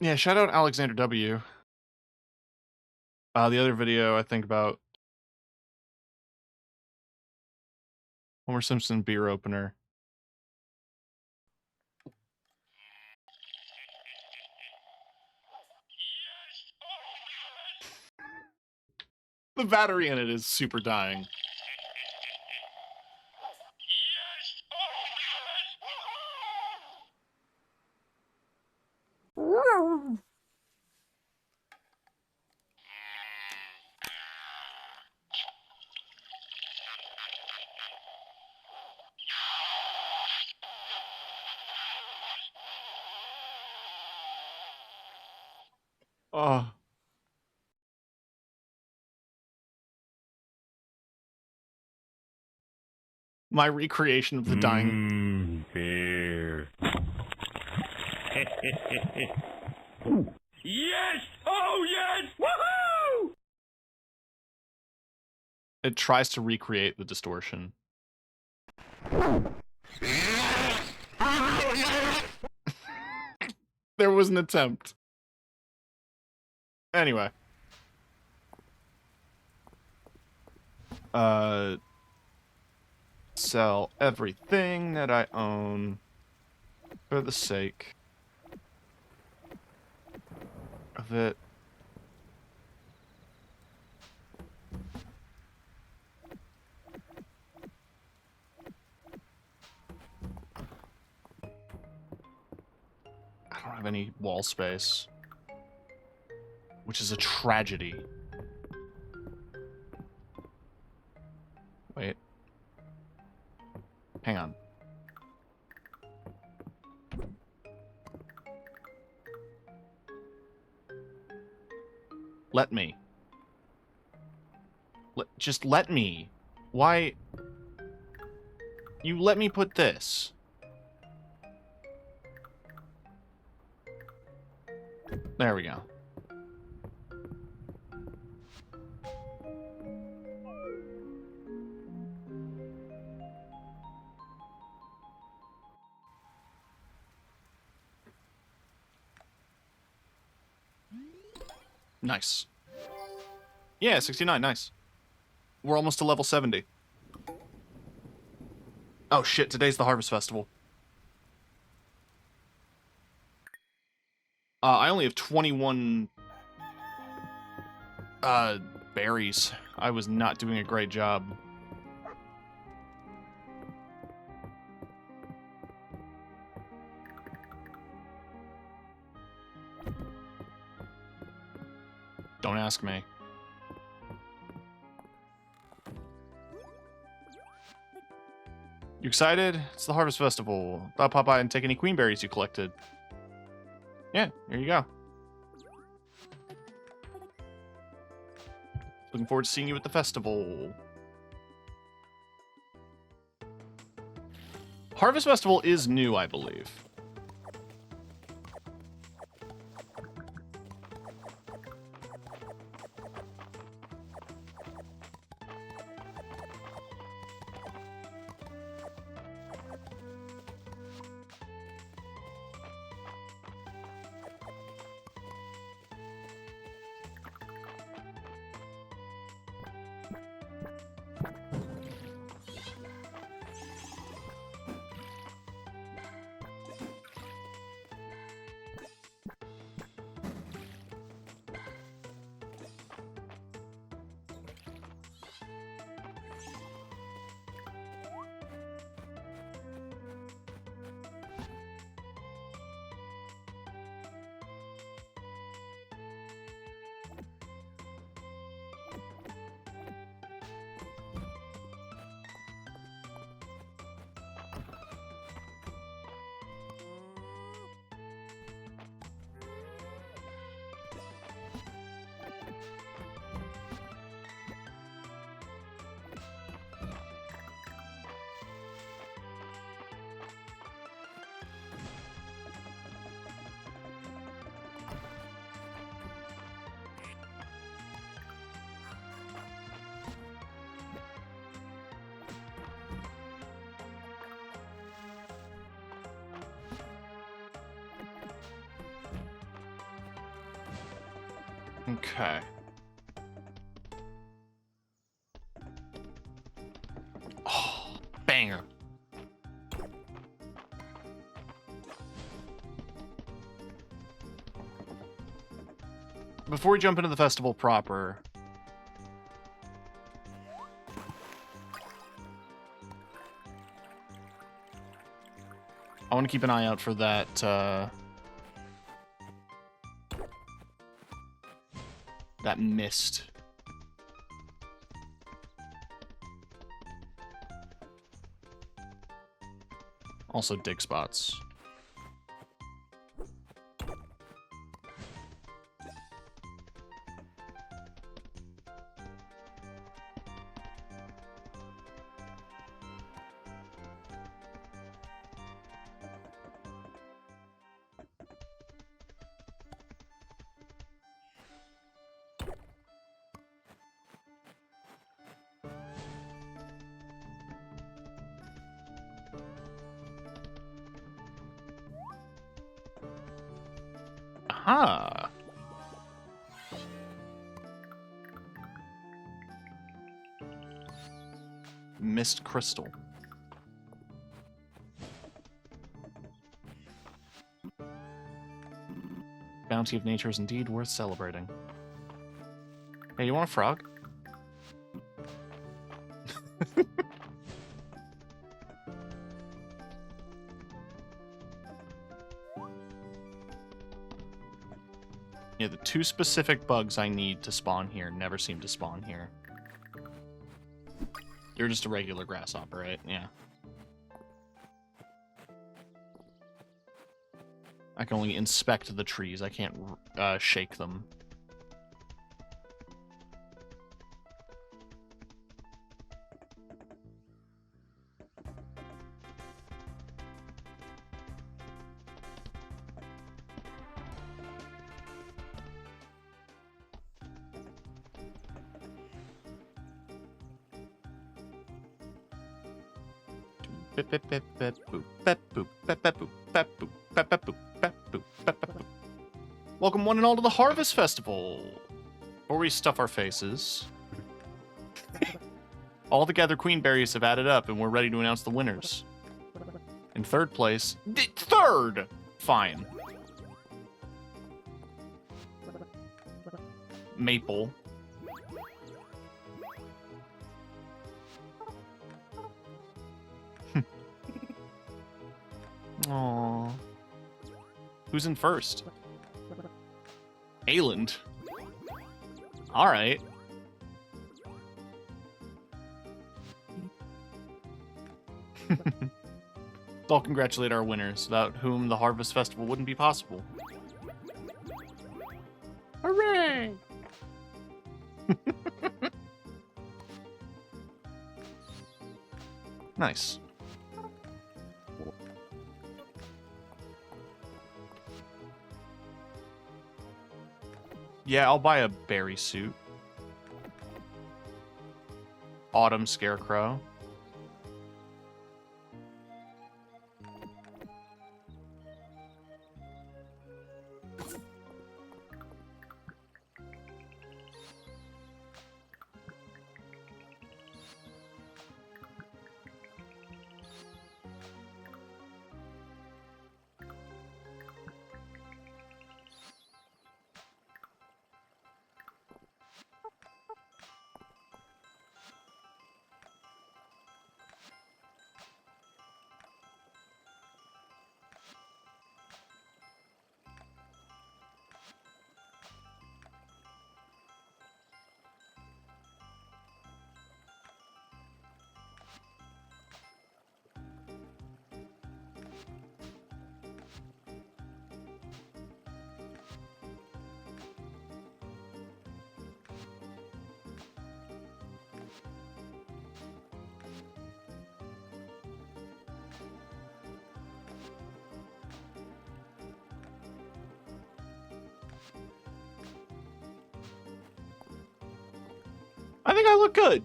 Speaker 1: Yeah, shout out Alexander W. The other video I think about Homer Simpson beer opener. The battery in it is super dying. Oh. My recreation of the dying.
Speaker 2: Beer. Yes! Oh, yes! Woohoo!
Speaker 1: It tries to recreate the distortion. There was an attempt. Anyway. Sell everything that I own for the sake of it. I don't have any wall space, which is a tragedy. Wait. Hang on. Let me. Just let me. Why? You let me put this. There we go. Nice. Yeah, 69, nice. We're almost to level 70. Oh shit, today's the Harvest Festival. I only have 21 Berries. I was not doing a great job. Don't ask me. You excited? It's the Harvest Festival. Thought pop by and take any queen berries you collected. Yeah, here you go. Looking forward to seeing you at the festival. Harvest Festival is new, I believe. Okay. Oh, banger. Before we jump into the festival proper, I want to keep an eye out for that, that mist. Also dig spots. Aha! Mist crystal. Bounty of nature is indeed worth celebrating. Hey, you want a frog? Yeah, the two specific bugs I need to spawn here never seem to spawn here. You're just a regular grasshopper, right? Yeah. I can only inspect the trees. I can't shake them. Welcome one and all to the Harvest Festival. Before we stuff our faces, all the gathered queen berries have added up and we're ready to announce the winners. In third place, third! Fine. Maple. Aww. Who's in first? Ayland. Alright. I'll congratulate our winners, without whom the Harvest Festival wouldn't be possible. Hooray! Nice. Yeah, I'll buy a berry suit. Autumn Scarecrow. I think I look good.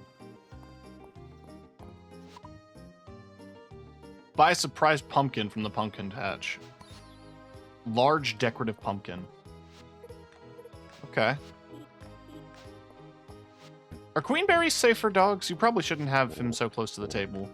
Speaker 1: Buy a surprise pumpkin from the pumpkin patch. Large decorative pumpkin. Okay. Are queen berries safe for dogs? You probably shouldn't have him so close to the table.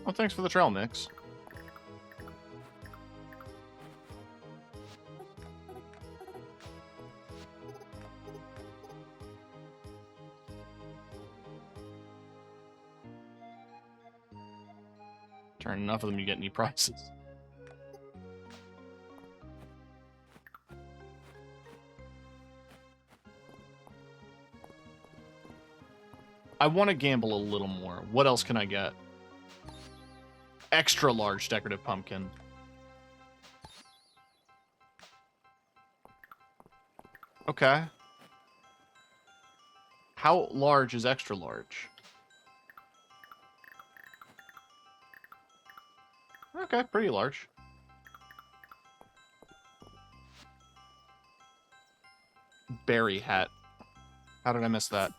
Speaker 1: Well, thanks for the trail mix. Turn enough of them, you get any prizes. I want to gamble a little more. What else can I get? Extra large decorative pumpkin. Okay. How large is extra large? Okay, pretty large. Berry hat. How did I miss that?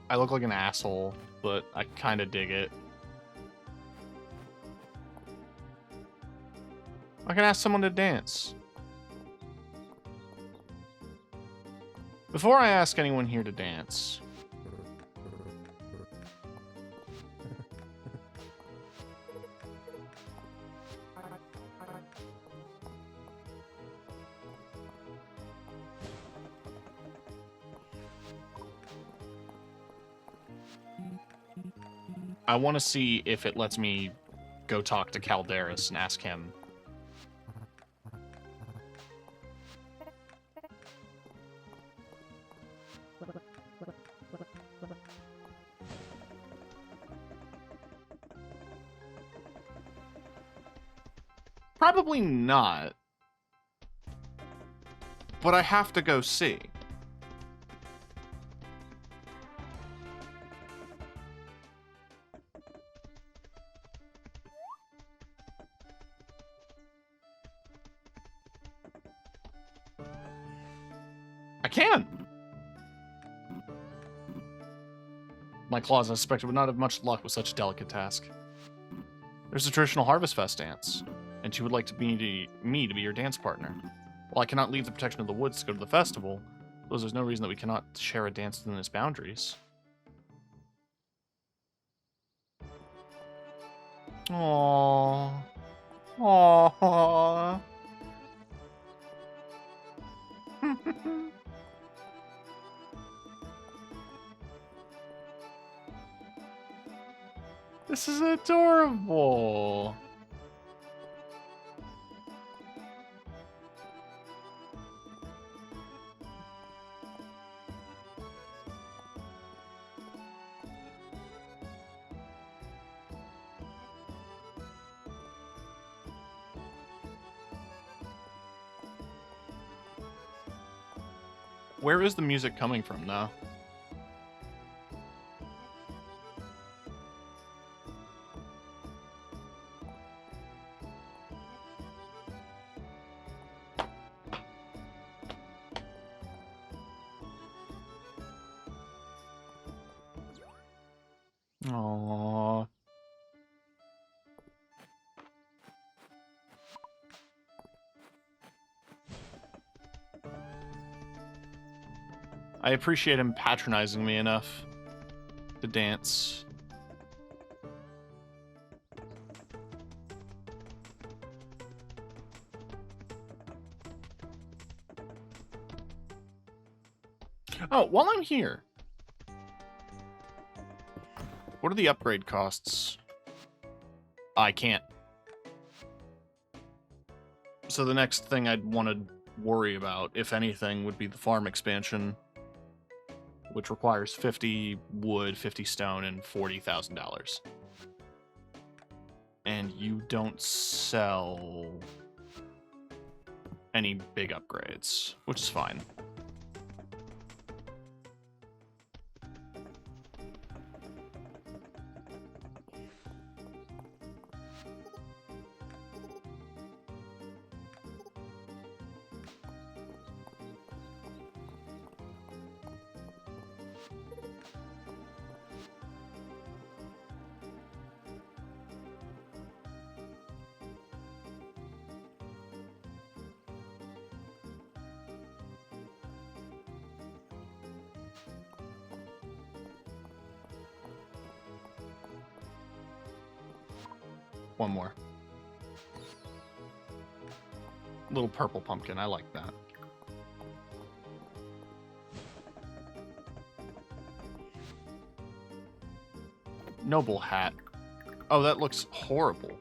Speaker 1: I look like an asshole, but I kind of dig it. I can ask someone to dance. Before I ask anyone here to dance, I want to see if it lets me go talk to Calderis and ask him. Probably not. But I have to go see. I can. My claws, I suspect, would not have much luck with such a delicate task. There's a traditional Harvest Fest dance, and she would like me to be your dance partner. While I cannot leave the protection of the woods to go to the festival, there's no reason that we cannot share a dance within its boundaries. Aww. Aww. This is adorable. Where is the music coming from now? Aww. I appreciate him patronizing me enough to dance. Oh, while I'm here, what are the upgrade costs? I can't. So the next thing I'd want to worry about, if anything, would be the farm expansion, which requires 50 wood, 50 stone, and $40,000. And you don't sell any big upgrades, which is fine. One more. Little purple pumpkin, I like that. Noble hat. Oh, that looks horrible.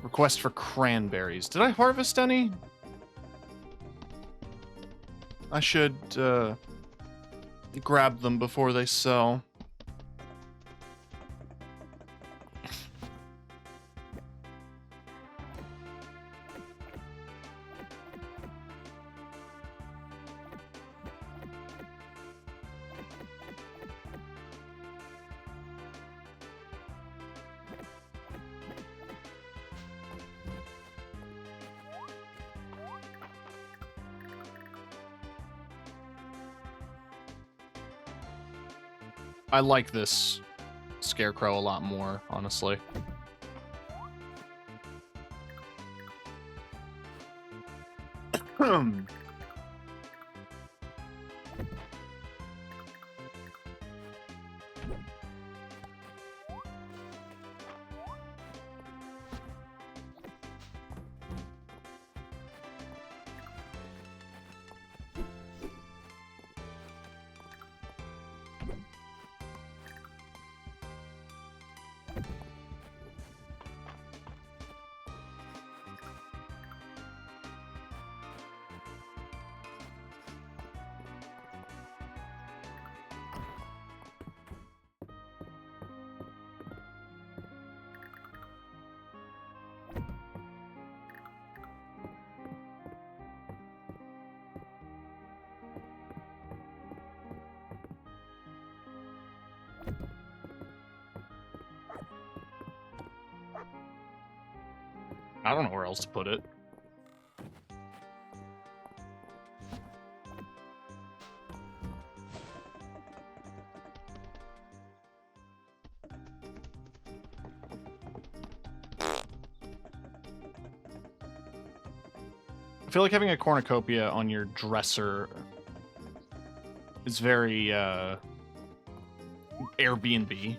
Speaker 1: Request for cranberries. Did I harvest any? I should, grab them before they sell. I like this scarecrow a lot more, honestly. I don't know where else to put it. I feel like having a cornucopia on your dresser is very, Airbnb.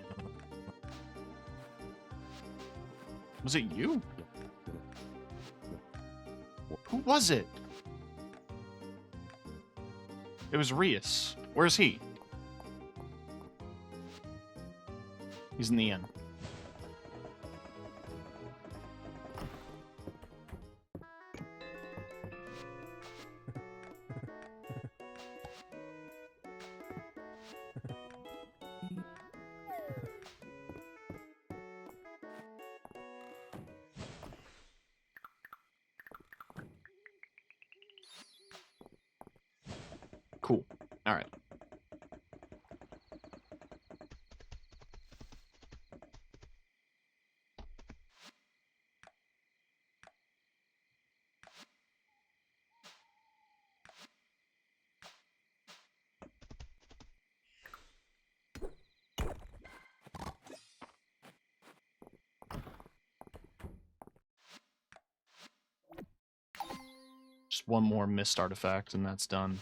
Speaker 1: Was it you? Who was it? It was Rias. Where's he? He's in the inn. Cool. All right. Just one more mist artifact and that's done.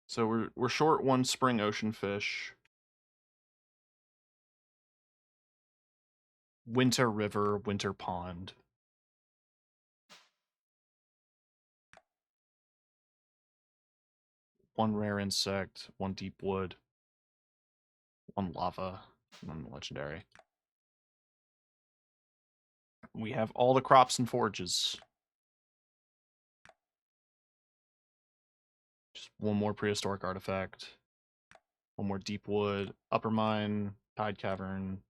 Speaker 1: So we're short one spring ocean fish. Winter river, winter pond. One rare insect, one deep wood, one lava, one legendary. We have all the crops and forages. Just one more prehistoric artifact. One more deep wood, upper mine, tide cavern.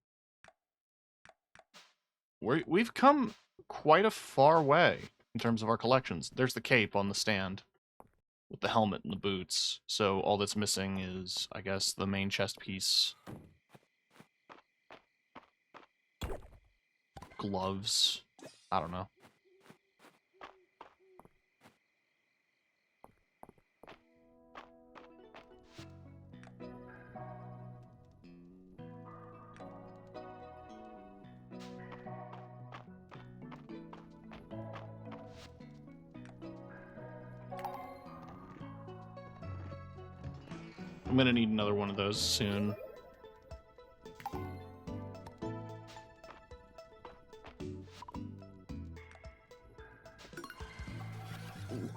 Speaker 1: We've come quite a far way in terms of our collections. There's the cape on the stand with the helmet and the boots. So all that's missing is, I guess, the main chest piece. Gloves. I don't know. I'm gonna need another one of those soon. Ooh.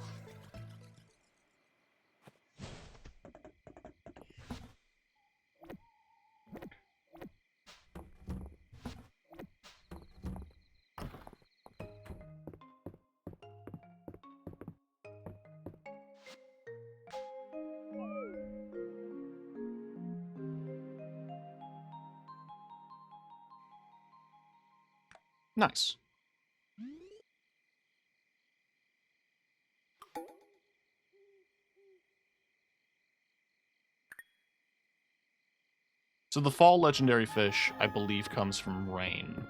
Speaker 1: Nice. So the fall legendary fish, I believe, comes from rain.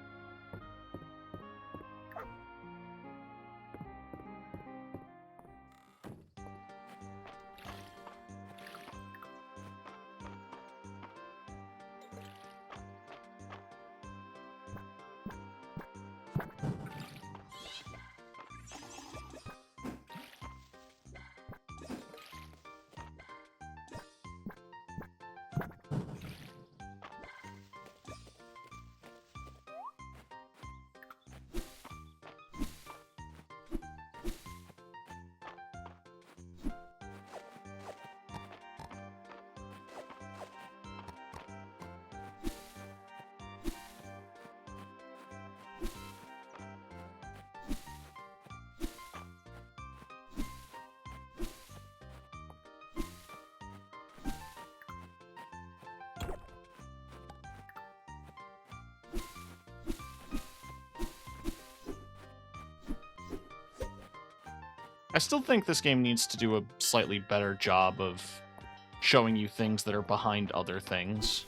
Speaker 1: I still think this game needs to do a slightly better job of showing you things that are behind other things.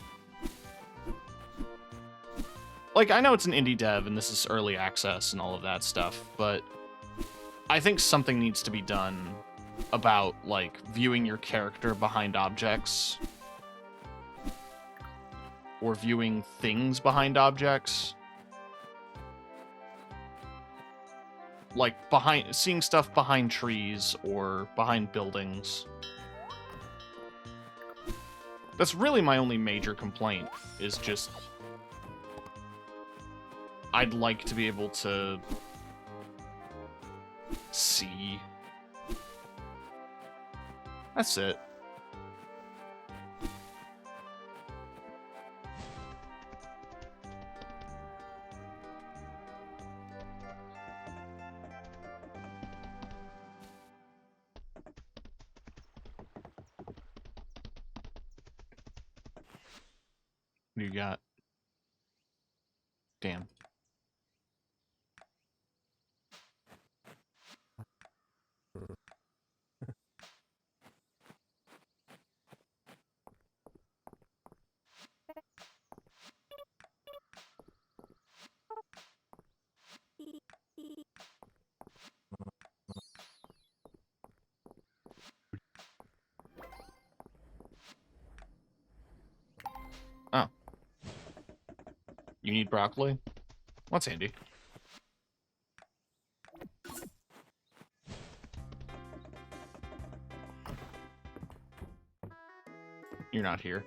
Speaker 1: Like, I know it's an indie dev and this is early access and all of that stuff, but I think something needs to be done about, like, viewing your character behind objects. Or viewing things behind objects. Like, seeing stuff behind trees or behind buildings. That's really my only major complaint, is just... I'd like to be able to... see. That's it. What do you got? Damn. Oh. You need broccoli? That's handy. You're not here.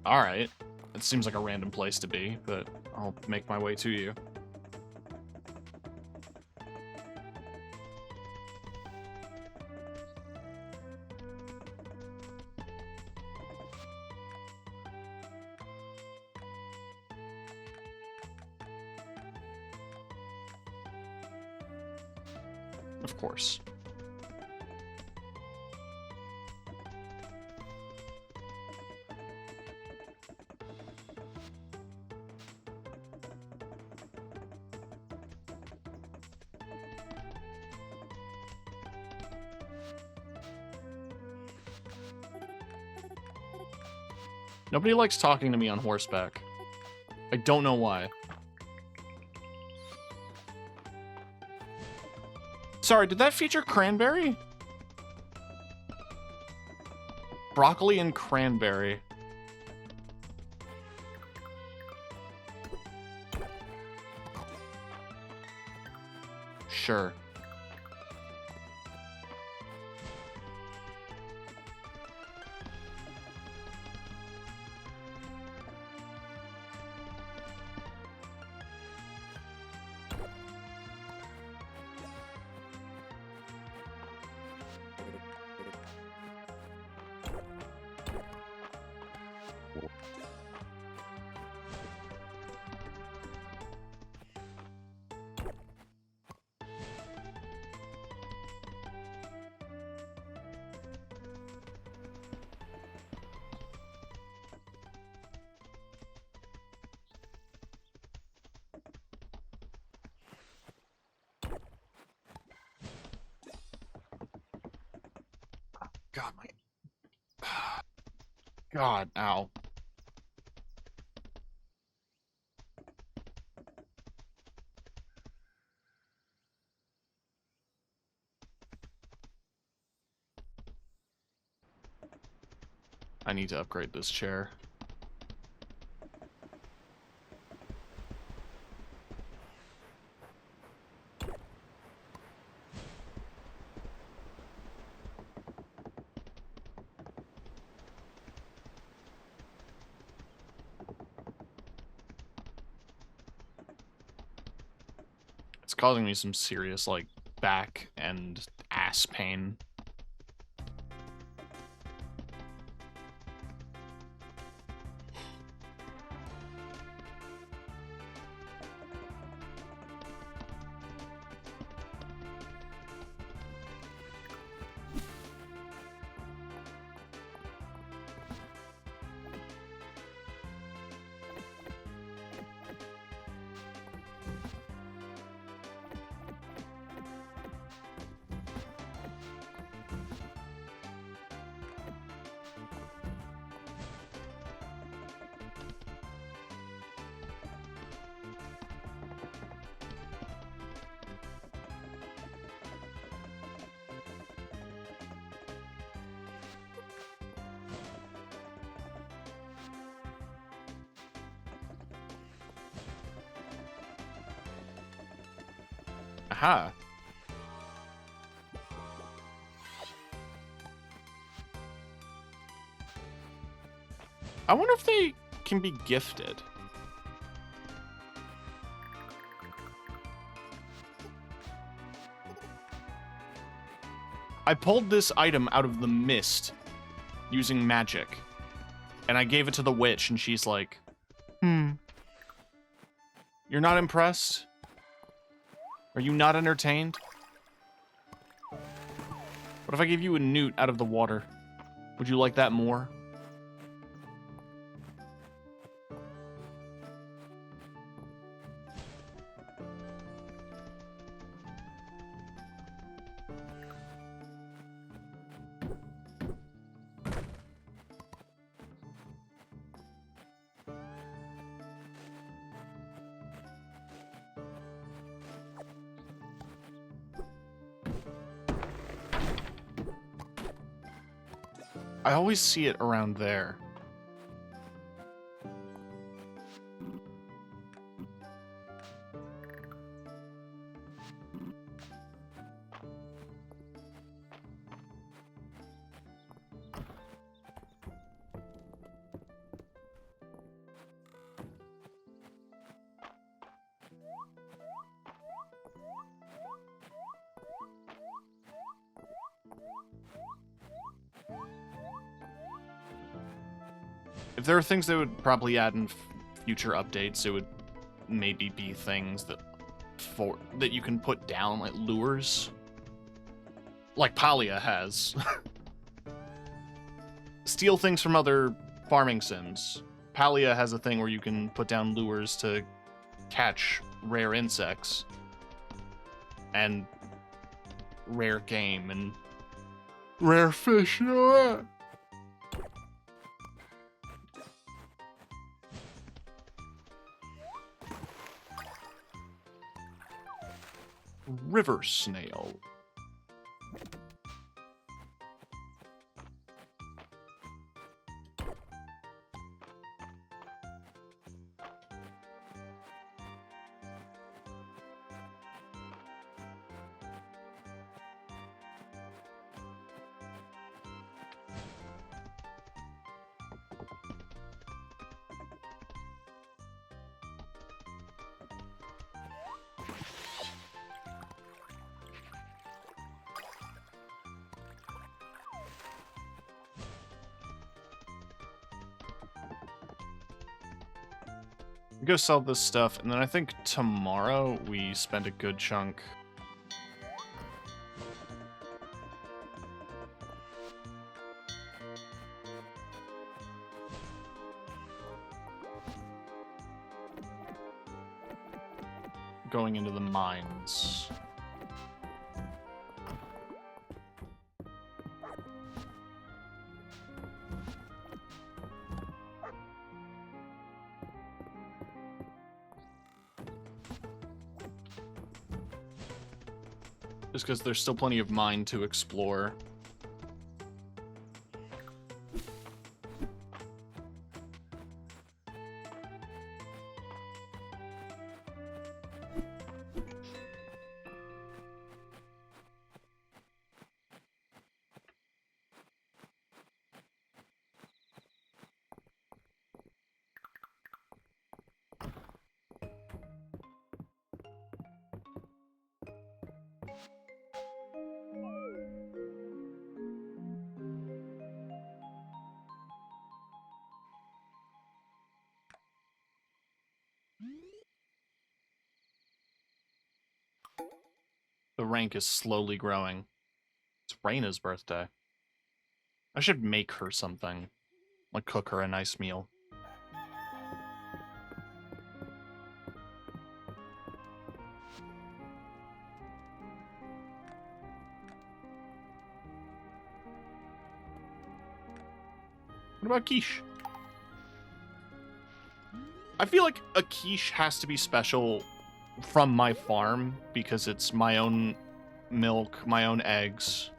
Speaker 1: Alright. It seems like a random place to be, but I'll make my way to you. Of course. Nobody likes talking to me on horseback. I don't know why. Sorry, did that feature cranberry? Broccoli and cranberry. Sure. God, my... God, ow. I need to upgrade this chair. It's causing me some serious, like, back and ass pain. Aha. I wonder if they can be gifted. I pulled this item out of the mist using magic, and I gave it to the witch, and she's like, You're not impressed? Are you not entertained? What if I gave you a newt out of the water? Would you like that more? I always see it around there. If there are things they would probably add in future updates, it would maybe be things that you can put down, like lures, like Palia has. Steal things from other farming sims. Palia has a thing where you can put down lures to catch rare insects and rare game and rare fish. River snail. Go sell this stuff, and then I think tomorrow we spend a good chunk going into the mines. Just because there's still plenty of mine to explore. The rank is slowly growing. It's Raina's birthday. I should make her something. Like cook her a nice meal. What about quiche? I feel like a quiche has to be special from my farm because it's my own milk, my own eggs.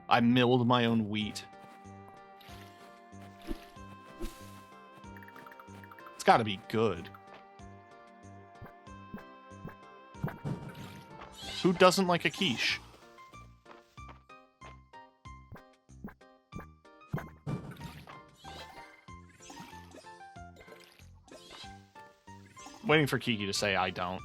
Speaker 1: I milled my own wheat. It's gotta be good. Who doesn't like a quiche? Waiting for Kiki to say I don't.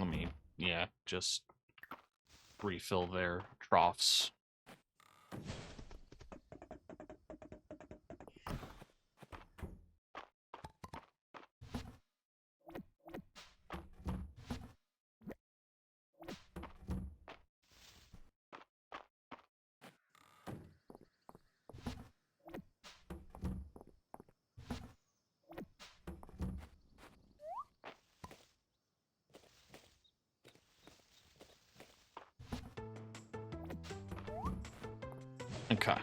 Speaker 1: Let me, yeah, just refill their troughs. Okay.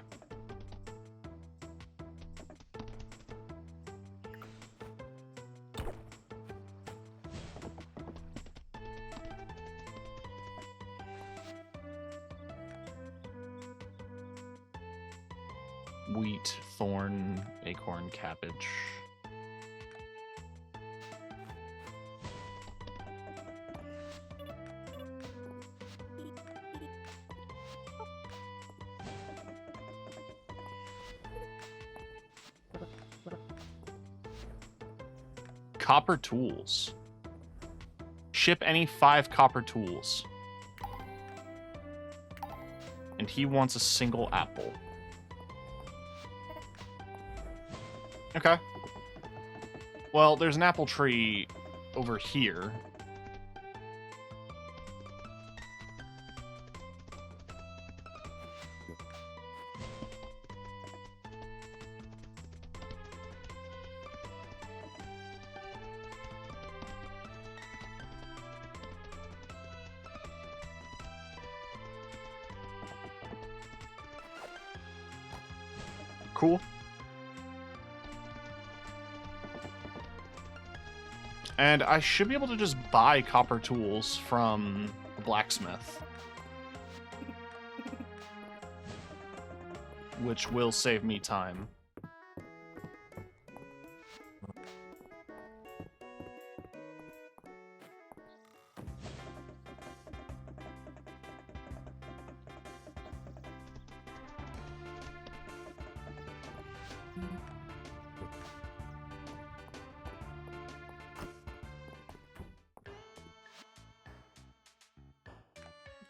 Speaker 1: Wheat, thorn, acorn, cabbage. Copper tools. Ship any 5 copper tools. And he wants a single apple. Okay. Well, there's an apple tree over here. Cool. And I should be able to just buy copper tools from the blacksmith. Which will save me time.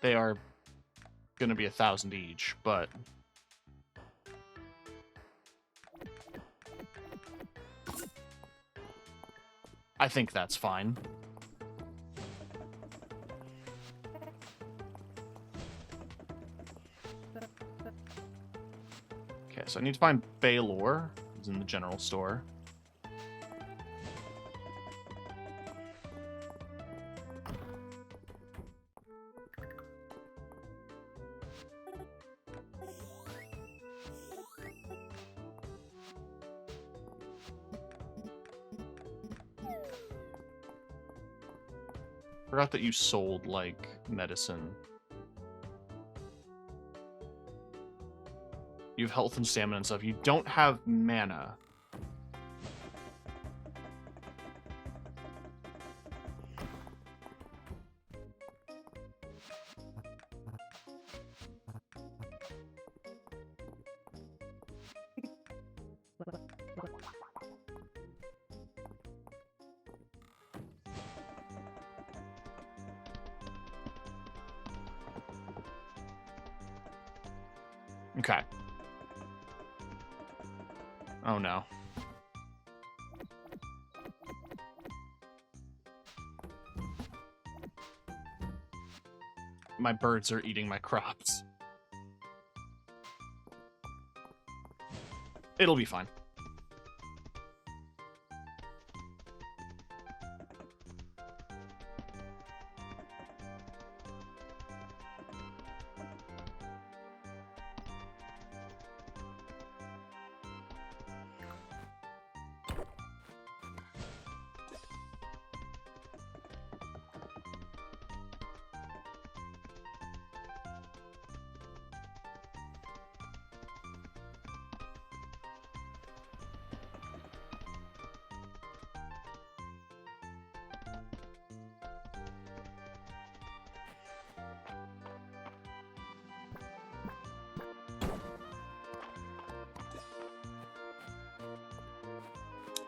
Speaker 1: They are going to be 1,000 each, but I think that's fine. Okay, so I need to find Baylor. He's in the general store. Forgot that you sold, like, medicine. You have health and stamina and stuff. You don't have mana. Okay. Oh no. My birds are eating my crops. It'll be fine.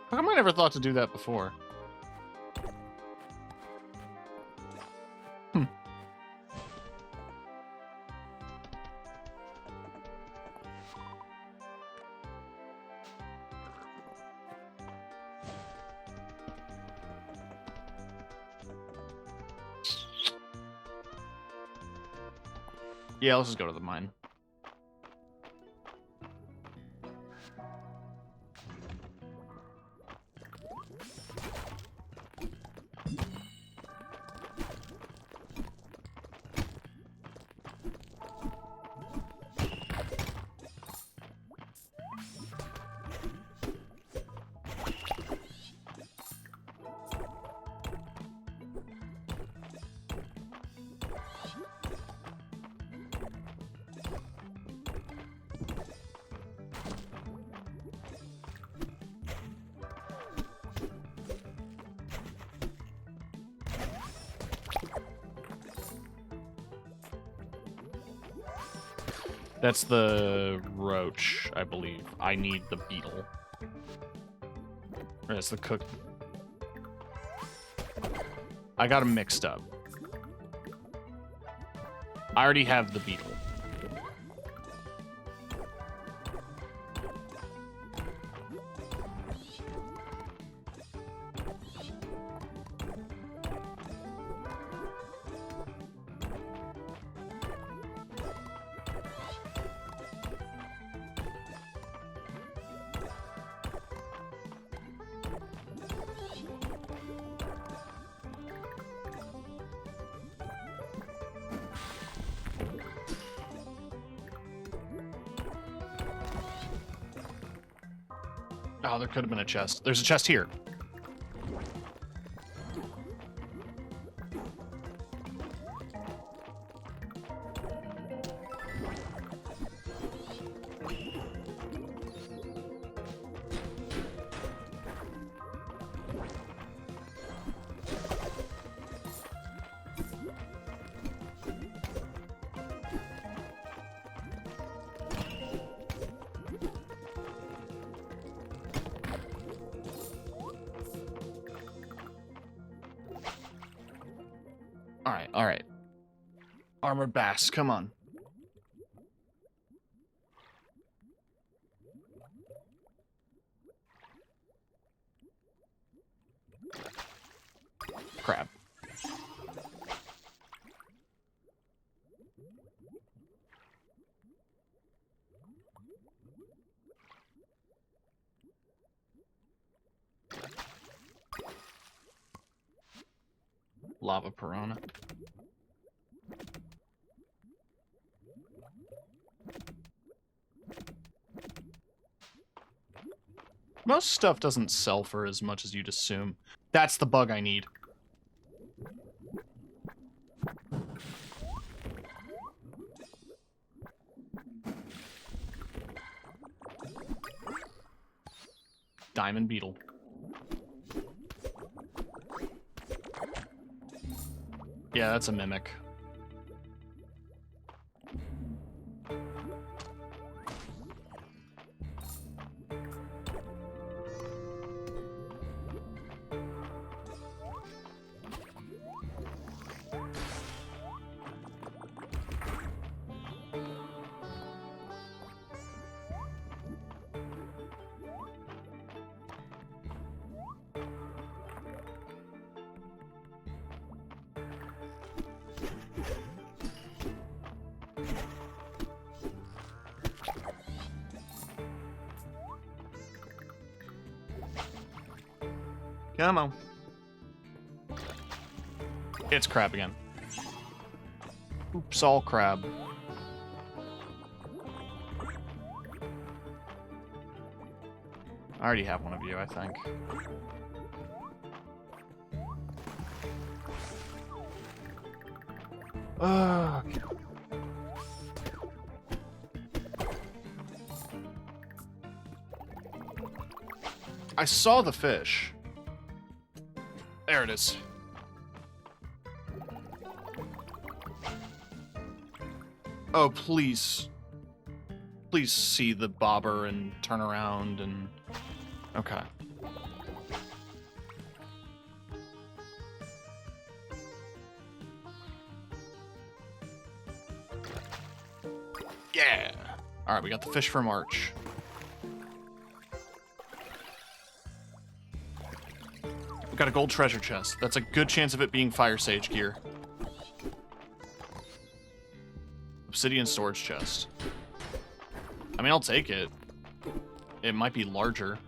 Speaker 1: How come I never thought to do that before? Yeah, let's just go to the mine. That's the roach, I believe. I need the beetle. Or that's the cook. I got them mixed up. I already have the beetle. Oh, there could have been a chest. There's a chest here. All right. Armored bass, come on. Crab. Lava piranha. Most stuff doesn't sell for as much as you'd assume. That's the bug I need. diamond beetle. Yeah, that's a mimic. Come on. It's crab again. Oops, all crab. I already have one of you, I think. Okay. I saw the fish. There it is. Oh, please. Please see the bobber and turn around and... Okay. Yeah! Alright, we got the fish from Arch. We got a gold treasure chest. That's a good chance of it being Fire Sage gear. Obsidian storage chest. I mean, I'll take it. It might be larger.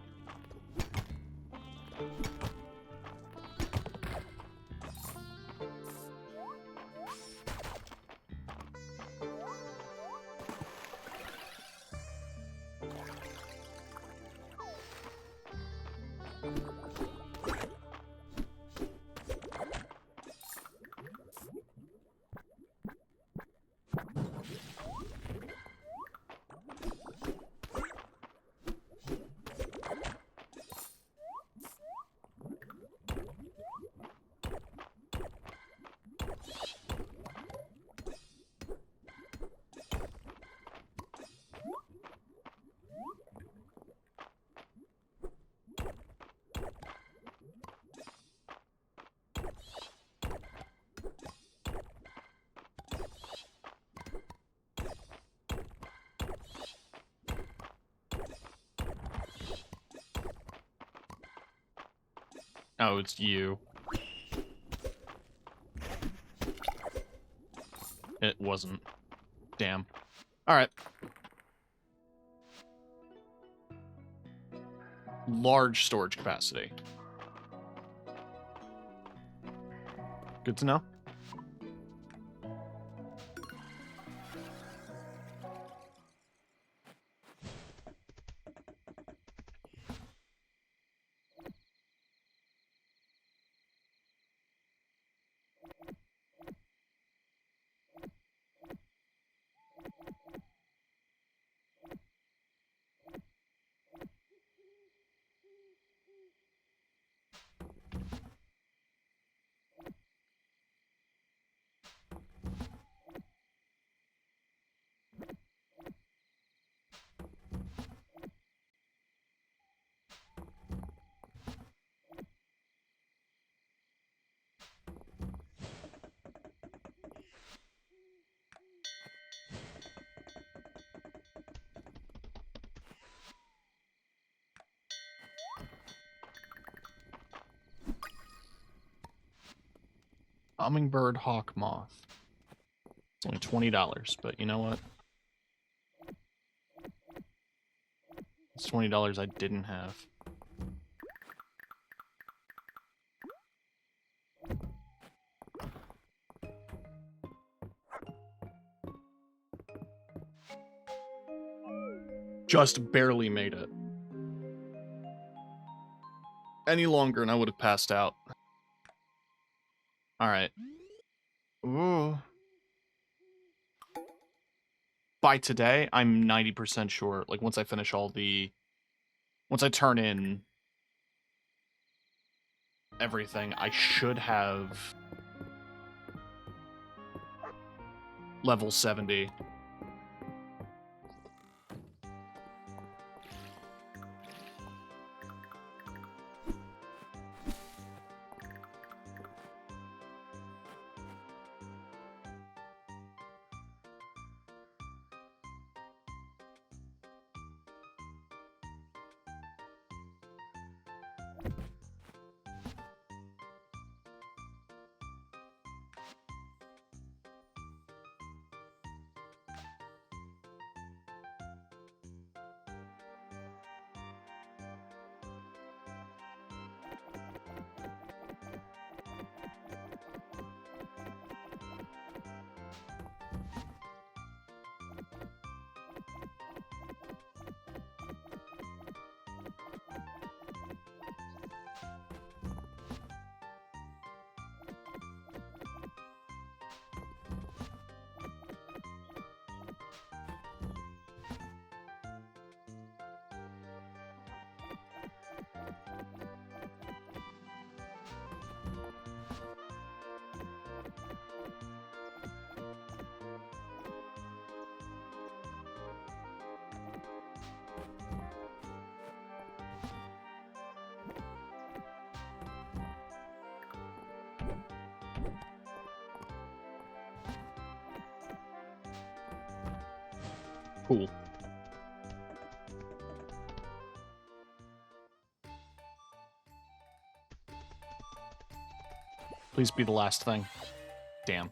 Speaker 1: Oh, it's you. It wasn't. Damn. Alright. Large storage capacity. Good to know. Hummingbird hawk moth. It's only $20, but you know what? It's $20 I didn't have. Just barely made it. Any longer and I would have passed out. Alright. Ooh. By today, I'm 90% sure, like once I finish all the... Once I turn in everything, I should have level 70. Cool. Please be the last thing. Damn.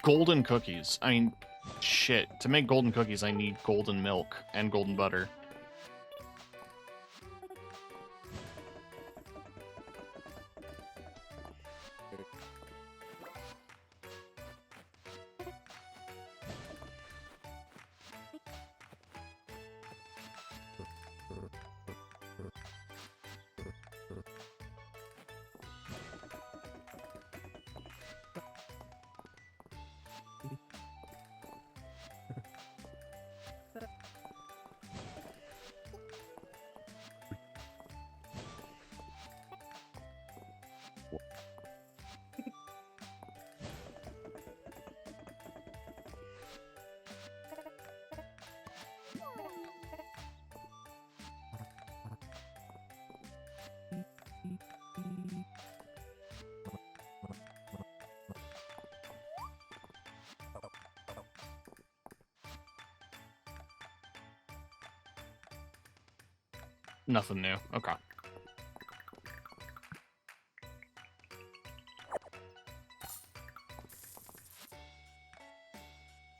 Speaker 1: Golden cookies. I mean, shit. To make golden cookies, I need golden milk and golden butter. Nothing new. Okay.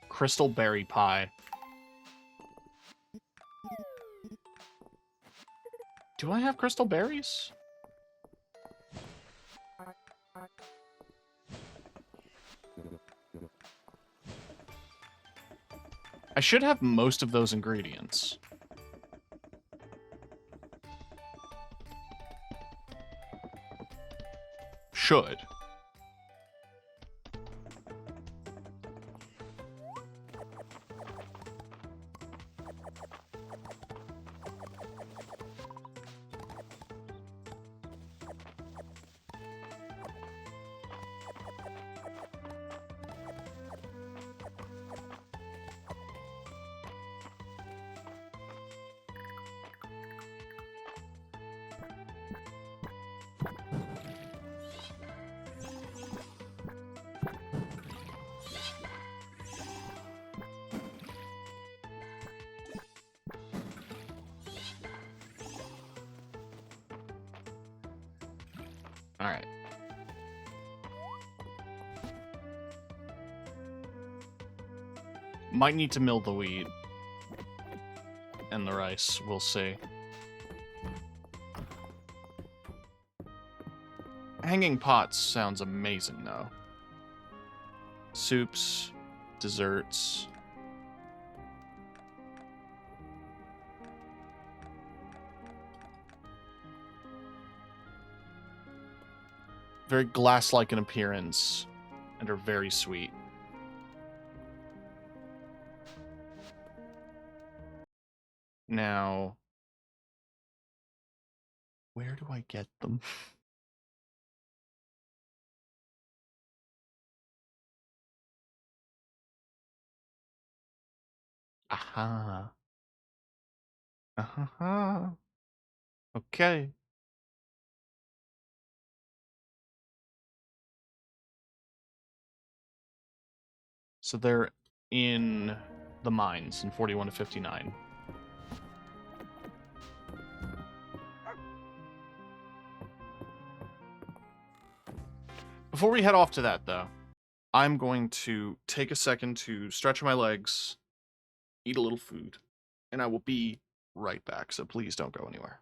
Speaker 1: Crystal berry pie. Do I have crystal berries? I should have most of those ingredients. Should. All right. Might need to mill the wheat and the rice. We'll see. Hanging pots sounds amazing, though. Soups, desserts. very glass-like in appearance and are very sweet. Now, where do I get them? Aha. Aha. Okay. So they're in the mines in 41 to 59. Before we head off to that, though, I'm going to take a second to stretch my legs, eat a little food, and I will be right back, so please don't go anywhere.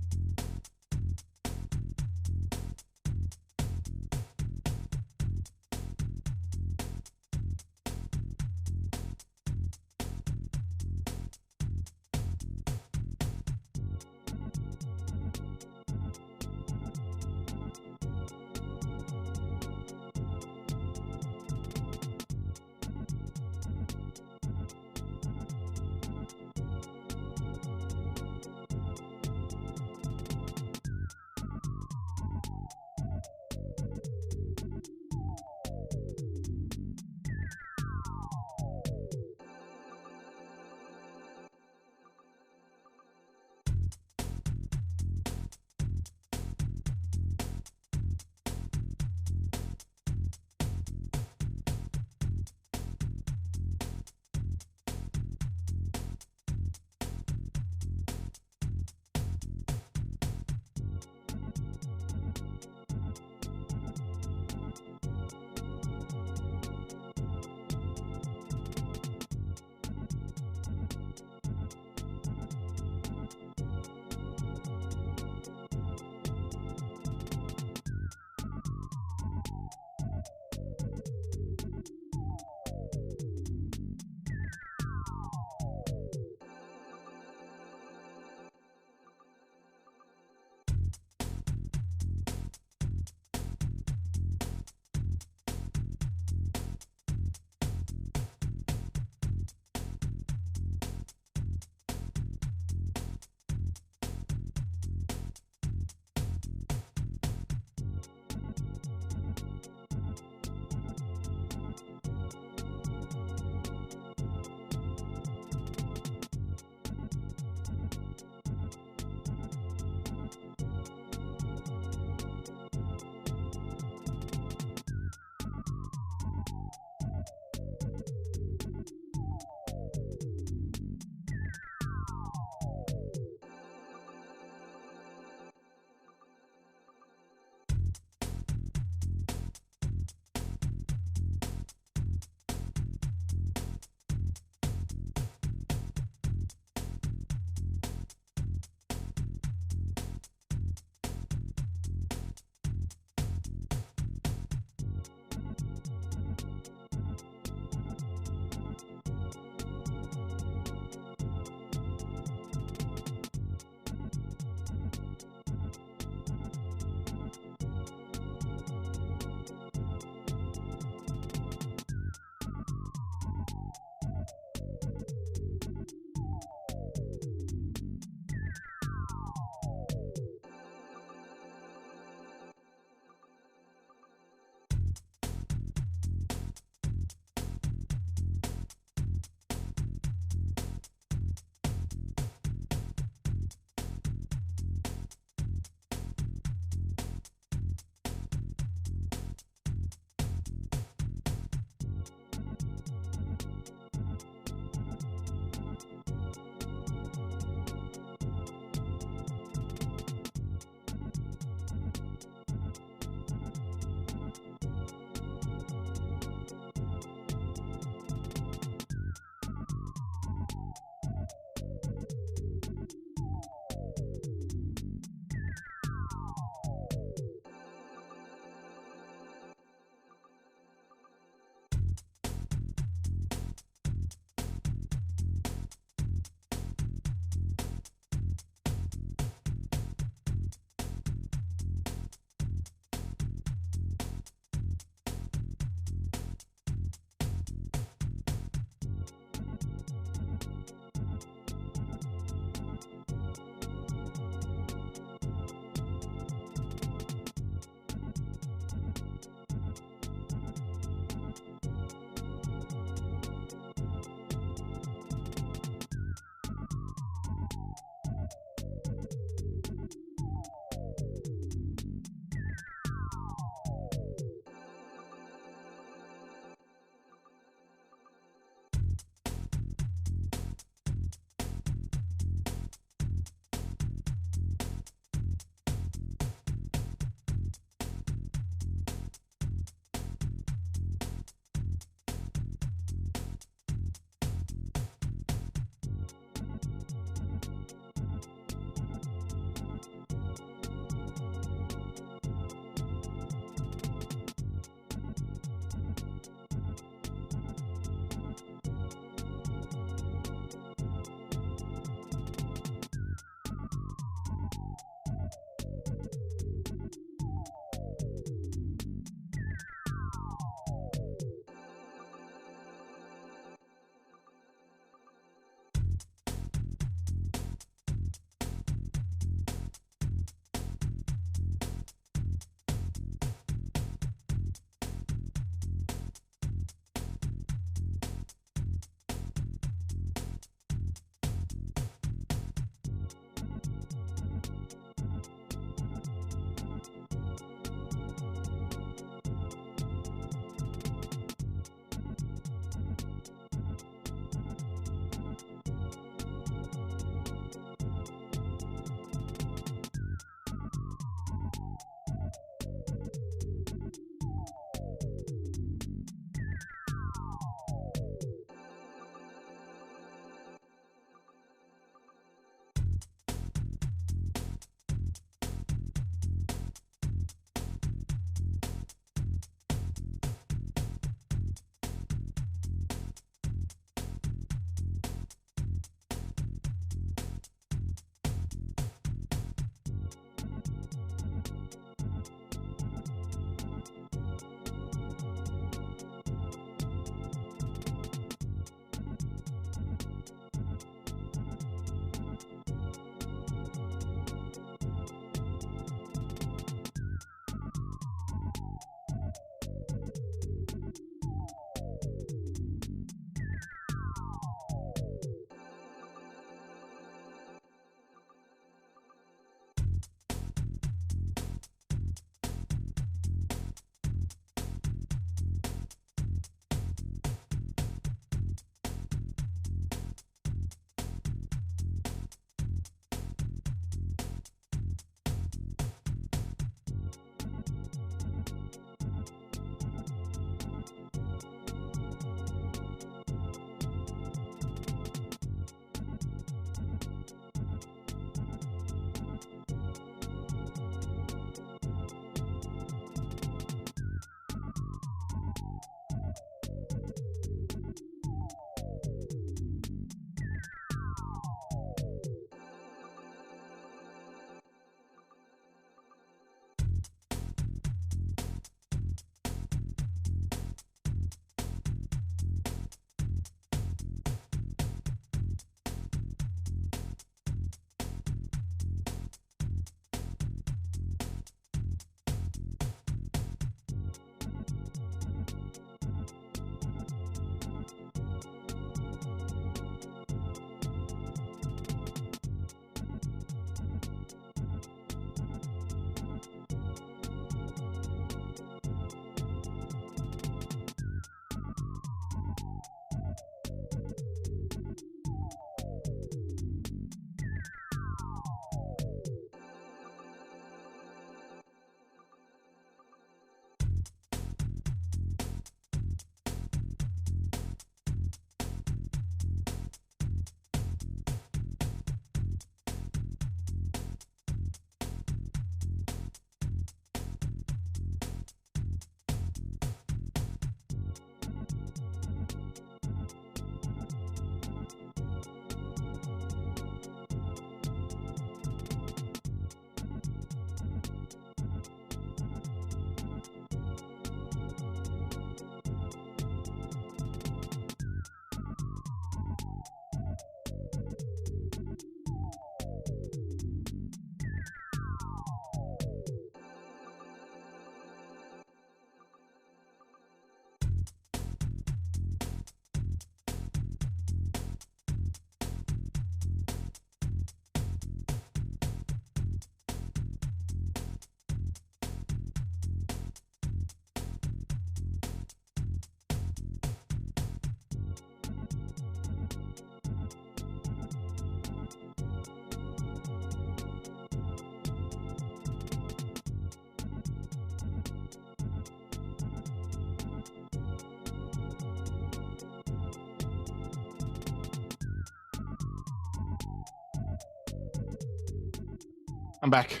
Speaker 1: I'm back.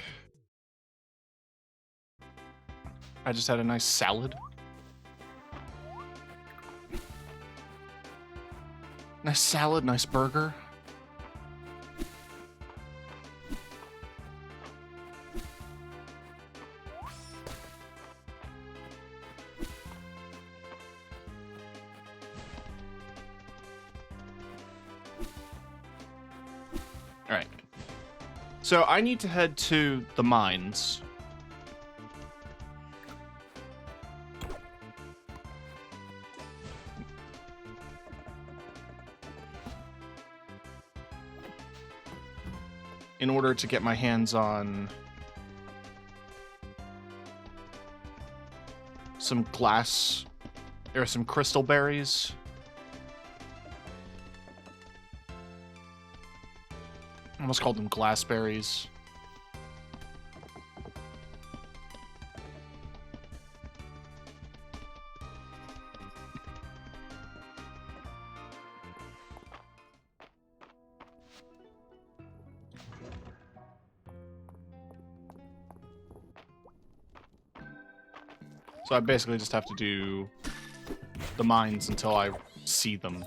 Speaker 1: I just had a nice salad. Nice salad, nice burger. All right. So I need to head to the mines. In order to get my hands on some glass or some crystal berries. I almost called them glass berries. So I basically just have to do the mines until I see them.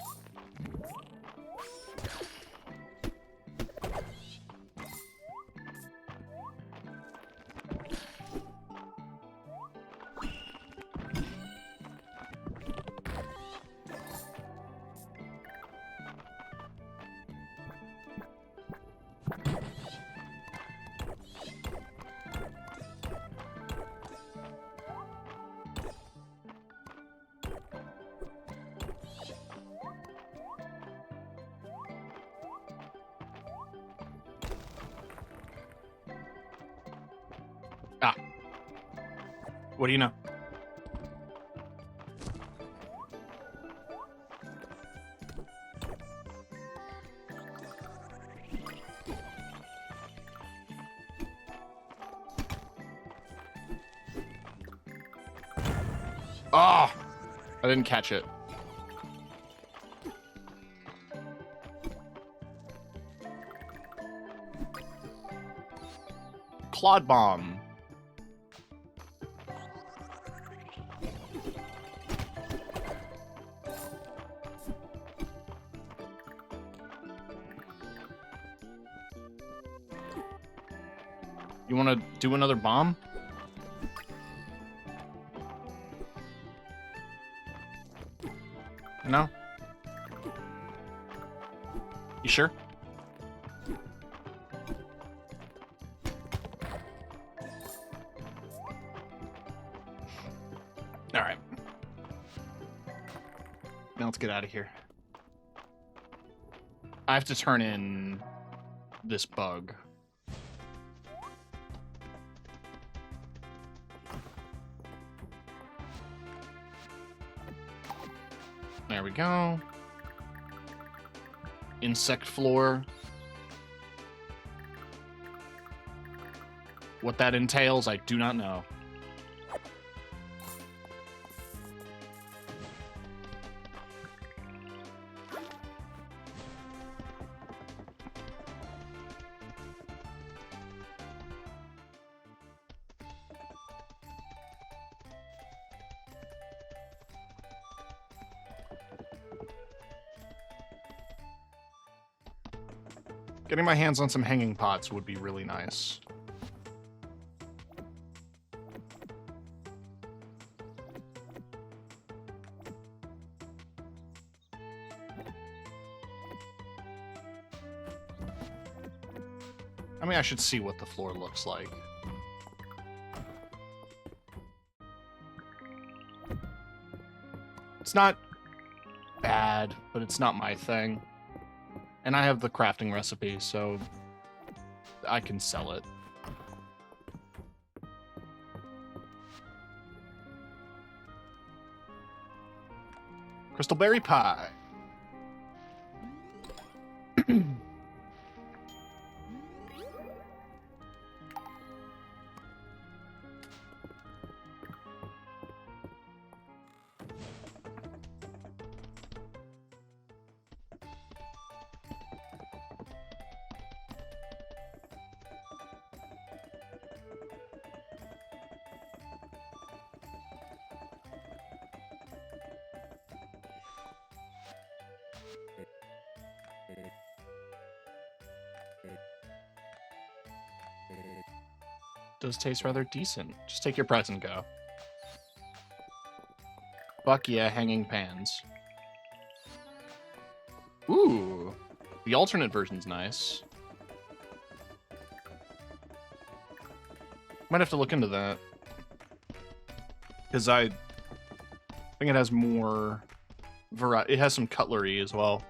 Speaker 1: Ah. What do you know? Ah! I didn't catch it. Clod bomb. You want to do another bomb? No? You sure? All right. Now let's get out of here. I have to turn in this bug. There we go. Insect floor. What that entails, I do not know. Getting my hands on some hanging pots would be really nice. I mean, I should see what the floor looks like. It's not bad, but it's not my thing. And I have the crafting recipe, so I can sell it. Crystal berry pie. does taste rather decent. Just take your prize and go. Fuck yeah, hanging pans. Ooh, the alternate version's nice. Might have to look into that. Because I think it has more variety. It has some cutlery as well.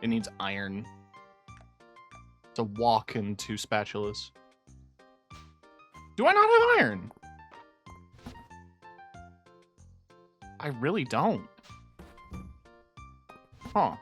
Speaker 1: It needs iron. It's a wok and 2 spatulas. Do I not have iron? I really don't. Huh.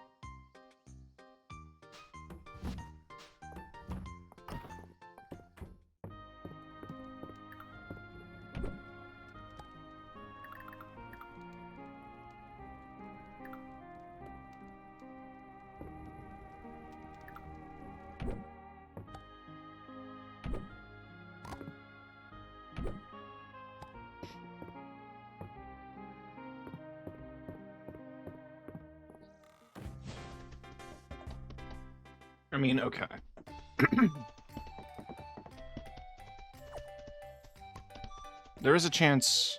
Speaker 1: I mean, okay. There is a chance...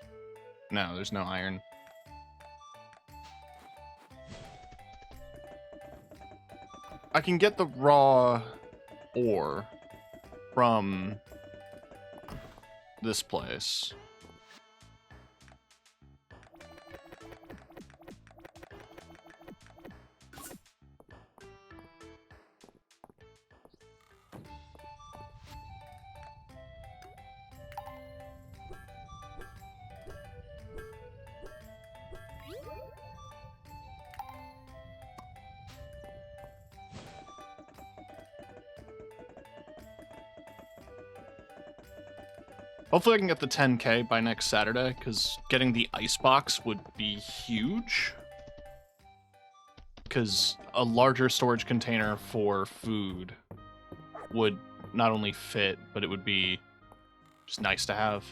Speaker 1: No, there's no iron. I can get the raw ore from this place. Hopefully I can get the 10K by next Saturday, because getting the icebox would be huge. Because a larger storage container for food would not only fit, but it would be just nice to have.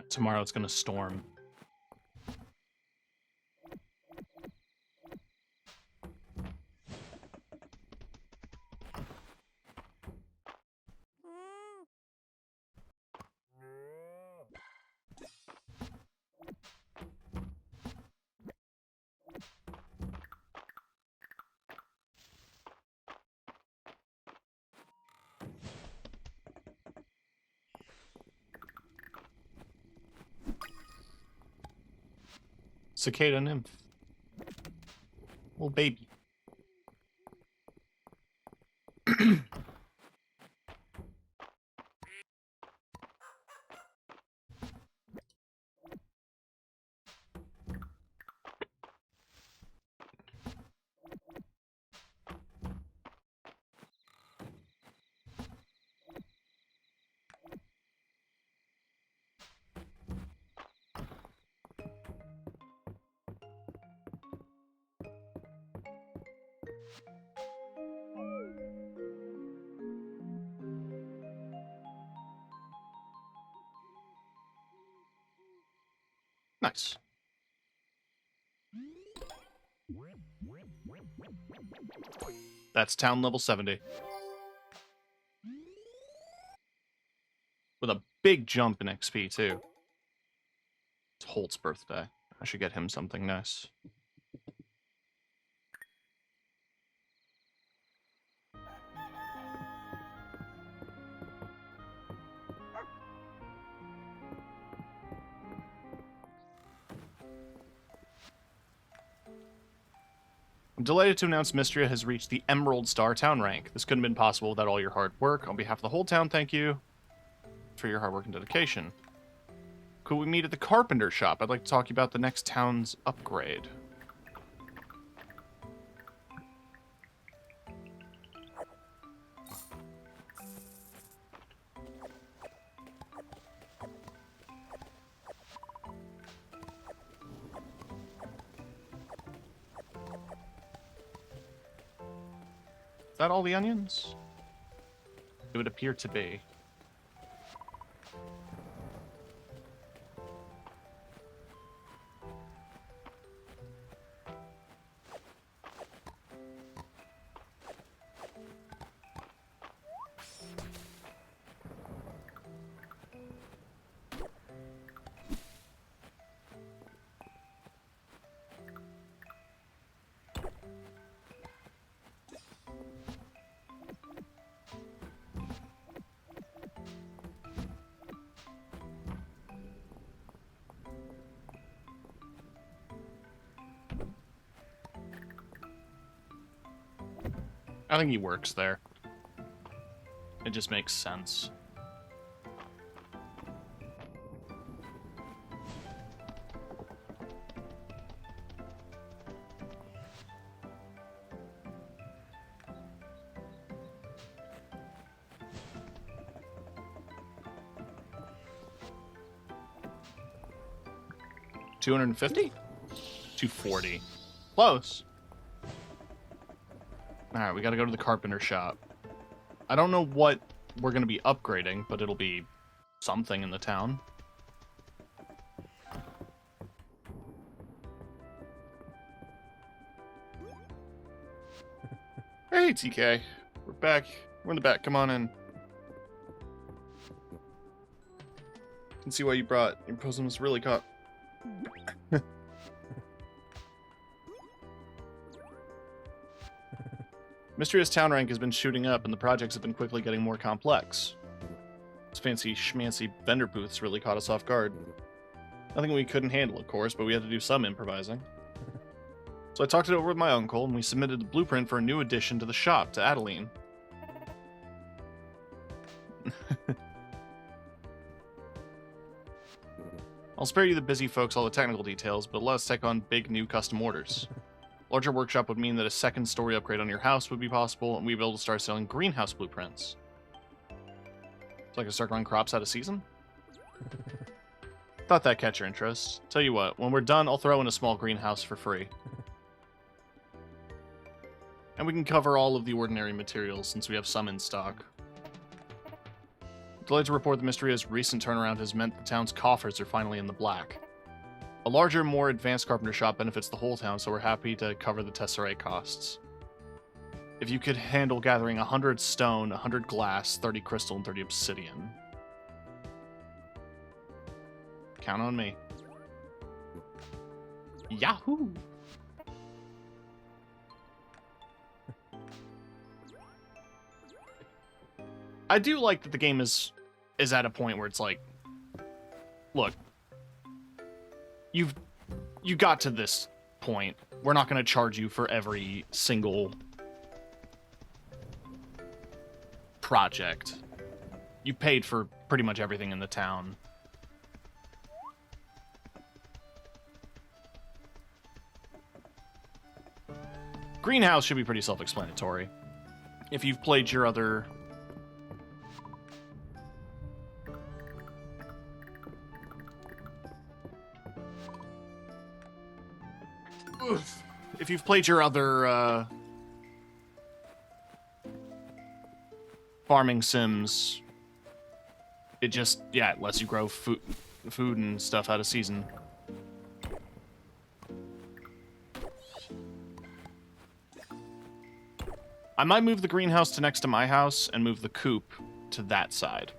Speaker 1: Tomorrow it's gonna storm. Cicada nymph. Little baby. Nice. That's town level 70. With a big jump in XP, too. It's Holt's birthday. I should get him something nice. I'm delighted to announce Mistria has reached the Emerald Star town rank. This couldn't have been possible without all your hard work. On behalf of the whole town, thank you for your hard work and dedication. Could we meet at the carpenter shop? I'd like to talk about the next town's upgrade. Is that all the onions? It would appear to be. I think he works there. It just makes sense. $250? $240. Close. Alright, we gotta go to the carpenter shop. I don't know what we're gonna be upgrading, but it'll be something in the town. Hey, TK. We're back. We're in the back. Come on in. Can see why you brought. Your bosom was really caught. Mistria's town rank has been shooting up, and the projects have been quickly getting more complex. Those fancy schmancy vendor booths really caught us off guard. Nothing we couldn't handle, of course, but we had to do some improvising. So I talked it over with my uncle, and we submitted the blueprint for a new addition to the shop to Adeline. I'll spare you the busy folks all the technical details, but let us take on big new custom orders. Larger workshop would mean that a second story upgrade on your house would be possible, and we'd be able to start selling greenhouse blueprints. So I can start growing crops out of season? Thought that'd catch your interest. Tell you what, when we're done, I'll throw in a small greenhouse for free. And we can cover all of the ordinary materials since we have some in stock. Delighted to report that Mistria's recent turnaround has meant the town's coffers are finally in the black. A larger, more advanced carpenter shop benefits the whole town, so we're happy to cover the tesserae costs. If you could handle gathering 100 stone, 100 glass, 30 crystal, and 30 obsidian. Count on me. Yahoo! I do like that the game is at a point where it's like, look, you got to this point. We're not going to charge you for every single project. You paid for pretty much everything in the town. Greenhouse should be pretty self-explanatory. If you've played your other... If you've played your other farming sims, it just, yeah, it lets you grow food and stuff out of season. I might move the greenhouse to next to my house and move the coop to that side.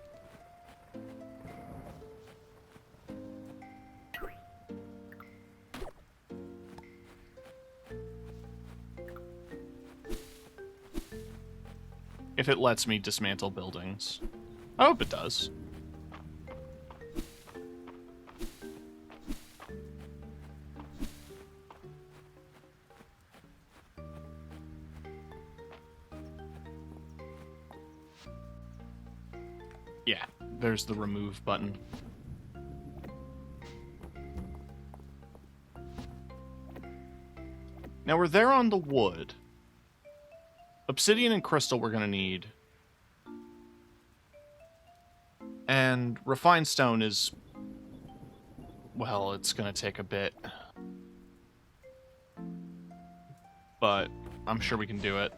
Speaker 1: If it lets me dismantle buildings. I hope it does. Yeah, there's the remove button. Now we're there on the wood. Obsidian and crystal we're gonna need. And refined stone is... well, it's gonna take a bit. But I'm sure we can do it.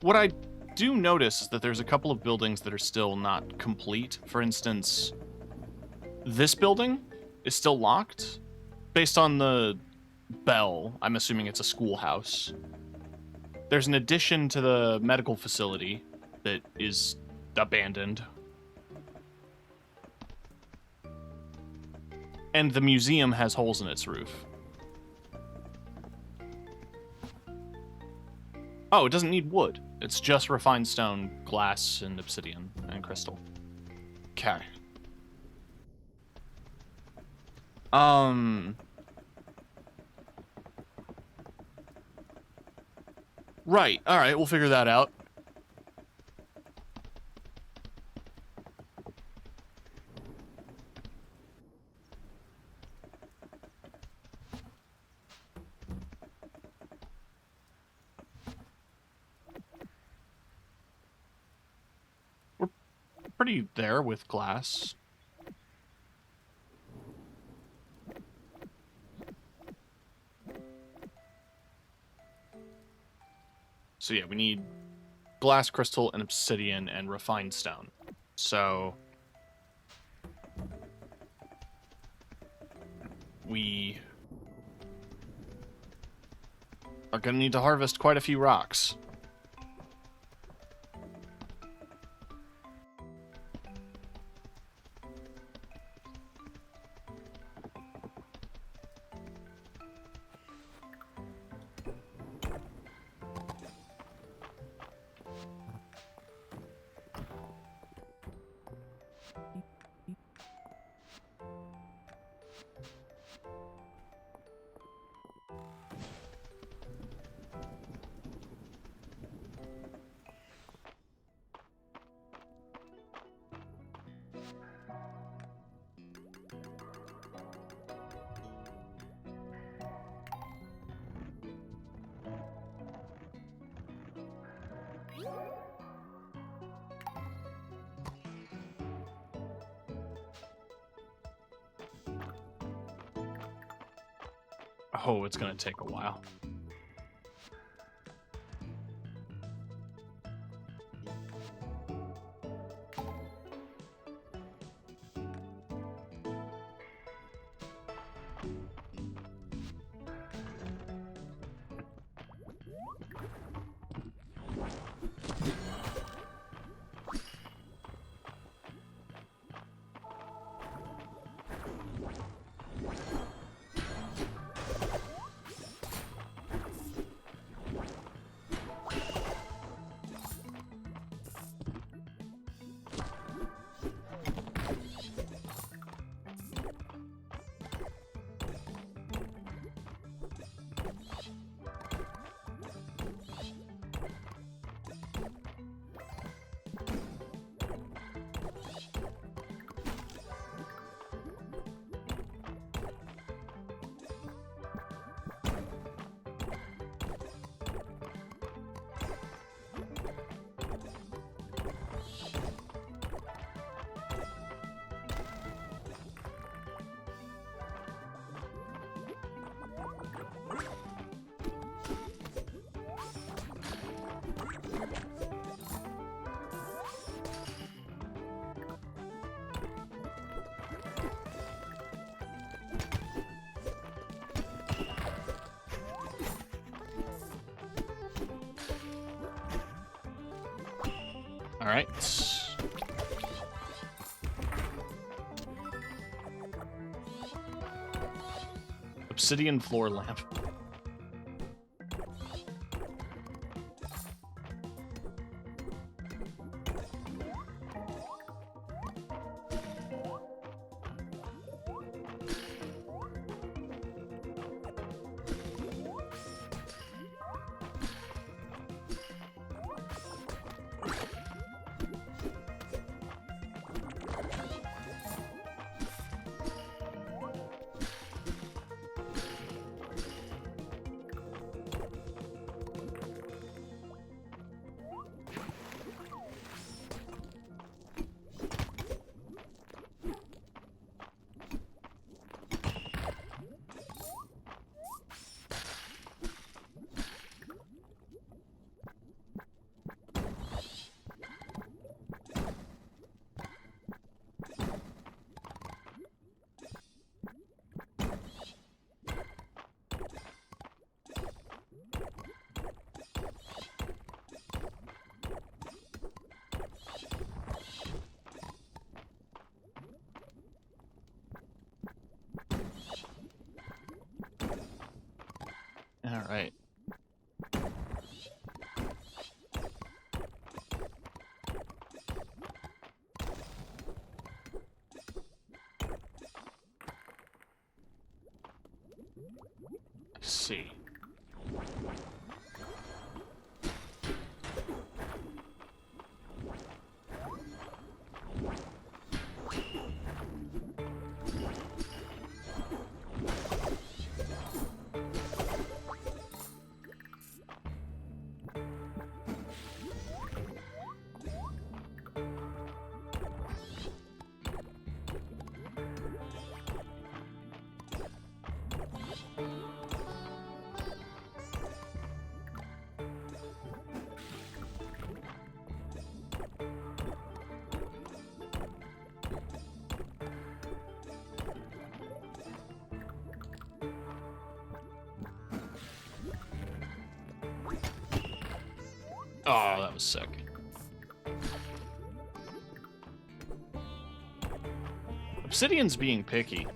Speaker 1: What I do notice is that there's a couple of buildings that are still not complete. For instance, this building is still locked. Based on the bell, I'm assuming it's a schoolhouse. There's an addition to the medical facility that is abandoned. And the museum has holes in its roof. Oh, it doesn't need wood. It's just refined stone, glass, and obsidian, and crystal. Okay. Right, alright, we'll figure that out. We're pretty there with glass. So yeah, we need glass, crystal, and obsidian, and refined stone. So we are going to need to harvest quite a few rocks. Oh, it's going to take a while. Alright. Obsidian floor lamp. Alright. I see. Oh, that was sick. Obsidian's being picky.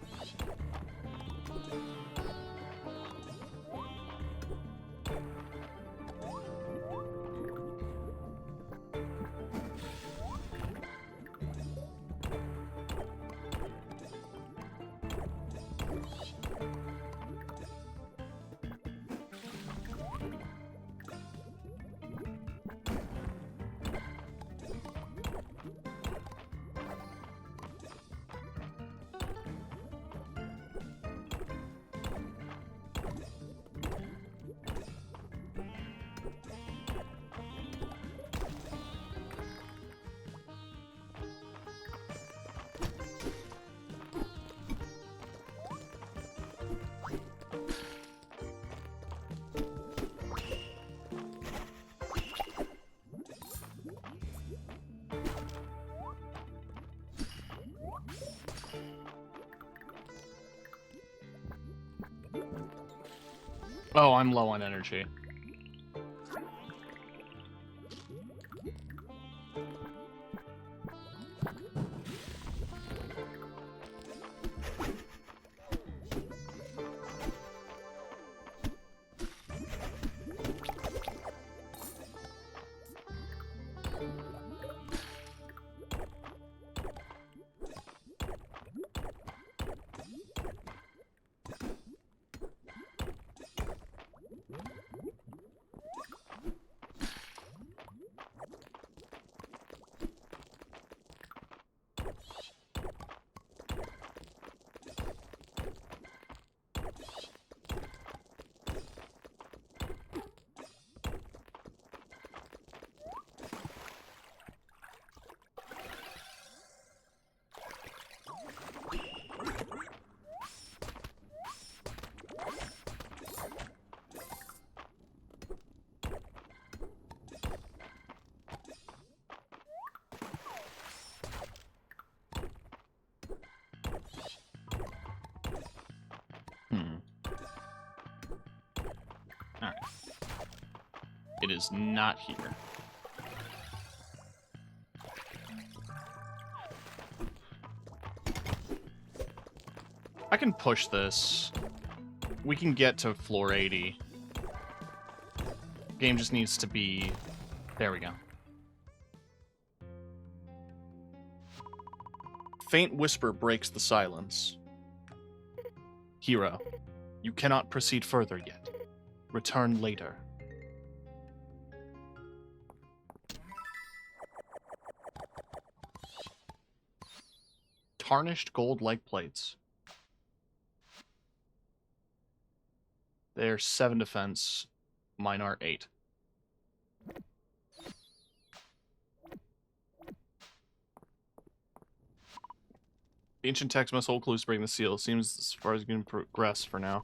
Speaker 1: Oh, I'm low on energy. Alright. It is not here. I can push this. We can get to floor 80. Game just needs to be... There we go. Faint whisper breaks the silence. Hero, you cannot proceed further yet. Return later. Tarnished gold leg plates. They're 7 defense. Mine are 8. Ancient text must hold clues to break the seal. Seems as far as you can progress for now.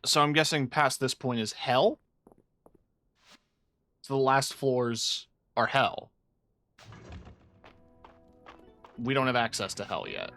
Speaker 1: So I'm guessing past this point is hell? So the last floors are hell. We don't have access to hell yet.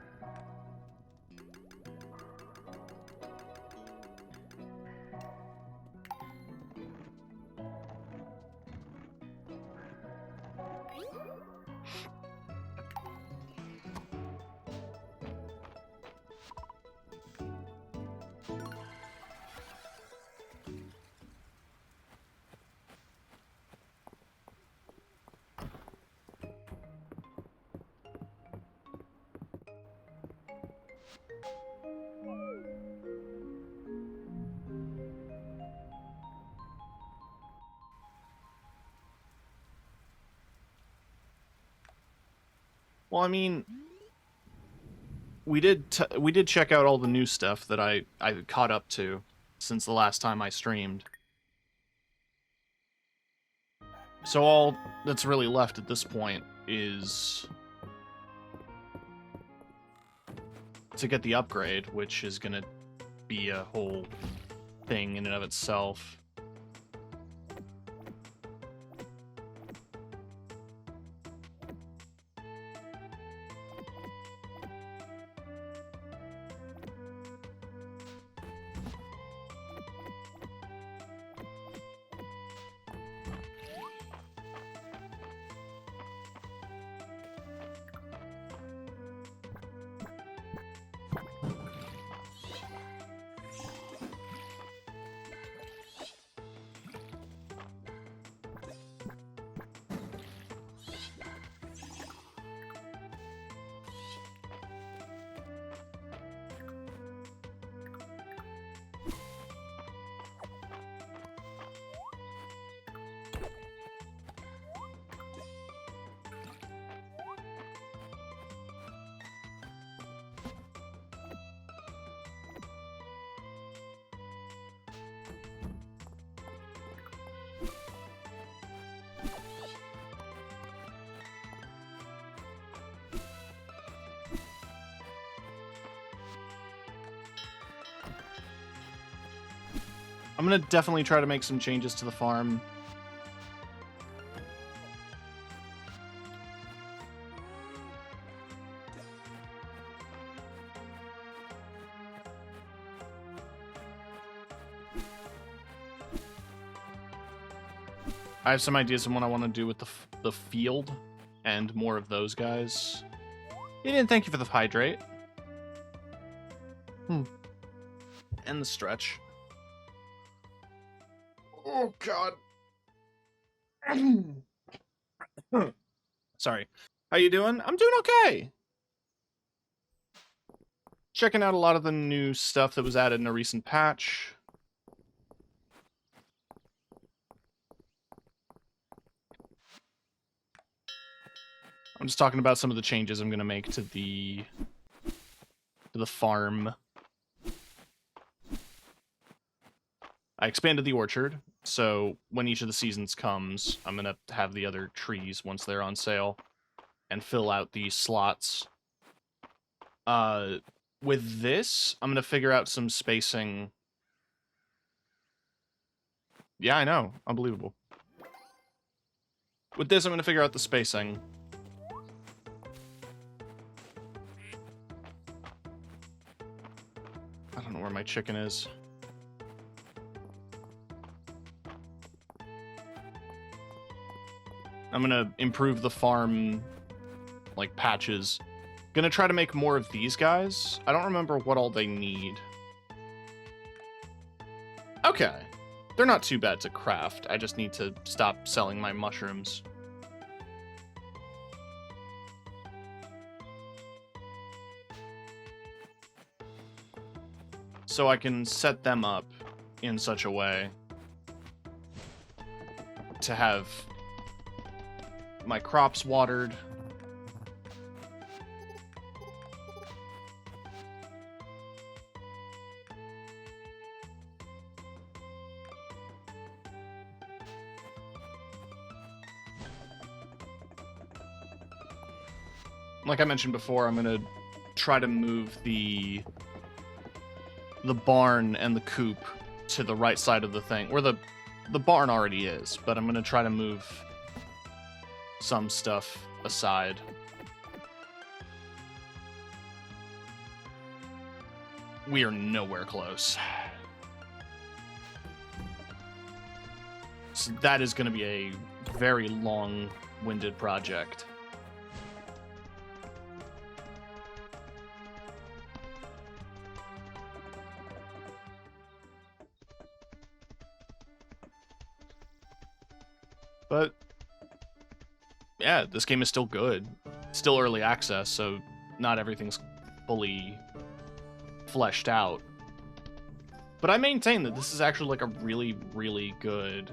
Speaker 1: Well, I mean, we did check out all the new stuff that I caught up to since the last time I streamed. So all that's really left at this point is to get the upgrade, which is gonna be a whole thing in and of itself. I'm gonna definitely try to make some changes to the farm. I have some ideas on what I want to do with the field and more of those guys. Ian, thank you for the hydrate. And the stretch. Oh, God. Sorry. How you doing? I'm doing okay. Checking out a lot of the new stuff that was added in a recent patch. I'm just talking about some of the changes I'm going to make to the farm. I expanded the orchard, so when each of the seasons comes, I'm going to have the other trees once they're on sale and fill out these slots. With this, I'm going to figure out some spacing. Yeah, I know. Unbelievable. With this, I'm going to figure out the spacing. I don't know where my chicken is. I'm gonna improve the farm, like, patches. Gonna try to make more of these guys. I don't remember what all they need. Okay. They're not too bad to craft. I just need to stop selling my mushrooms. So I can set them up in such a way to have my crops watered. Like I mentioned before, I'm gonna try to move the barn and the coop to the right side of the thing, where the barn already is, but I'm gonna try to move some stuff aside. We are nowhere close. So that is gonna be a very long-winded project. But yeah, this game is still good. Still early access, so not everything's fully fleshed out. But I maintain that this is actually like a really, really good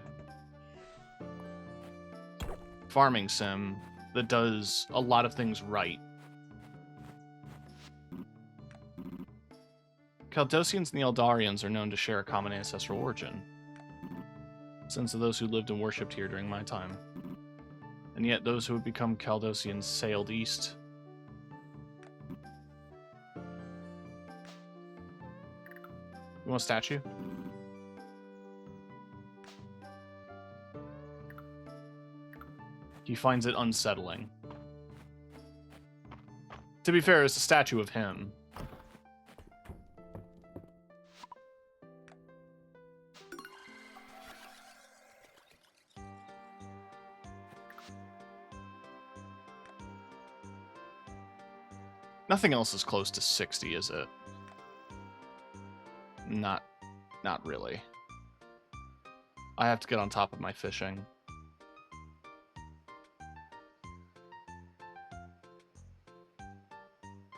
Speaker 1: farming sim that does a lot of things right. Caldosians and the Eldarians are known to share a common ancestral origin. Since of those who lived and worshipped here during my time. And yet those who would become Caldosians sailed east. You want a statue? He finds it unsettling. To be fair, it's a statue of him. Nothing else is close to 60, is it? Not really. I have to get on top of my fishing.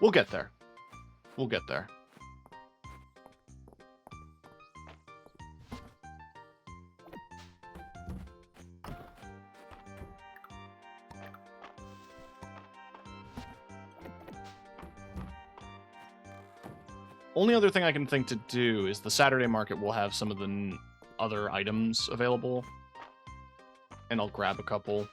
Speaker 1: We'll get there. We'll get there. Only other thing I can think to do is the Saturday market will have some of the other items available. And I'll grab a couple.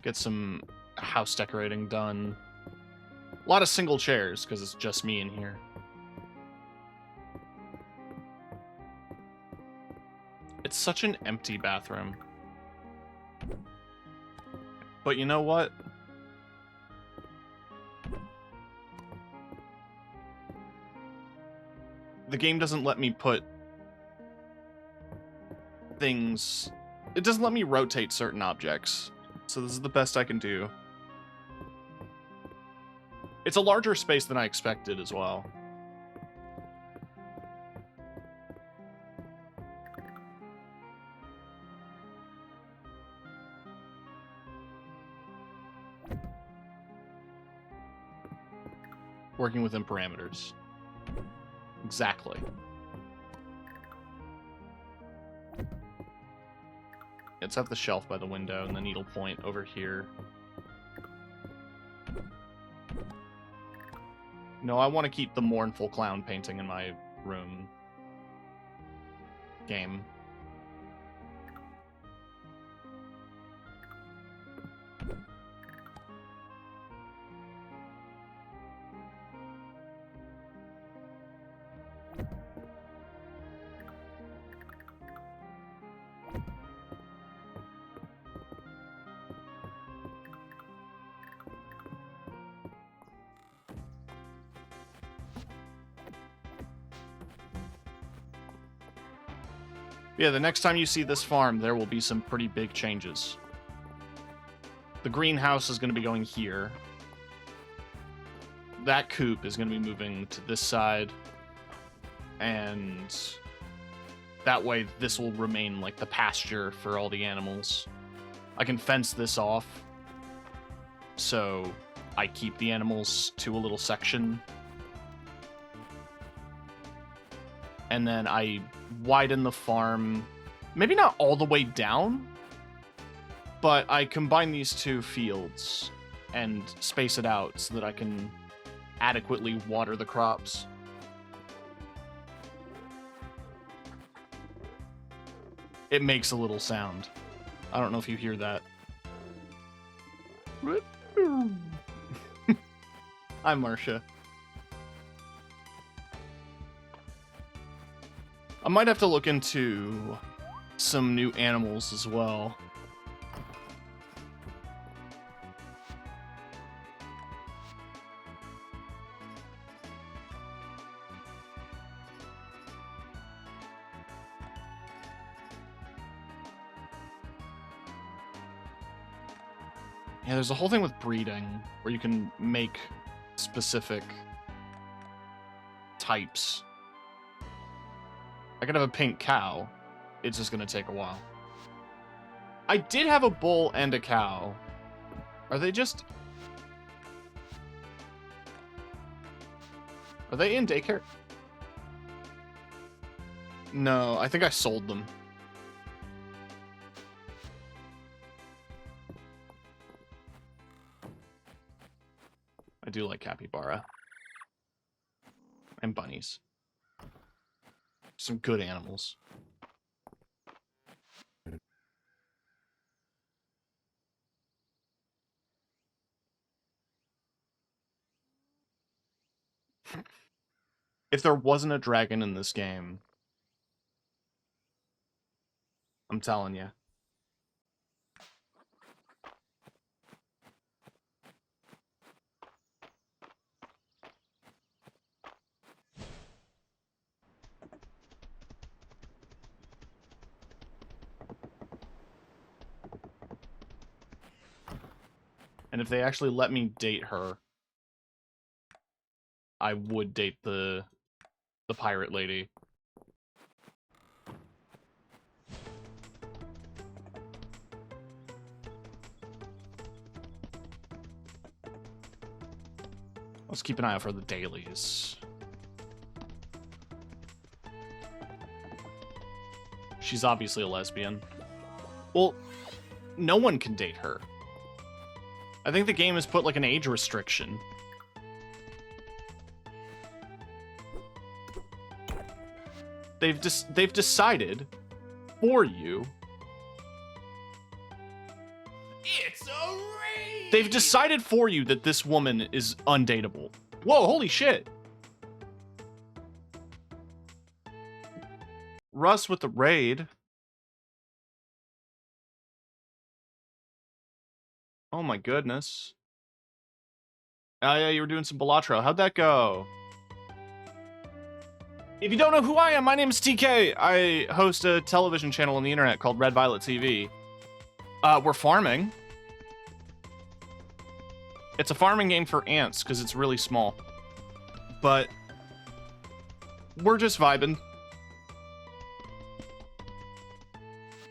Speaker 1: Get some house decorating done. A lot of single chairs, because it's just me in here. It's such an empty bathroom. But you know what? The game doesn't let me put things... It doesn't let me rotate certain objects. So this is the best I can do. It's a larger space than I expected as well. Working within parameters. Exactly. Let's have the shelf by the window and the needle point over here. No, I want to keep the mournful clown painting in my room. Game. Yeah, the next time you see this farm, there will be some pretty big changes. The greenhouse is going to be going here. That coop is going to be moving to this side. And that way, this will remain like the pasture for all the animals. I can fence this off, so I keep the animals to a little section. And then I widen the farm, maybe not all the way down, but I combine these two fields and space it out so that I can adequately water the crops. It makes a little sound. I don't know if you hear that. Hi, Marcia. I might have to look into some new animals as well. Yeah, there's a whole thing with breeding where you can make specific types. I could have a pink cow. It's just gonna take a while. I did have a bull and a cow. Are they just... Are they in daycare? No, I think I sold them. I do like capybara. And bunnies. Some good animals. If there wasn't a dragon in this game, I'm telling you. And if they actually let me date her, I would date the pirate lady. Let's keep an eye out for the dailies. She's obviously a lesbian. Well, no one can date her. I think the game has put like an age restriction. They've decided for you.
Speaker 2: It's a raid!
Speaker 1: They've decided for you that this woman is undateable. Whoa, holy shit. Russ with the raid. Oh my goodness. Oh yeah, you were doing some Balatro. How'd that go? If you don't know who I am, my name is TK. I host a television channel on the internet called Red Violet TV. We're farming. It's a farming game for ants because it's really small. But we're just vibing.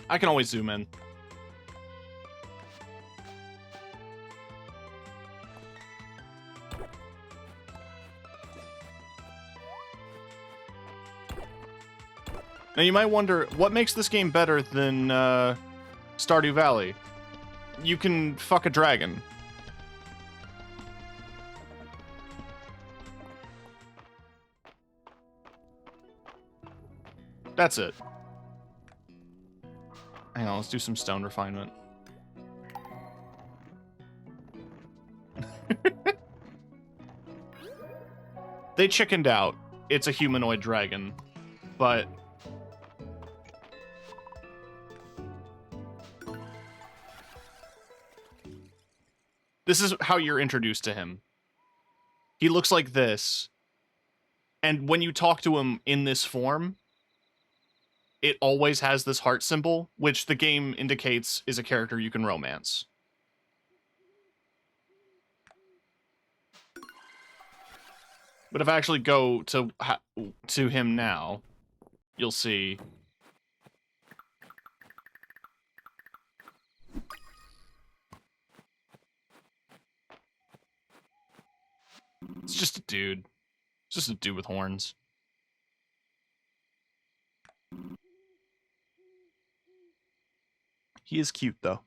Speaker 1: I can always zoom in. Now you might wonder, what makes this game better than Stardew Valley? You can fuck a dragon. That's it. Hang on, let's do some stone refinement. They chickened out. It's a humanoid dragon, but... This is how you're introduced to him. He looks like this. And when you talk to him in this form, it always has this heart symbol, which the game indicates is a character you can romance. But if I actually go to him now, you'll see. It's just a dude. It's just a dude with horns. He is cute, though.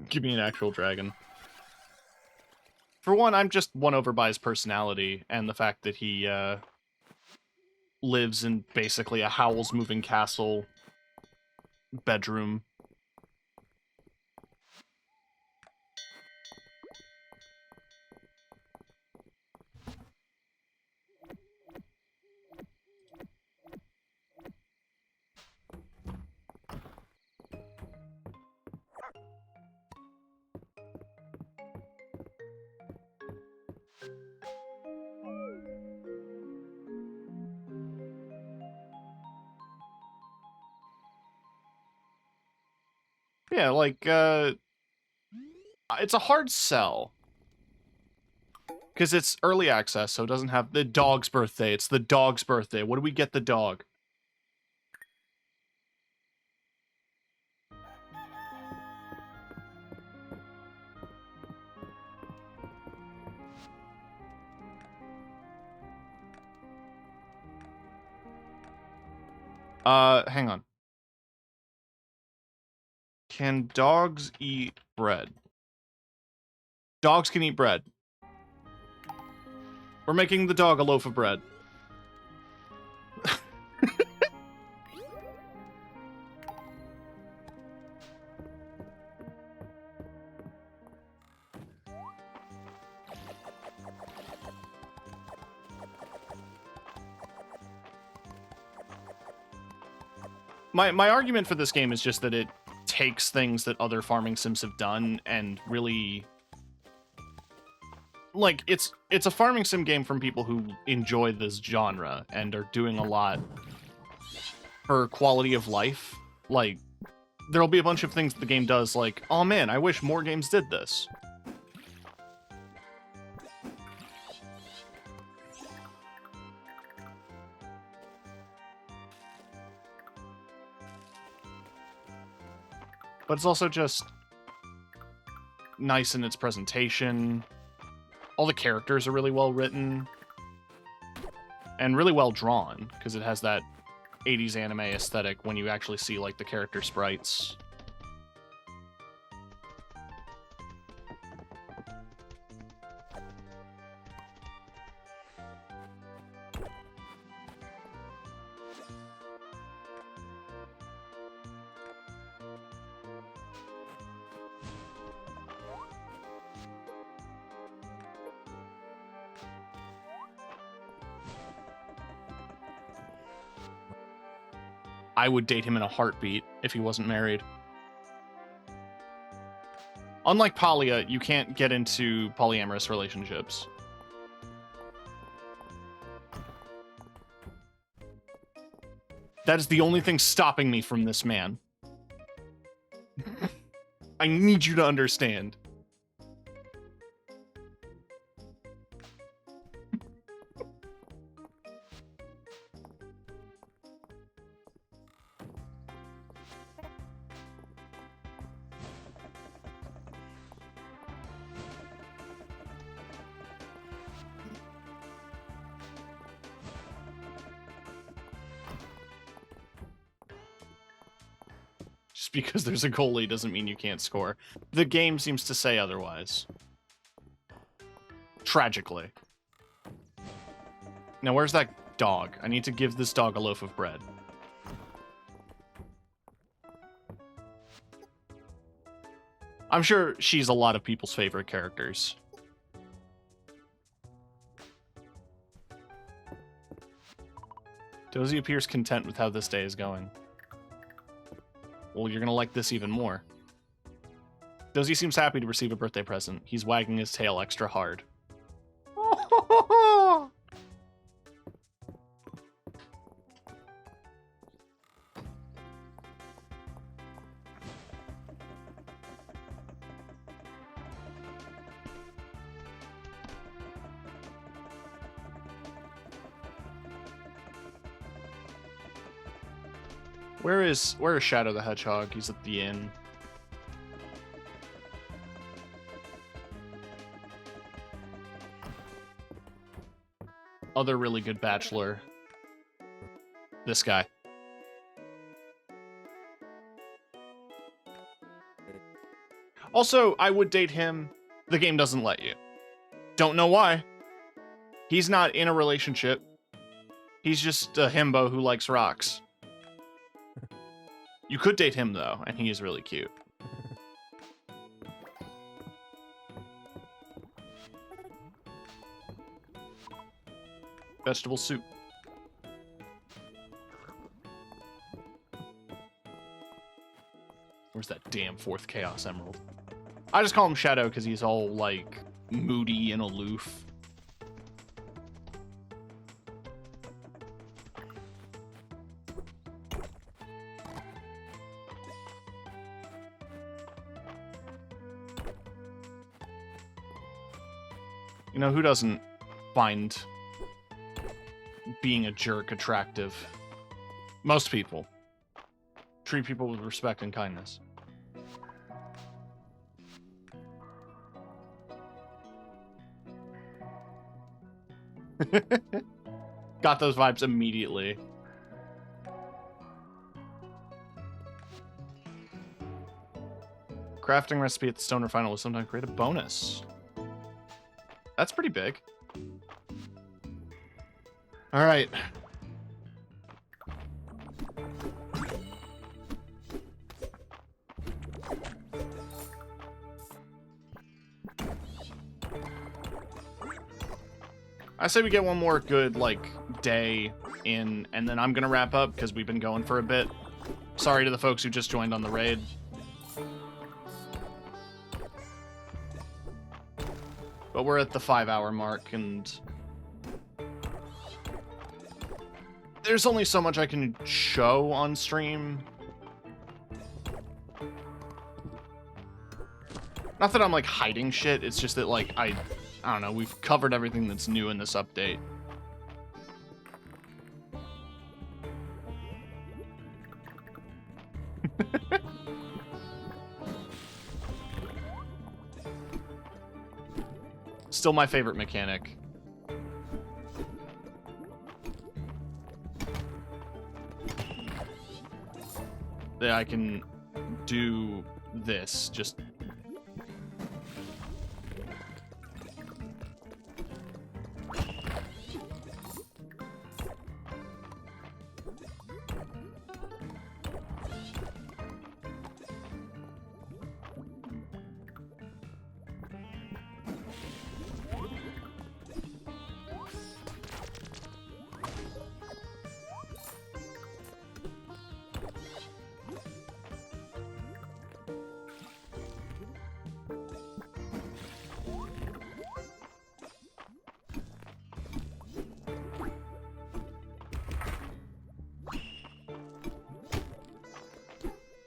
Speaker 1: Give me an actual dragon. For one, I'm just won over by his personality and the fact that he lives in basically a Howl's Moving Castle bedroom. Yeah, like, it's a hard sell. Because it's early access, so it doesn't have the dog's birthday. It's the dog's birthday. What do we get the dog? Hang on. Can dogs eat bread? Dogs can eat bread. We're making the dog a loaf of bread. My argument for this game is just that it takes things that other farming sims have done and really, like, it's a farming sim game from people who enjoy this genre and are doing a lot for quality of life. Like, there'll be a bunch of things the game does, like, oh man, I wish more games did this. But it's also just nice in its presentation. All the characters are really well written. And really well drawn, because it has that 80s anime aesthetic when you actually see, like, the character sprites. I would date him in a heartbeat if he wasn't married. Unlike Polya, you can't get into polyamorous relationships. That is the only thing stopping me from this man. I need you to understand. Just because there's a goalie doesn't mean you can't score. The game seems to say otherwise. Tragically. Now, where's that dog? I need to give this dog a loaf of bread. I'm sure she's a lot of people's favorite characters. Dozy appears content with how this day is going. Well, you're gonna like this even more. Dozy seems happy to receive a birthday present. He's wagging his tail extra hard. Where is Shadow the Hedgehog? He's at the inn. Other really good bachelor. This guy. Also, I would date him. The game doesn't let you. Don't know why. He's not in a relationship. He's just a himbo who likes rocks. You could date him, though, and he is really cute. Vegetable soup. Where's that damn fourth Chaos Emerald? I just call him Shadow because he's all, like, moody and aloof. You know, who doesn't find being a jerk attractive? Most people. Treat people with respect and kindness. Got those vibes immediately. Crafting recipe at the Stoner Final will sometimes create a bonus. That's pretty big. All right. I say we get one more good, like, day in, and then I'm gonna wrap up because we've been going for a bit. Sorry to the folks who just joined on the raid. But we're at the 5-hour mark, and there's only so much I can show on stream. Not that I'm, like, hiding shit, it's just that, like, I don't know, we've covered everything that's new in this update. Still my favorite mechanic. That I can do this, just...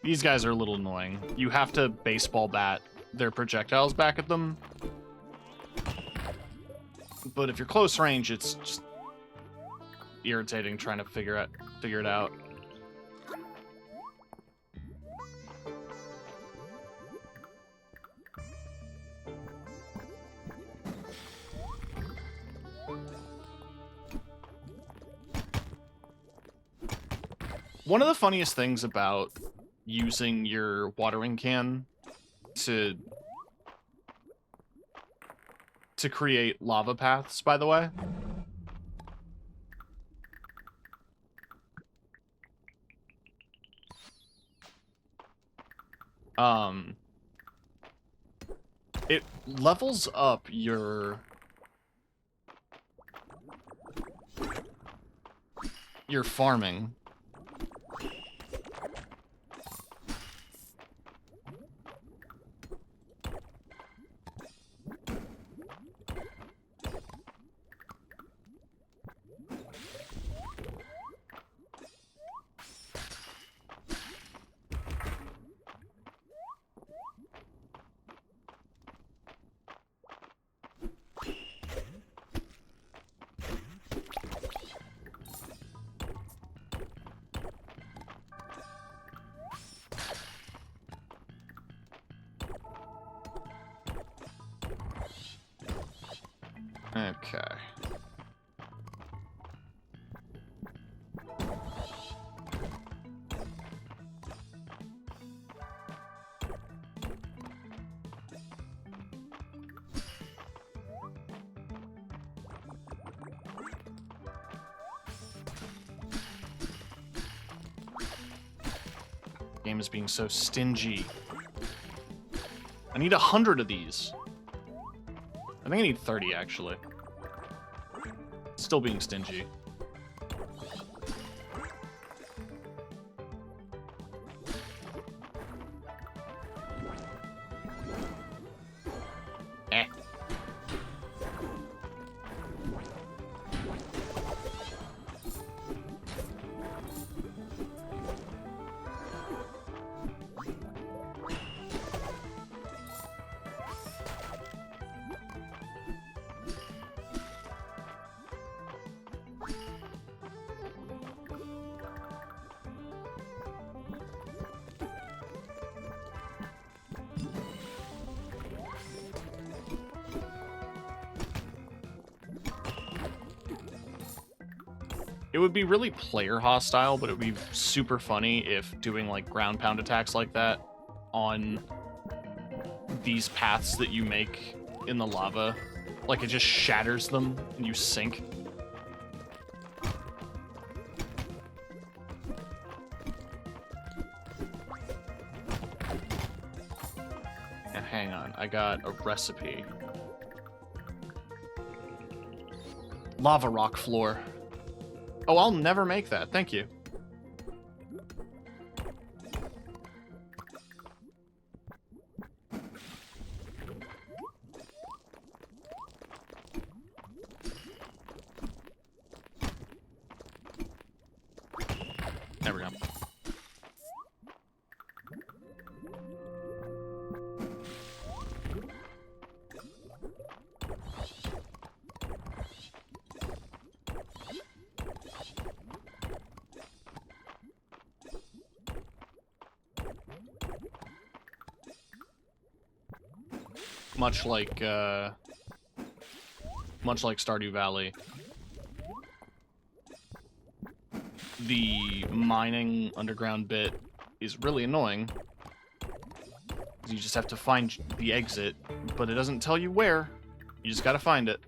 Speaker 1: These guys are a little annoying. You have to baseball bat their projectiles back at them. But if you're close range, it's just irritating trying to figure it out. One of the funniest things about using your watering can to create lava paths, by the way. It levels up your farming. Okay. Game is being so stingy. I need 100 of these. I think I need 30, actually. Still being stingy. Eh. It would be really player hostile, but it would be super funny if doing like ground pound attacks like that on these paths that you make in the lava, like it just shatters them and you sink. Now hang on, I got a recipe. Lava rock floor. Oh, I'll never make that. Thank you. There we go. Much like Stardew Valley, the mining underground bit is really annoying. You just have to find the exit, but it doesn't tell you where. You just gotta find it.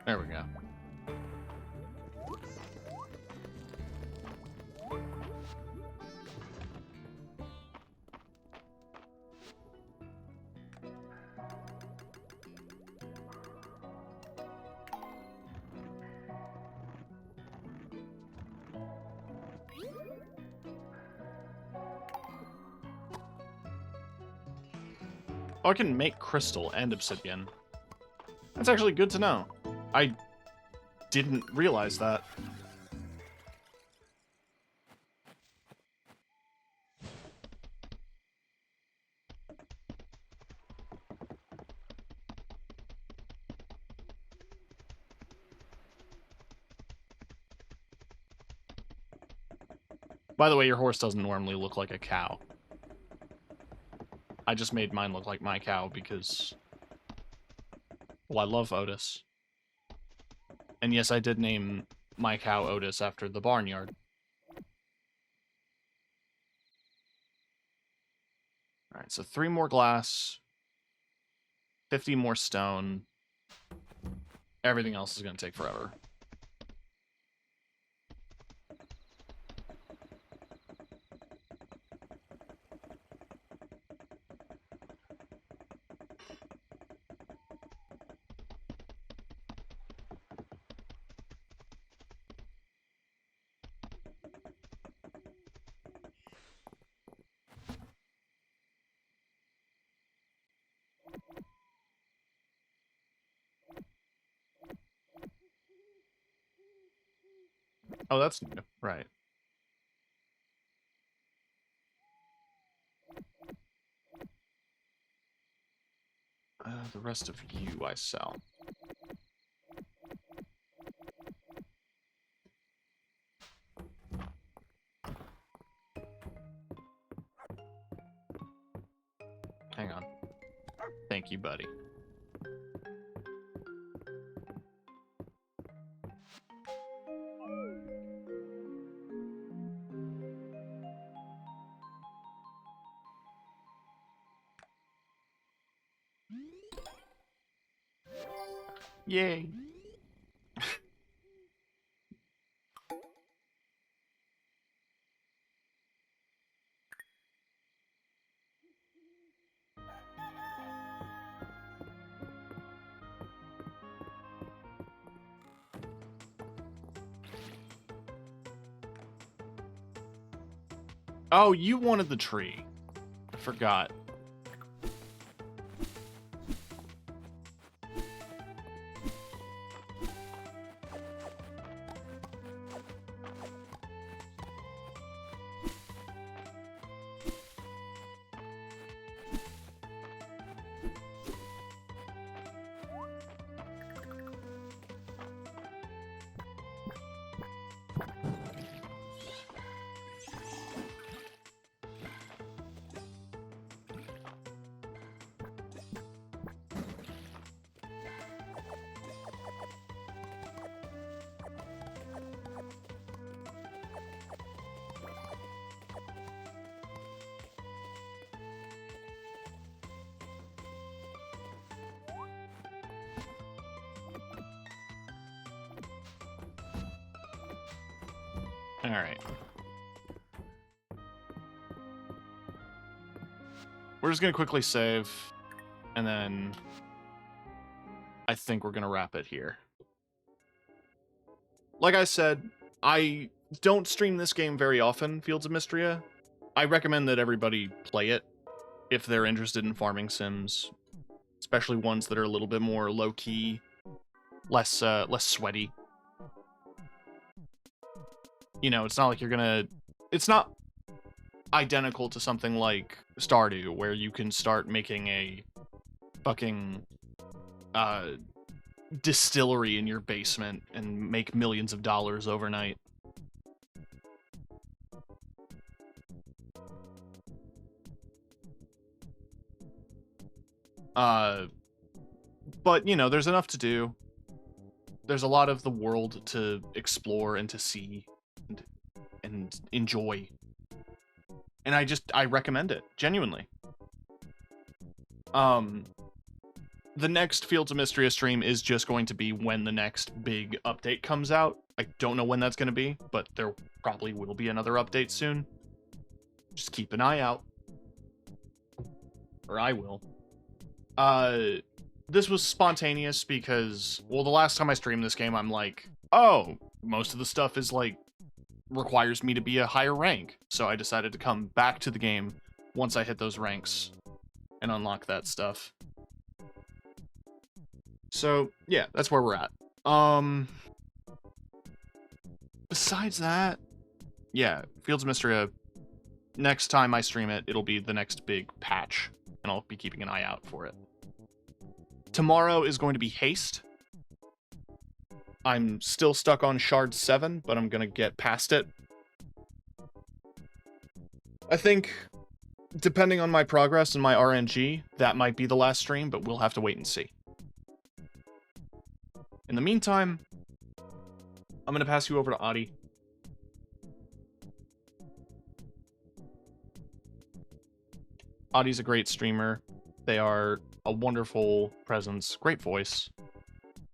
Speaker 1: There we go. Oh, I can make crystal and obsidian. That's actually good to know. I didn't realize that. By the way, your horse doesn't normally look like a cow. I just made mine look like my cow because, well, I love Otis. And yes, I did name my cow Otis after the barnyard. Alright, so 3 more glass, 50 more stone. Everything else is going to take forever. Oh, that's new. Right. The rest of you I sell. Hang on. Thank you, buddy. Yay. Oh, you wanted the tree. I forgot. All right. We're just going to quickly save, and then I think we're going to wrap it here. Like I said, I don't stream this game very often, Fields of Mistria. I recommend that everybody play it if they're interested in farming sims, especially ones that are a little bit more low-key, less sweaty. You know, it's not like you're gonna... It's not identical to something like Stardew, where you can start making a fucking distillery in your basement and make millions of dollars overnight. But, you know, there's enough to do. There's a lot of the world to explore and to see and enjoy. And I recommend it, genuinely. The next Fields of Mistria stream is just going to be when the next big update comes out. I don't know when that's going to be, but there probably will be another update soon. Just keep an eye out. Or I will. This was spontaneous because, well, the last time I streamed this game, I'm like, oh, most of the stuff is like, requires me to be a higher rank. So I decided to come back to the game once I hit those ranks and unlock that stuff. So, yeah, that's where we're at. Besides that, yeah, Fields of Mistria, next time I stream it, it'll be the next big patch, and I'll be keeping an eye out for it. Tomorrow is going to be Haste. I'm still stuck on Shard 7, but I'm going to get past it. I think, depending on my progress and my RNG, that might be the last stream, but we'll have to wait and see. In the meantime, I'm going to pass you over to Adi. Adi's a great streamer. They are a wonderful presence, great voice,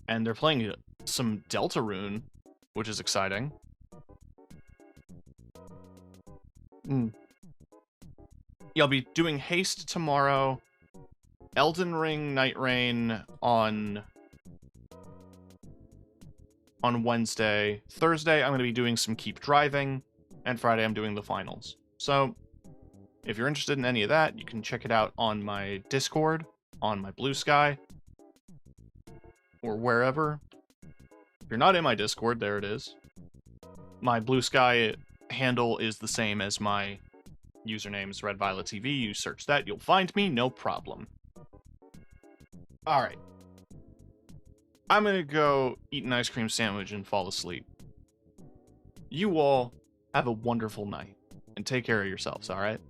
Speaker 1: and they're playing some Deltarune, which is exciting. Yeah, I'll be doing Haste tomorrow, Elden Ring Night Rain on Wednesday. Thursday, I'm going to be doing some Keep Driving, and Friday, I'm doing the finals. So, if you're interested in any of that, you can check it out on my Discord, on my Blue Sky, or wherever. If you're not in my Discord, there it is. My Blue Sky handle is the same as my username is Red Violet TV. You search that, you'll find me, no problem. All right. I'm gonna go eat an ice cream sandwich and fall asleep. You all have a wonderful night and take care of yourselves, all right?